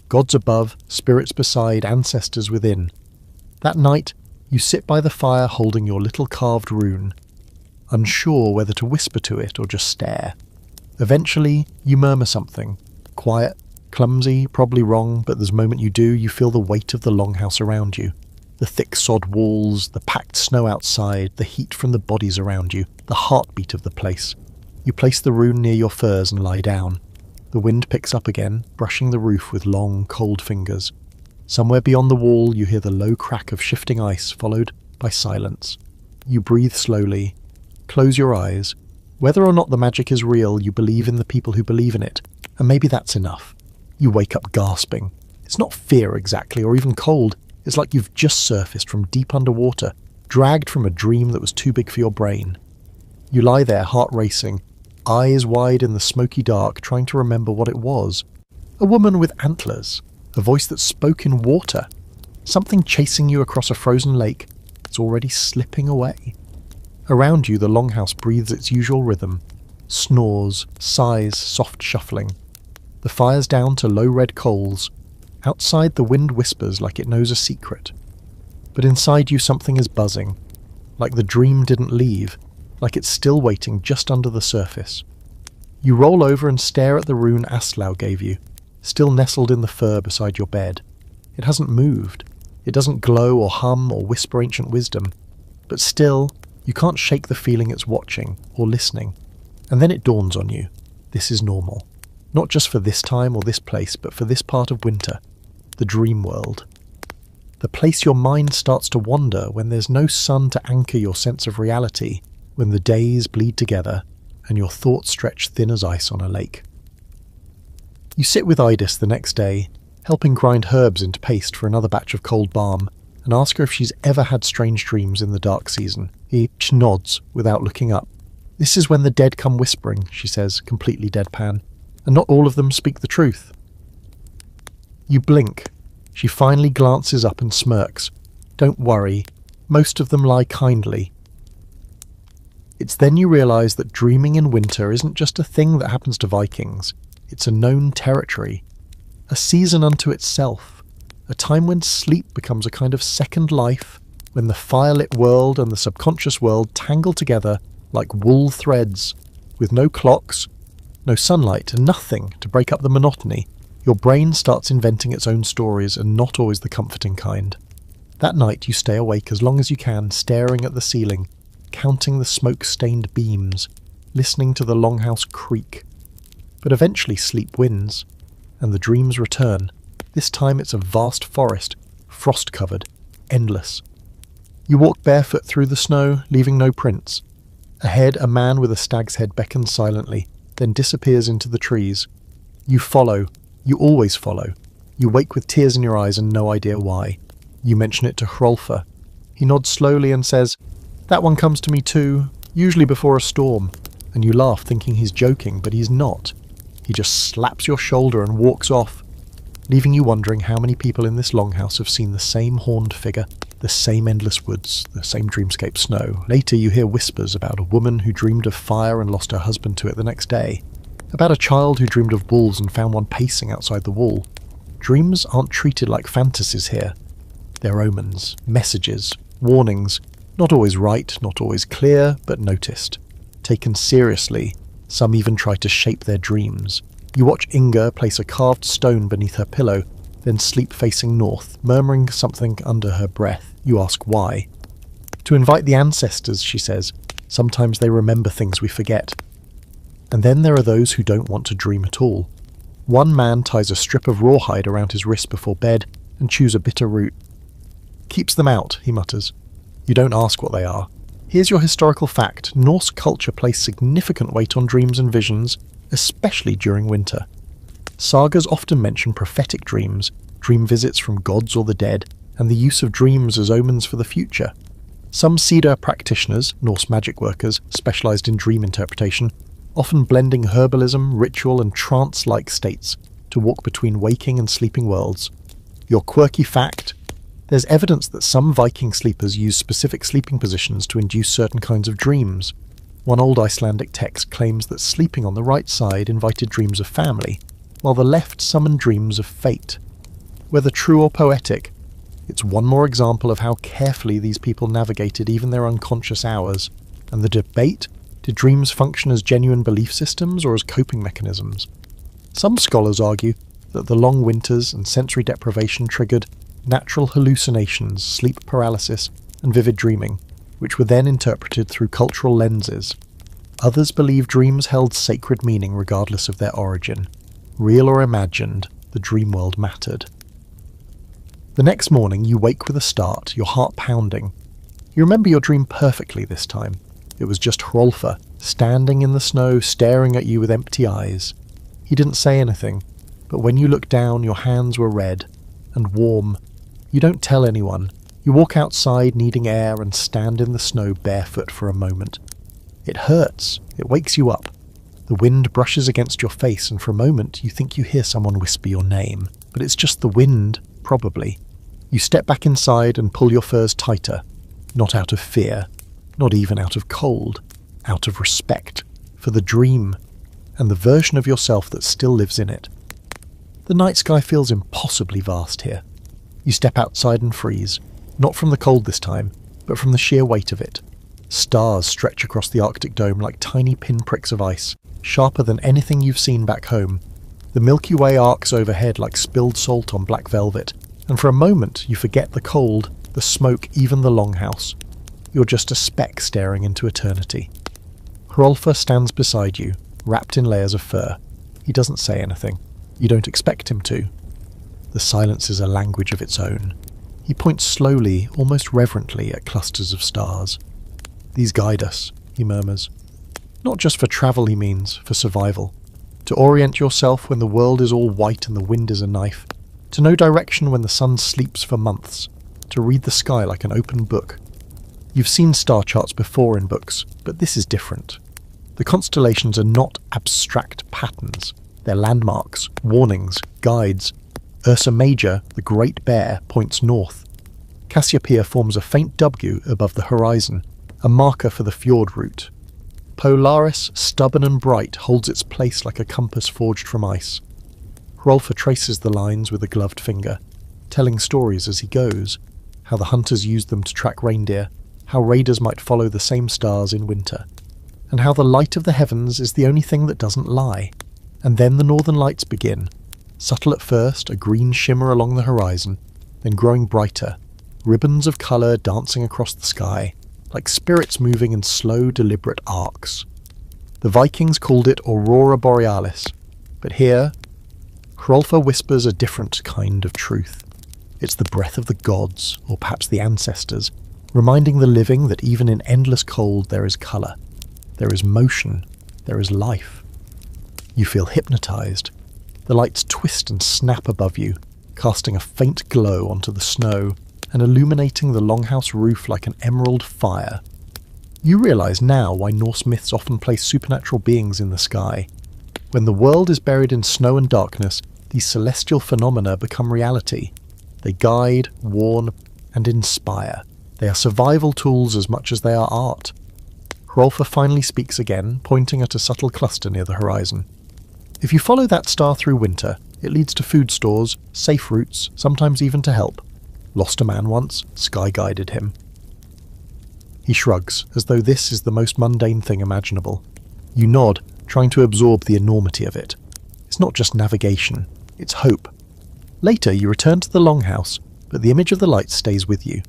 A: Gods above, spirits beside, ancestors within. That night, you sit by the fire holding your little carved rune, unsure whether to whisper to it or just stare. Eventually, you murmur something. Quiet, clumsy, probably wrong, but the moment you do, you feel the weight of the longhouse around you. The thick sod walls, the packed snow outside, the heat from the bodies around you, the heartbeat of the place. You place the rune near your furs and lie down. The wind picks up again, brushing the roof with long, cold fingers. Somewhere beyond the wall, you hear the low crack of shifting ice, followed by silence. You breathe slowly. Close your eyes. Whether or not the magic is real, you believe in the people who believe in it, and maybe that's enough. You wake up gasping. It's not fear exactly, or even cold. It's like you've just surfaced from deep underwater, dragged from a dream that was too big for your brain. You lie there, heart racing, eyes wide in the smoky dark, trying to remember what it was. A woman with antlers, a voice that spoke in water, something chasing you across a frozen lake. It's already slipping away. Around you, the longhouse breathes its usual rhythm. Snores, sighs, soft shuffling. The fire's down to low red coals. Outside, the wind whispers like it knows a secret. But inside you, something is buzzing. Like the dream didn't leave. Like it's still waiting just under the surface. You roll over and stare at the rune Aslaug gave you, still nestled in the fur beside your bed. It hasn't moved. It doesn't glow or hum or whisper ancient wisdom. But still, you can't shake the feeling it's watching or listening. And then it dawns on you. This is normal. Not just for this time or this place, but for this part of winter. The dream world. The place your mind starts to wander when there's no sun to anchor your sense of reality, when the days bleed together and your thoughts stretch thin as ice on a lake. You sit with Idis the next day, helping grind herbs into paste for another batch of cold balm, and ask her if she's ever had strange dreams in the dark season. He nods without looking up. This is when the dead come whispering, she says, completely deadpan, and not all of them speak the truth. You blink. She finally glances up and smirks. Don't worry, most of them lie kindly. It's then you realise that dreaming in winter isn't just a thing that happens to Vikings. It's a known territory. A season unto itself. A time when sleep becomes a kind of second life, when the firelit world and the subconscious world tangle together like wool threads, with no clocks, No sunlight, and nothing to break up the monotony. Your brain starts inventing its own stories, and not always the comforting kind. That night you stay awake as long as you can, staring at the ceiling, counting the smoke-stained beams, listening to the longhouse creak. But eventually sleep wins, and the dreams return. This time it's a vast forest, frost-covered, endless. You walk barefoot through the snow, leaving no prints. Ahead, a man with a stag's head beckons silently, then disappears into the trees. You follow. You always follow. You wake with tears in your eyes and no idea why. You mention it to Hrolfr. He nods slowly and says, "That one comes to me too, usually before a storm." And you laugh, thinking he's joking, but he's not. He just slaps your shoulder and walks off, leaving you wondering how many people in this longhouse have seen the same horned figure, the same endless woods, the same dreamscape snow. Later you hear whispers about a woman who dreamed of fire and lost her husband to it the next day. About a child who dreamed of wolves and found one pacing outside the wall. Dreams aren't treated like fantasies here. They're omens, messages, warnings, not always right, not always clear, but noticed. Taken seriously, some even try to shape their dreams. You watch Inga place a carved stone beneath her pillow, then sleep facing north, murmuring something under her breath. You ask why. To invite the ancestors, she says. Sometimes they remember things we forget. And then there are those who don't want to dream at all. One man ties a strip of rawhide around his wrist before bed and chews a bitter root. "Keeps them out," he mutters. You don't ask what they are. Here's your historical fact. Norse culture placed significant weight on dreams and visions, especially during winter. Sagas often mention prophetic dreams, dream visits from gods or the dead, and the use of dreams as omens for the future. Some Sida practitioners, Norse magic workers, specialised in dream interpretation, often blending herbalism, ritual and trance-like states to walk between waking and sleeping worlds. Your quirky fact: there's evidence that some Viking sleepers used specific sleeping positions to induce certain kinds of dreams. One old Icelandic text claims that sleeping on the right side invited dreams of family, while the left summoned dreams of fate. Whether true or poetic, it's one more example of how carefully these people navigated even their unconscious hours. And the debate: did dreams function as genuine belief systems or as coping mechanisms? Some scholars argue that the long winters and sensory deprivation triggered natural hallucinations, sleep paralysis, and vivid dreaming, which were then interpreted through cultural lenses. Others believe dreams held sacred meaning regardless of their origin. Real or imagined, the dream world mattered. The next morning you wake with a start, your heart pounding. You remember your dream perfectly this time. It was just Hrolfr, standing in the snow, staring at you with empty eyes. He didn't say anything, but when you looked down, your hands were red and warm. You don't tell anyone. You walk outside needing air and stand in the snow barefoot for a moment. It hurts. It wakes you up. The wind brushes against your face, and for a moment you think you hear someone whisper your name. But it's just the wind, probably. You step back inside and pull your furs tighter. Not out of fear. Not even out of cold. Out of respect. For the dream. And the version of yourself that still lives in it. The night sky feels impossibly vast here. You step outside and freeze. Not from the cold this time, but from the sheer weight of it. Stars stretch across the Arctic dome like tiny pinpricks of ice, sharper than anything you've seen back home. The Milky Way arcs overhead like spilled salt on black velvet, and for a moment you forget the cold, the smoke, even the longhouse. You're just a speck staring into eternity. Hrolfr stands beside you, wrapped in layers of fur. He doesn't say anything. You don't expect him to. The silence is a language of its own. He points slowly, almost reverently, at clusters of stars. "These guide us," he murmurs. Not just for travel, he means, for survival. To orient yourself when the world is all white and the wind is a knife. To know direction when the sun sleeps for months. To read the sky like an open book. You've seen star charts before in books, but this is different. The constellations are not abstract patterns. They're landmarks, warnings, guides. Ursa Major, the Great Bear, points north. Cassiopeia forms a faint W above the horizon, a marker for the fjord route. Polaris, stubborn and bright, holds its place like a compass forged from ice. Hrolfr traces the lines with a gloved finger, telling stories as he goes, how the hunters used them to track reindeer, how raiders might follow the same stars in winter. and how the light of the heavens is the only thing that doesn't lie. And then the northern lights begin. Subtle at first, a green shimmer along the horizon, then growing brighter, ribbons of colour dancing across the sky, like spirits moving in slow, deliberate arcs. The Vikings called it Aurora Borealis, but here, Hrolfr whispers a different kind of truth. It's the breath of the gods, or perhaps the ancestors, reminding the living that even in endless cold there is colour, there is motion, there is life. You feel hypnotised. The lights twist and snap above you, casting a faint glow onto the snow and illuminating the longhouse roof like an emerald fire. You realise now why Norse myths often place supernatural beings in the sky. When the world is buried in snow and darkness, these celestial phenomena become reality. They guide, warn, and inspire. They are survival tools as much as they are art. Hrolfr finally speaks again, pointing at a subtle cluster near the horizon. If you follow that star through winter, it leads to food stores, safe routes, sometimes even to help. Lost a man once, Sky guided him. He shrugs, as though this is the most mundane thing imaginable. You nod, trying to absorb the enormity of it. It's not just navigation, it's hope. Later you return to the longhouse, but the image of the lights stays with you.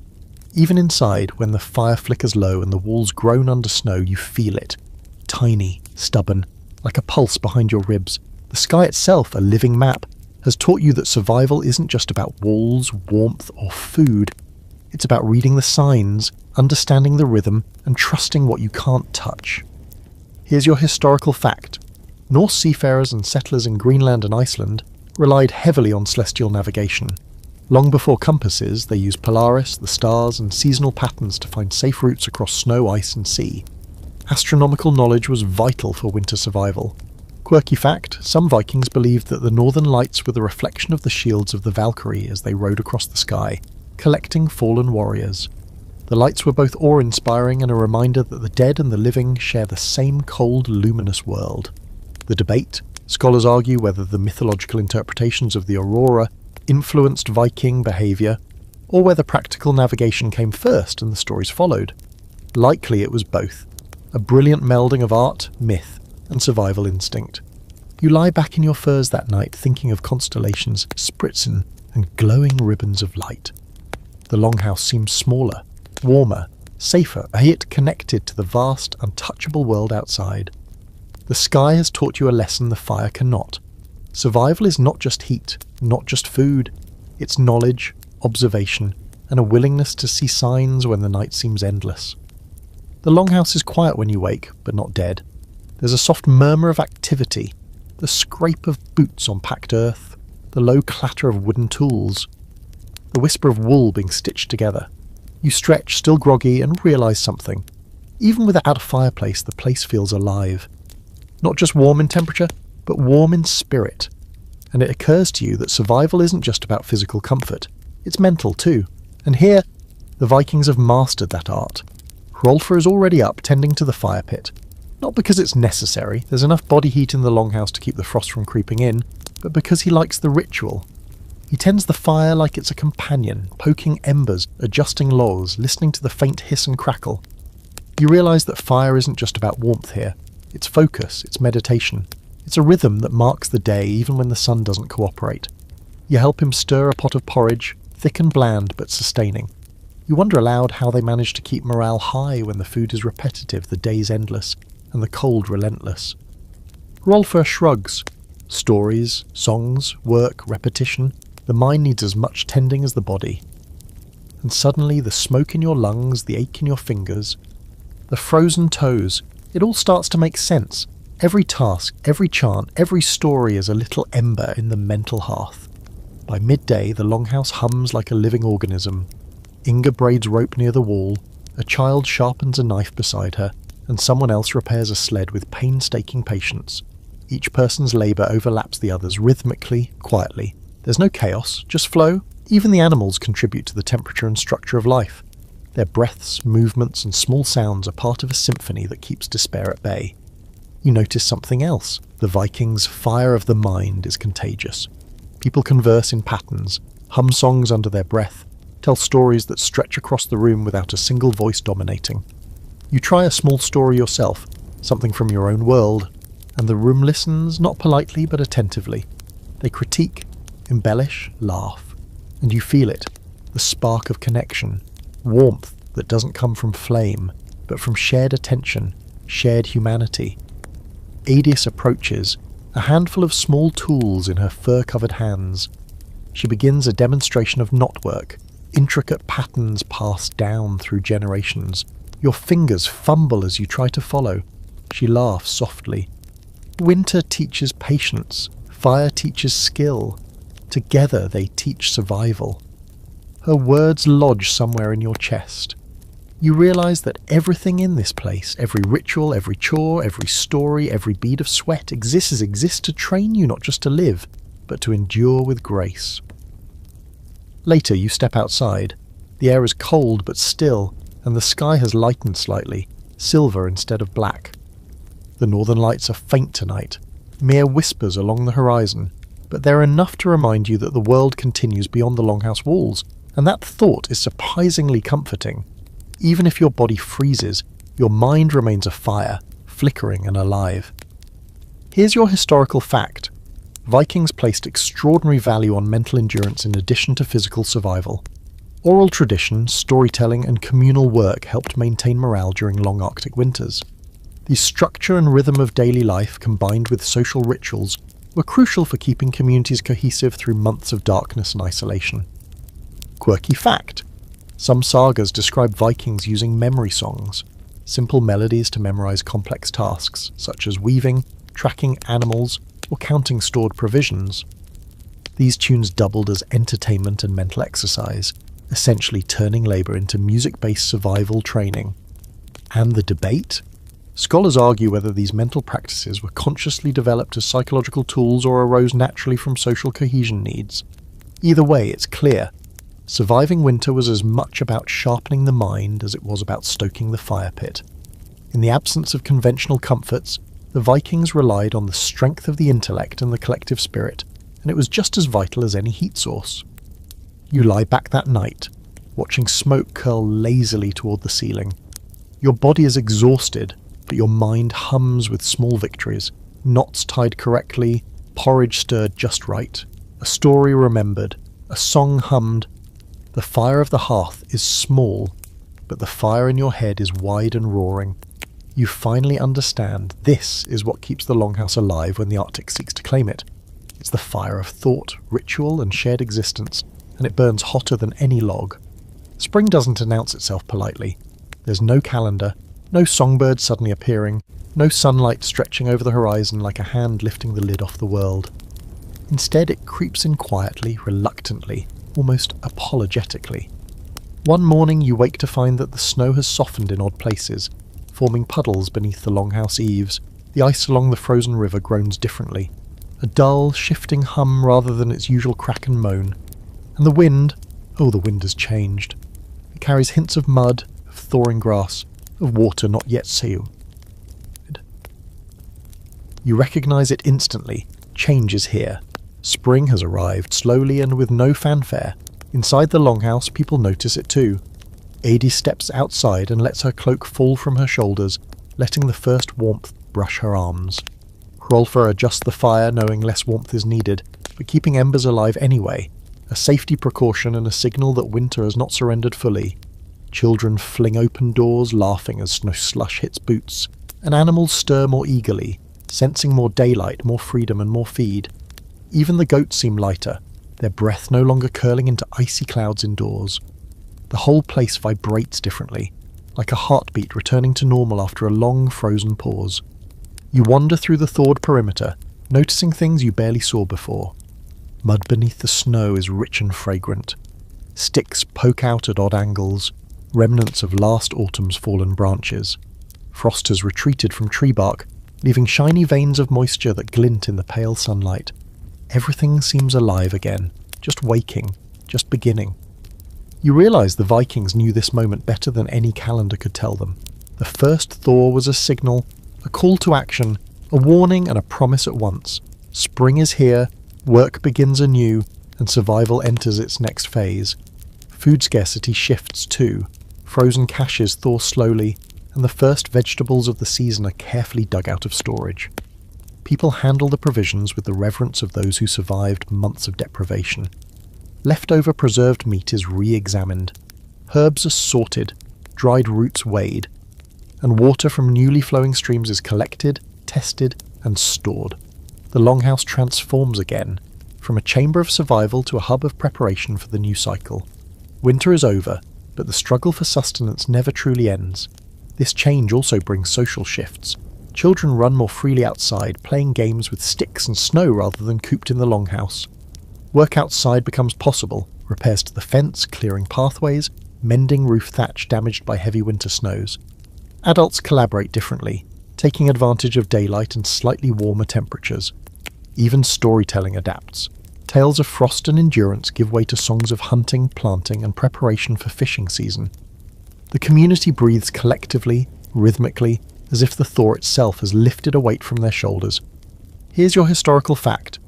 A: Even inside, when the fire flickers low and the walls groan under snow, you feel it. Tiny, stubborn, like a pulse behind your ribs. The sky itself, a living map, has taught you that survival isn't just about walls, warmth, or food. It's about reading the signs, understanding the rhythm, and trusting what you can't touch. Here's your historical fact. Norse seafarers and settlers in Greenland and Iceland relied heavily on celestial navigation. Long before compasses, they used Polaris, the stars, and seasonal patterns to find safe routes across snow, ice, and sea. Astronomical knowledge was vital for winter survival. Quirky fact, some Vikings believed that the northern lights were the reflection of the shields of the Valkyrie as they rode across the sky, collecting fallen warriors. The lights were both awe-inspiring and a reminder that the dead and the living share the same cold, luminous world. The debate, scholars argue whether the mythological interpretations of the aurora influenced Viking behaviour, or whether practical navigation came first and the stories followed. Likely it was both, a brilliant melding of art, myth, and survival instinct. You lie back in your furs that night thinking of constellations, spritzen, and glowing ribbons of light. The longhouse seems smaller, warmer, safer, yet connected to the vast, untouchable world outside. The sky has taught you a lesson the fire cannot. Survival is not just heat, not just food. It's knowledge, observation, and a willingness to see signs when the night seems endless. The longhouse is quiet when you wake, but not dead. There's a soft murmur of activity, the scrape of boots on packed earth, the low clatter of wooden tools, the whisper of wool being stitched together. You stretch, still groggy, and realise something. Even without a fireplace, the place feels alive. Not just warm in temperature, but warm in spirit. And it occurs to you that survival isn't just about physical comfort, it's mental too. And here, the Vikings have mastered that art. Hrolfr is already up, tending to the fire pit. Not because it's necessary, there's enough body heat in the longhouse to keep the frost from creeping in, but because he likes the ritual. He tends the fire like it's a companion, poking embers, adjusting logs, listening to the faint hiss and crackle. You realise that fire isn't just about warmth here. It's focus, it's meditation. It's a rhythm that marks the day even when the sun doesn't cooperate. You help him stir a pot of porridge, thick and bland but sustaining. You wonder aloud how they manage to keep morale high when the food is repetitive, the day's endless, and the cold relentless. Hrolfr shrugs. Stories, songs, work, repetition. The mind needs as much tending as the body. And suddenly the smoke in your lungs, the ache in your fingers, the frozen toes, it all starts to make sense. Every task, every chant, every story is a little ember in the mental hearth. By midday, the longhouse hums like a living organism. Inga braids rope near the wall, a child sharpens a knife beside her, and someone else repairs a sled with painstaking patience. Each person's labour overlaps the others rhythmically, quietly. There's no chaos, just flow. Even the animals contribute to the temperature and structure of life. Their breaths, movements, and small sounds are part of a symphony that keeps despair at bay. You notice something else. The Vikings' fire of the mind is contagious. People converse in patterns, hum songs under their breath, tell stories that stretch across the room without a single voice dominating. You try a small story yourself, something from your own world, and the room listens, not politely but attentively. They critique, embellish, laugh, and you feel it, the spark of connection, warmth that doesn't come from flame, but from shared attention, shared humanity. Adius approaches, a handful of small tools in her fur-covered hands. She begins a demonstration of knotwork, intricate patterns passed down through generations. Your fingers fumble as you try to follow. She laughs softly. Winter teaches patience, fire teaches skill. Together they teach survival. Her words lodge somewhere in your chest. You realize that everything in this place, every ritual, every chore, every story, every bead of sweat exists to train you not just to live, but to endure with grace. Later you step outside. The air is cold but still, and the sky has lightened slightly, silver instead of black. The northern lights are faint tonight, mere whispers along the horizon, but they're enough to remind you that the world continues beyond the longhouse walls, and that thought is surprisingly comforting. Even if your body freezes, your mind remains afire, flickering and alive. Here's your historical fact. Vikings placed extraordinary value on mental endurance in addition to physical survival. Oral tradition, storytelling and communal work helped maintain morale during long Arctic winters. The structure and rhythm of daily life combined with social rituals were crucial for keeping communities cohesive through months of darkness and isolation. Quirky fact. Some sagas describe Vikings using memory songs, simple melodies to memorize complex tasks, such as weaving, tracking animals, or counting stored provisions. These tunes doubled as entertainment and mental exercise, essentially turning labour into music-based survival training. And the debate? Scholars argue whether these mental practices were consciously developed as psychological tools or arose naturally from social cohesion needs. Either way, it's clear. Surviving winter was as much about sharpening the mind as it was about stoking the fire pit. In the absence of conventional comforts, the Vikings relied on the strength of the intellect and the collective spirit, and it was just as vital as any heat source. You lie back that night, watching smoke curl lazily toward the ceiling. Your body is exhausted, but your mind hums with small victories, knots tied correctly, porridge stirred just right, a story remembered, a song hummed. The fire of the hearth is small, but the fire in your head is wide and roaring. You finally understand this is what keeps the longhouse alive when the Arctic seeks to claim it. It's the fire of thought, ritual and shared existence, and it burns hotter than any log. Spring doesn't announce itself politely. There's no calendar, no songbird suddenly appearing, no sunlight stretching over the horizon like a hand lifting the lid off the world. Instead it creeps in quietly, reluctantly, almost apologetically. One morning you wake to find that the snow has softened in odd places, forming puddles beneath the longhouse eaves. The ice along the frozen river groans differently, a dull, shifting hum rather than its usual crack and moan. And the wind has changed. It carries hints of mud, of thawing grass, of water not yet sealed. You recognize it instantly. Change is here. Spring has arrived, slowly and with no fanfare. Inside the longhouse, people notice it too. Adie steps outside and lets her cloak fall from her shoulders, letting the first warmth brush her arms. Hrolfr adjusts the fire, knowing less warmth is needed, but keeping embers alive anyway, a safety precaution and a signal that winter has not surrendered fully. Children fling open doors, laughing as snow slush hits boots, and animals stir more eagerly, sensing more daylight, more freedom and more feed. Even the goats seem lighter, their breath no longer curling into icy clouds indoors. The whole place vibrates differently, like a heartbeat returning to normal after a long frozen pause. You wander through the thawed perimeter, noticing things you barely saw before. Mud beneath the snow is rich and fragrant. Sticks poke out at odd angles, remnants of last autumn's fallen branches. Frost has retreated from tree bark, leaving shiny veins of moisture that glint in the pale sunlight. Everything seems alive again, just waking, just beginning. You realise the Vikings knew this moment better than any calendar could tell them. The first thaw was a signal, a call to action, a warning and a promise at once. Spring is here, work begins anew, and survival enters its next phase. Food scarcity shifts too. Frozen caches thaw slowly, and the first vegetables of the season are carefully dug out of storage. People handle the provisions with the reverence of those who survived months of deprivation. Leftover preserved meat is re-examined, herbs are sorted, dried roots weighed, and water from newly flowing streams is collected, tested, and stored. The longhouse transforms again, from a chamber of survival to a hub of preparation for the new cycle. Winter is over, but the struggle for sustenance never truly ends. This change also brings social shifts. Children run more freely outside, playing games with sticks and snow rather than cooped in the longhouse. Work outside becomes possible, repairs to the fence, clearing pathways, mending roof thatch damaged by heavy winter snows. Adults collaborate differently, taking advantage of daylight and slightly warmer temperatures. Even storytelling adapts. Tales of frost and endurance give way to songs of hunting, planting, and preparation for fishing season. The community breathes collectively, rhythmically, as if the thaw itself has lifted a weight from their shoulders. Here's your historical fact.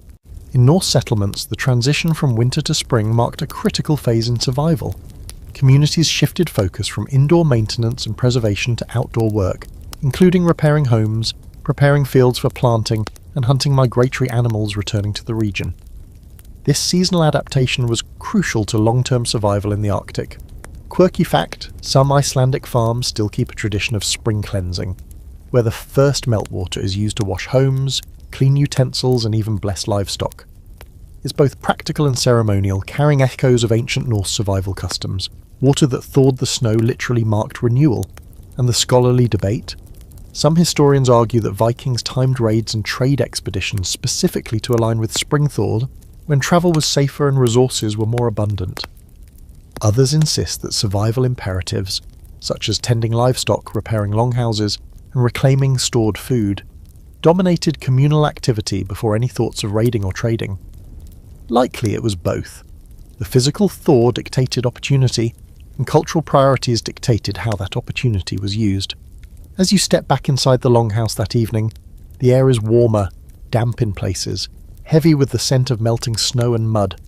A: In Norse settlements, the transition from winter to spring marked a critical phase in survival. Communities shifted focus from indoor maintenance and preservation to outdoor work, including repairing homes, preparing fields for planting, and hunting migratory animals returning to the region. This seasonal adaptation was crucial to long-term survival in the Arctic. Quirky fact, some Icelandic farms still keep a tradition of spring cleansing, where the first meltwater is used to wash homes, clean utensils, and even bless livestock. It's both practical and ceremonial, carrying echoes of ancient Norse survival customs. Water that thawed the snow literally marked renewal. And the scholarly debate? Some historians argue that Vikings timed raids and trade expeditions specifically to align with spring thaw, when travel was safer and resources were more abundant. Others insist that survival imperatives, such as tending livestock, repairing longhouses, and reclaiming stored food, dominated communal activity before any thoughts of raiding or trading. Likely it was both. The physical thaw dictated opportunity, and cultural priorities dictated how that opportunity was used. As you step back inside the longhouse that evening, the air is warmer, damp in places, heavy with the scent of melting snow and mud.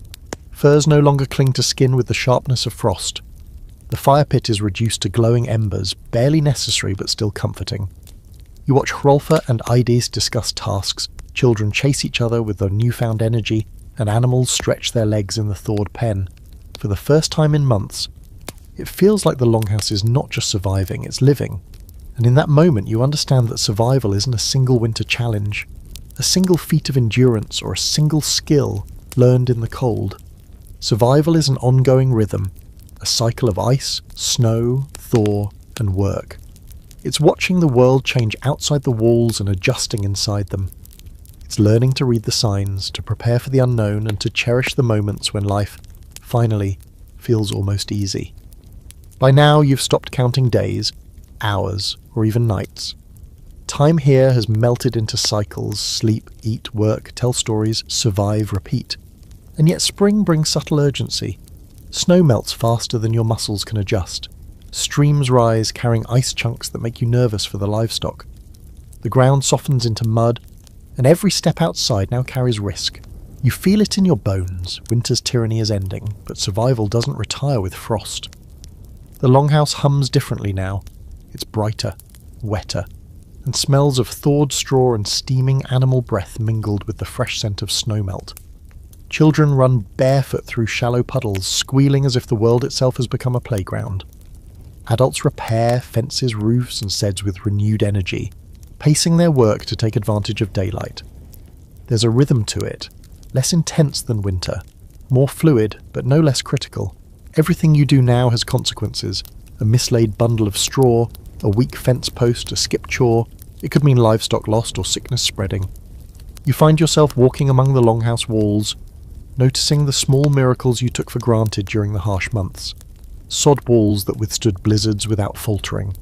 A: Furs no longer cling to skin with the sharpness of frost. The fire pit is reduced to glowing embers, barely necessary but still comforting. You watch Hrolfr and Eidis discuss tasks, children chase each other with their newfound energy, and animals stretch their legs in the thawed pen. For the first time in months, it feels like the longhouse is not just surviving, it's living. And in that moment you understand that survival isn't a single winter challenge, a single feat of endurance, or a single skill learned in the cold. Survival is an ongoing rhythm, a cycle of ice, snow, thaw, and work. It's watching the world change outside the walls and adjusting inside them. It's learning to read the signs, to prepare for the unknown, and to cherish the moments when life, finally, feels almost easy. By now you've stopped counting days, hours, or even nights. Time here has melted into cycles: sleep, eat, work, tell stories, survive, repeat. And yet spring brings subtle urgency. Snow melts faster than your muscles can adjust. Streams rise, carrying ice chunks that make you nervous for the livestock. The ground softens into mud, and every step outside now carries risk. You feel it in your bones. Winter's tyranny is ending, but survival doesn't retire with frost. The longhouse hums differently now. It's brighter, wetter, and smells of thawed straw and steaming animal breath mingled with the fresh scent of snowmelt. Children run barefoot through shallow puddles, squealing as if the world itself has become a playground. Adults repair fences, roofs, and sheds with renewed energy, pacing their work to take advantage of daylight. There's a rhythm to it, less intense than winter, more fluid, but no less critical. Everything you do now has consequences. A mislaid bundle of straw, a weak fence post, a skipped chore. It could mean livestock lost or sickness spreading. You find yourself walking among the longhouse walls, noticing the small miracles you took for granted during the harsh months. Sod walls that withstood blizzards without faltering.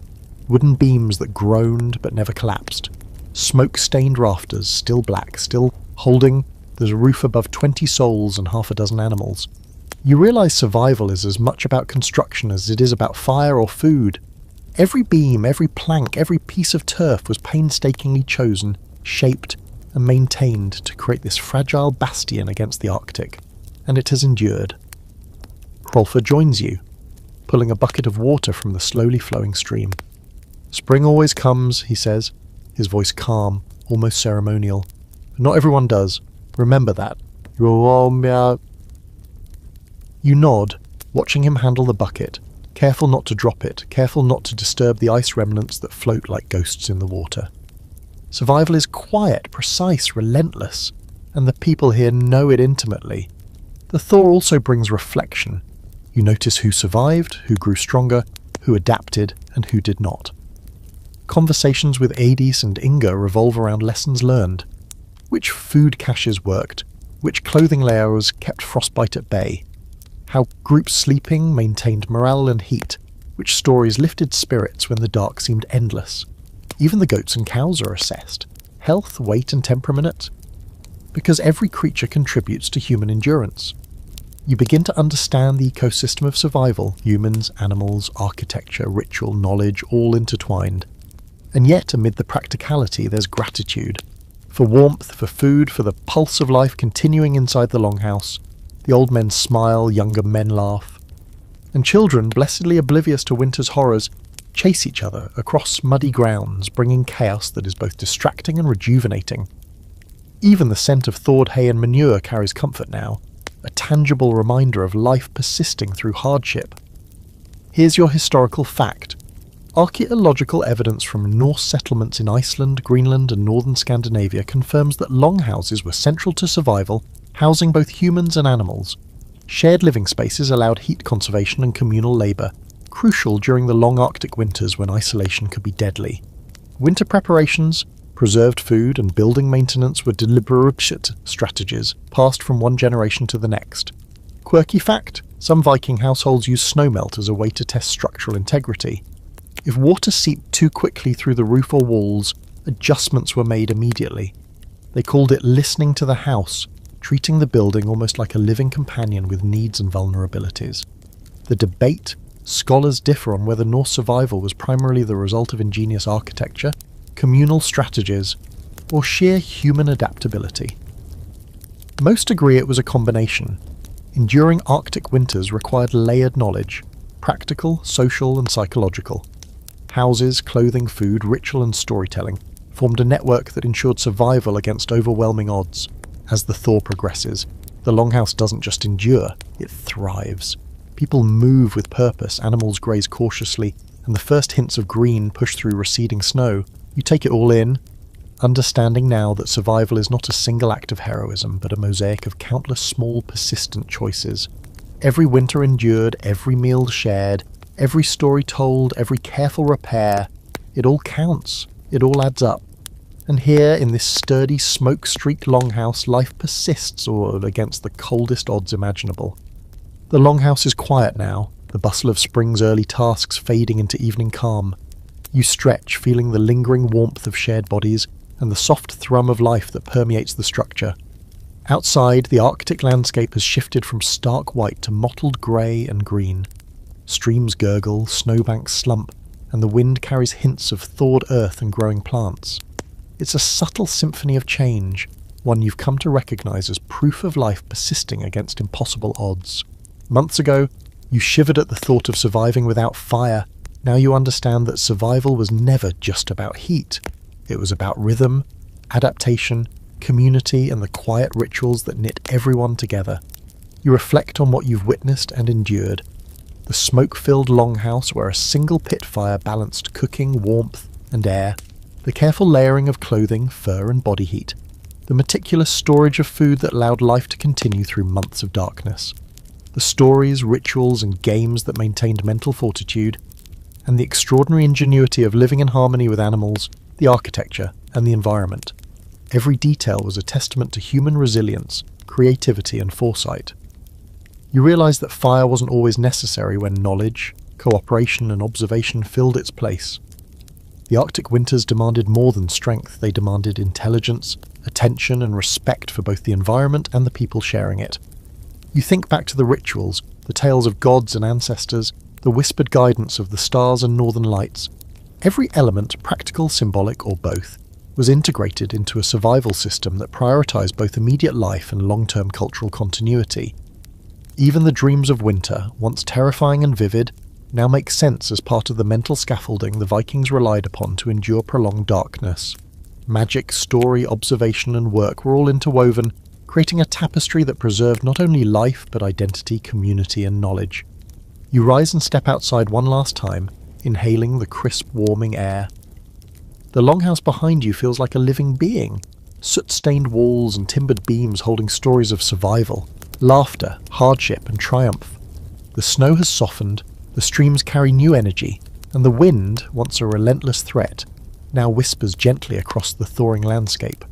A: Wooden beams that groaned but never collapsed. Smoke-stained rafters, still black, still holding. There's a roof above 20 souls and half a dozen animals. You realise survival is as much about construction as it is about fire or food. Every beam, every plank, every piece of turf was painstakingly chosen, shaped, and maintained to create this fragile bastion against the Arctic, and it has endured. Hrolfr joins you, pulling a bucket of water from the slowly flowing stream. Spring always comes, he says, his voice calm, almost ceremonial. But not everyone does. Remember that. You nod, watching him handle the bucket, careful not to drop it, careful not to disturb the ice remnants that float like ghosts in the water. Survival is quiet, precise, relentless, and the people here know it intimately. The thaw also brings reflection. You notice who survived, who grew stronger, who adapted, and who did not. Conversations with Adis and Inga revolve around lessons learned. Which food caches worked, which clothing layers kept frostbite at bay, how group sleeping maintained morale and heat, which stories lifted spirits when the dark seemed endless. Even the goats and cows are assessed. Health, weight and temperament. Because every creature contributes to human endurance. You begin to understand the ecosystem of survival, humans, animals, architecture, ritual, knowledge, all intertwined. And yet, amid the practicality, there's gratitude. For warmth, for food, for the pulse of life continuing inside the longhouse. The old men smile, younger men laugh. And children, blessedly oblivious to winter's horrors, chase each other across muddy grounds, bringing chaos that is both distracting and rejuvenating. Even the scent of thawed hay and manure carries comfort now, a tangible reminder of life persisting through hardship. Here's your historical fact. Archaeological evidence from Norse settlements in Iceland, Greenland and northern Scandinavia confirms that longhouses were central to survival, housing both humans and animals. Shared living spaces allowed heat conservation and communal labour, crucial during the long Arctic winters when isolation could be deadly. Winter preparations, preserved food and building maintenance were deliberate strategies passed from one generation to the next. Quirky fact, some Viking households used snowmelt as a way to test structural integrity. If water seeped too quickly through the roof or walls, adjustments were made immediately. They called it listening to the house, treating the building almost like a living companion with needs and vulnerabilities. The debate, scholars differ on whether Norse survival was primarily the result of ingenious architecture, communal strategies, or sheer human adaptability. Most agree it was a combination. Enduring Arctic winters required layered knowledge, practical, social and psychological. Houses, clothing, food, ritual and storytelling formed a network that ensured survival against overwhelming odds. As the thaw progresses, the longhouse doesn't just endure, it thrives. People move with purpose, animals graze cautiously, and the first hints of green push through receding snow. You take it all in, understanding now that survival is not a single act of heroism, but a mosaic of countless small, persistent choices. Every winter endured, every meal shared, every story told, every careful repair, it all counts, it all adds up. And here, in this sturdy, smoke-streaked longhouse, life persists against the coldest odds imaginable. The longhouse is quiet now, the bustle of spring's early tasks fading into evening calm. You stretch, feeling the lingering warmth of shared bodies and the soft thrum of life that permeates the structure. Outside, the Arctic landscape has shifted from stark white to mottled grey and green. Streams gurgle, snowbanks slump, and the wind carries hints of thawed earth and growing plants. It's a subtle symphony of change, one you've come to recognise as proof of life persisting against impossible odds. Months ago, you shivered at the thought of surviving without fire. Now you understand that survival was never just about heat. It was about rhythm, adaptation, community, and the quiet rituals that knit everyone together. You reflect on what you've witnessed and endured. The smoke-filled longhouse where a single pit fire balanced cooking, warmth, and air. The careful layering of clothing, fur, and body heat. The meticulous storage of food that allowed life to continue through months of darkness. The stories, rituals, and games that maintained mental fortitude. And the extraordinary ingenuity of living in harmony with animals, the architecture, and the environment. Every detail was a testament to human resilience, creativity, and foresight. You realise that fire wasn't always necessary when knowledge, cooperation, and observation filled its place. The Arctic winters demanded more than strength, they demanded intelligence, attention, and respect for both the environment and the people sharing it. You think back to the rituals, the tales of gods and ancestors, the whispered guidance of the stars and northern lights. Every element, practical, symbolic, or both, was integrated into a survival system that prioritised both immediate life and long-term cultural continuity. Even the dreams of winter, once terrifying and vivid, now make sense as part of the mental scaffolding the Vikings relied upon to endure prolonged darkness. Magic, story, observation and work were all interwoven, creating a tapestry that preserved not only life but identity, community and knowledge. You rise and step outside one last time, inhaling the crisp, warming air. The longhouse behind you feels like a living being, soot-stained walls and timbered beams holding stories of survival, laughter, hardship and triumph. The snow has softened, the streams carry new energy, and the wind, once a relentless threat, now whispers gently across the thawing landscape.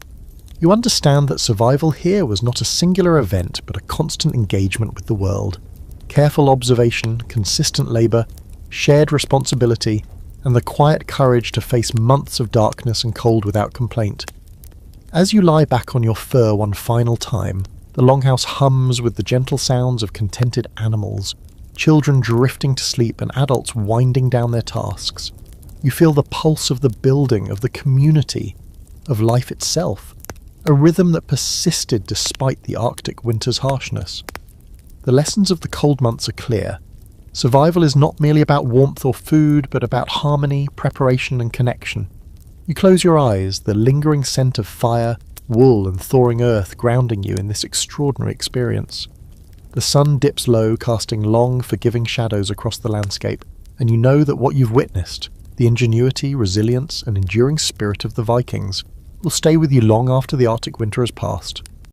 A: You understand that survival here was not a singular event but a constant engagement with the world. Careful observation, consistent labour, shared responsibility, and the quiet courage to face months of darkness and cold without complaint. As you lie back on your fur one final time, the longhouse hums with the gentle sounds of contented animals, children drifting to sleep and adults winding down their tasks. You feel the pulse of the building, of the community, of life itself, a rhythm that persisted despite the Arctic winter's harshness. The lessons of the cold months are clear. Survival is not merely about warmth or food, but about harmony, preparation and connection. You close your eyes, the lingering scent of fire, wool and thawing earth grounding you in this extraordinary experience. The sun dips low, casting long, forgiving shadows across the landscape, and you know that what you've witnessed, the ingenuity, resilience, and enduring spirit of the Vikings, will stay with you long after the Arctic winter has passed.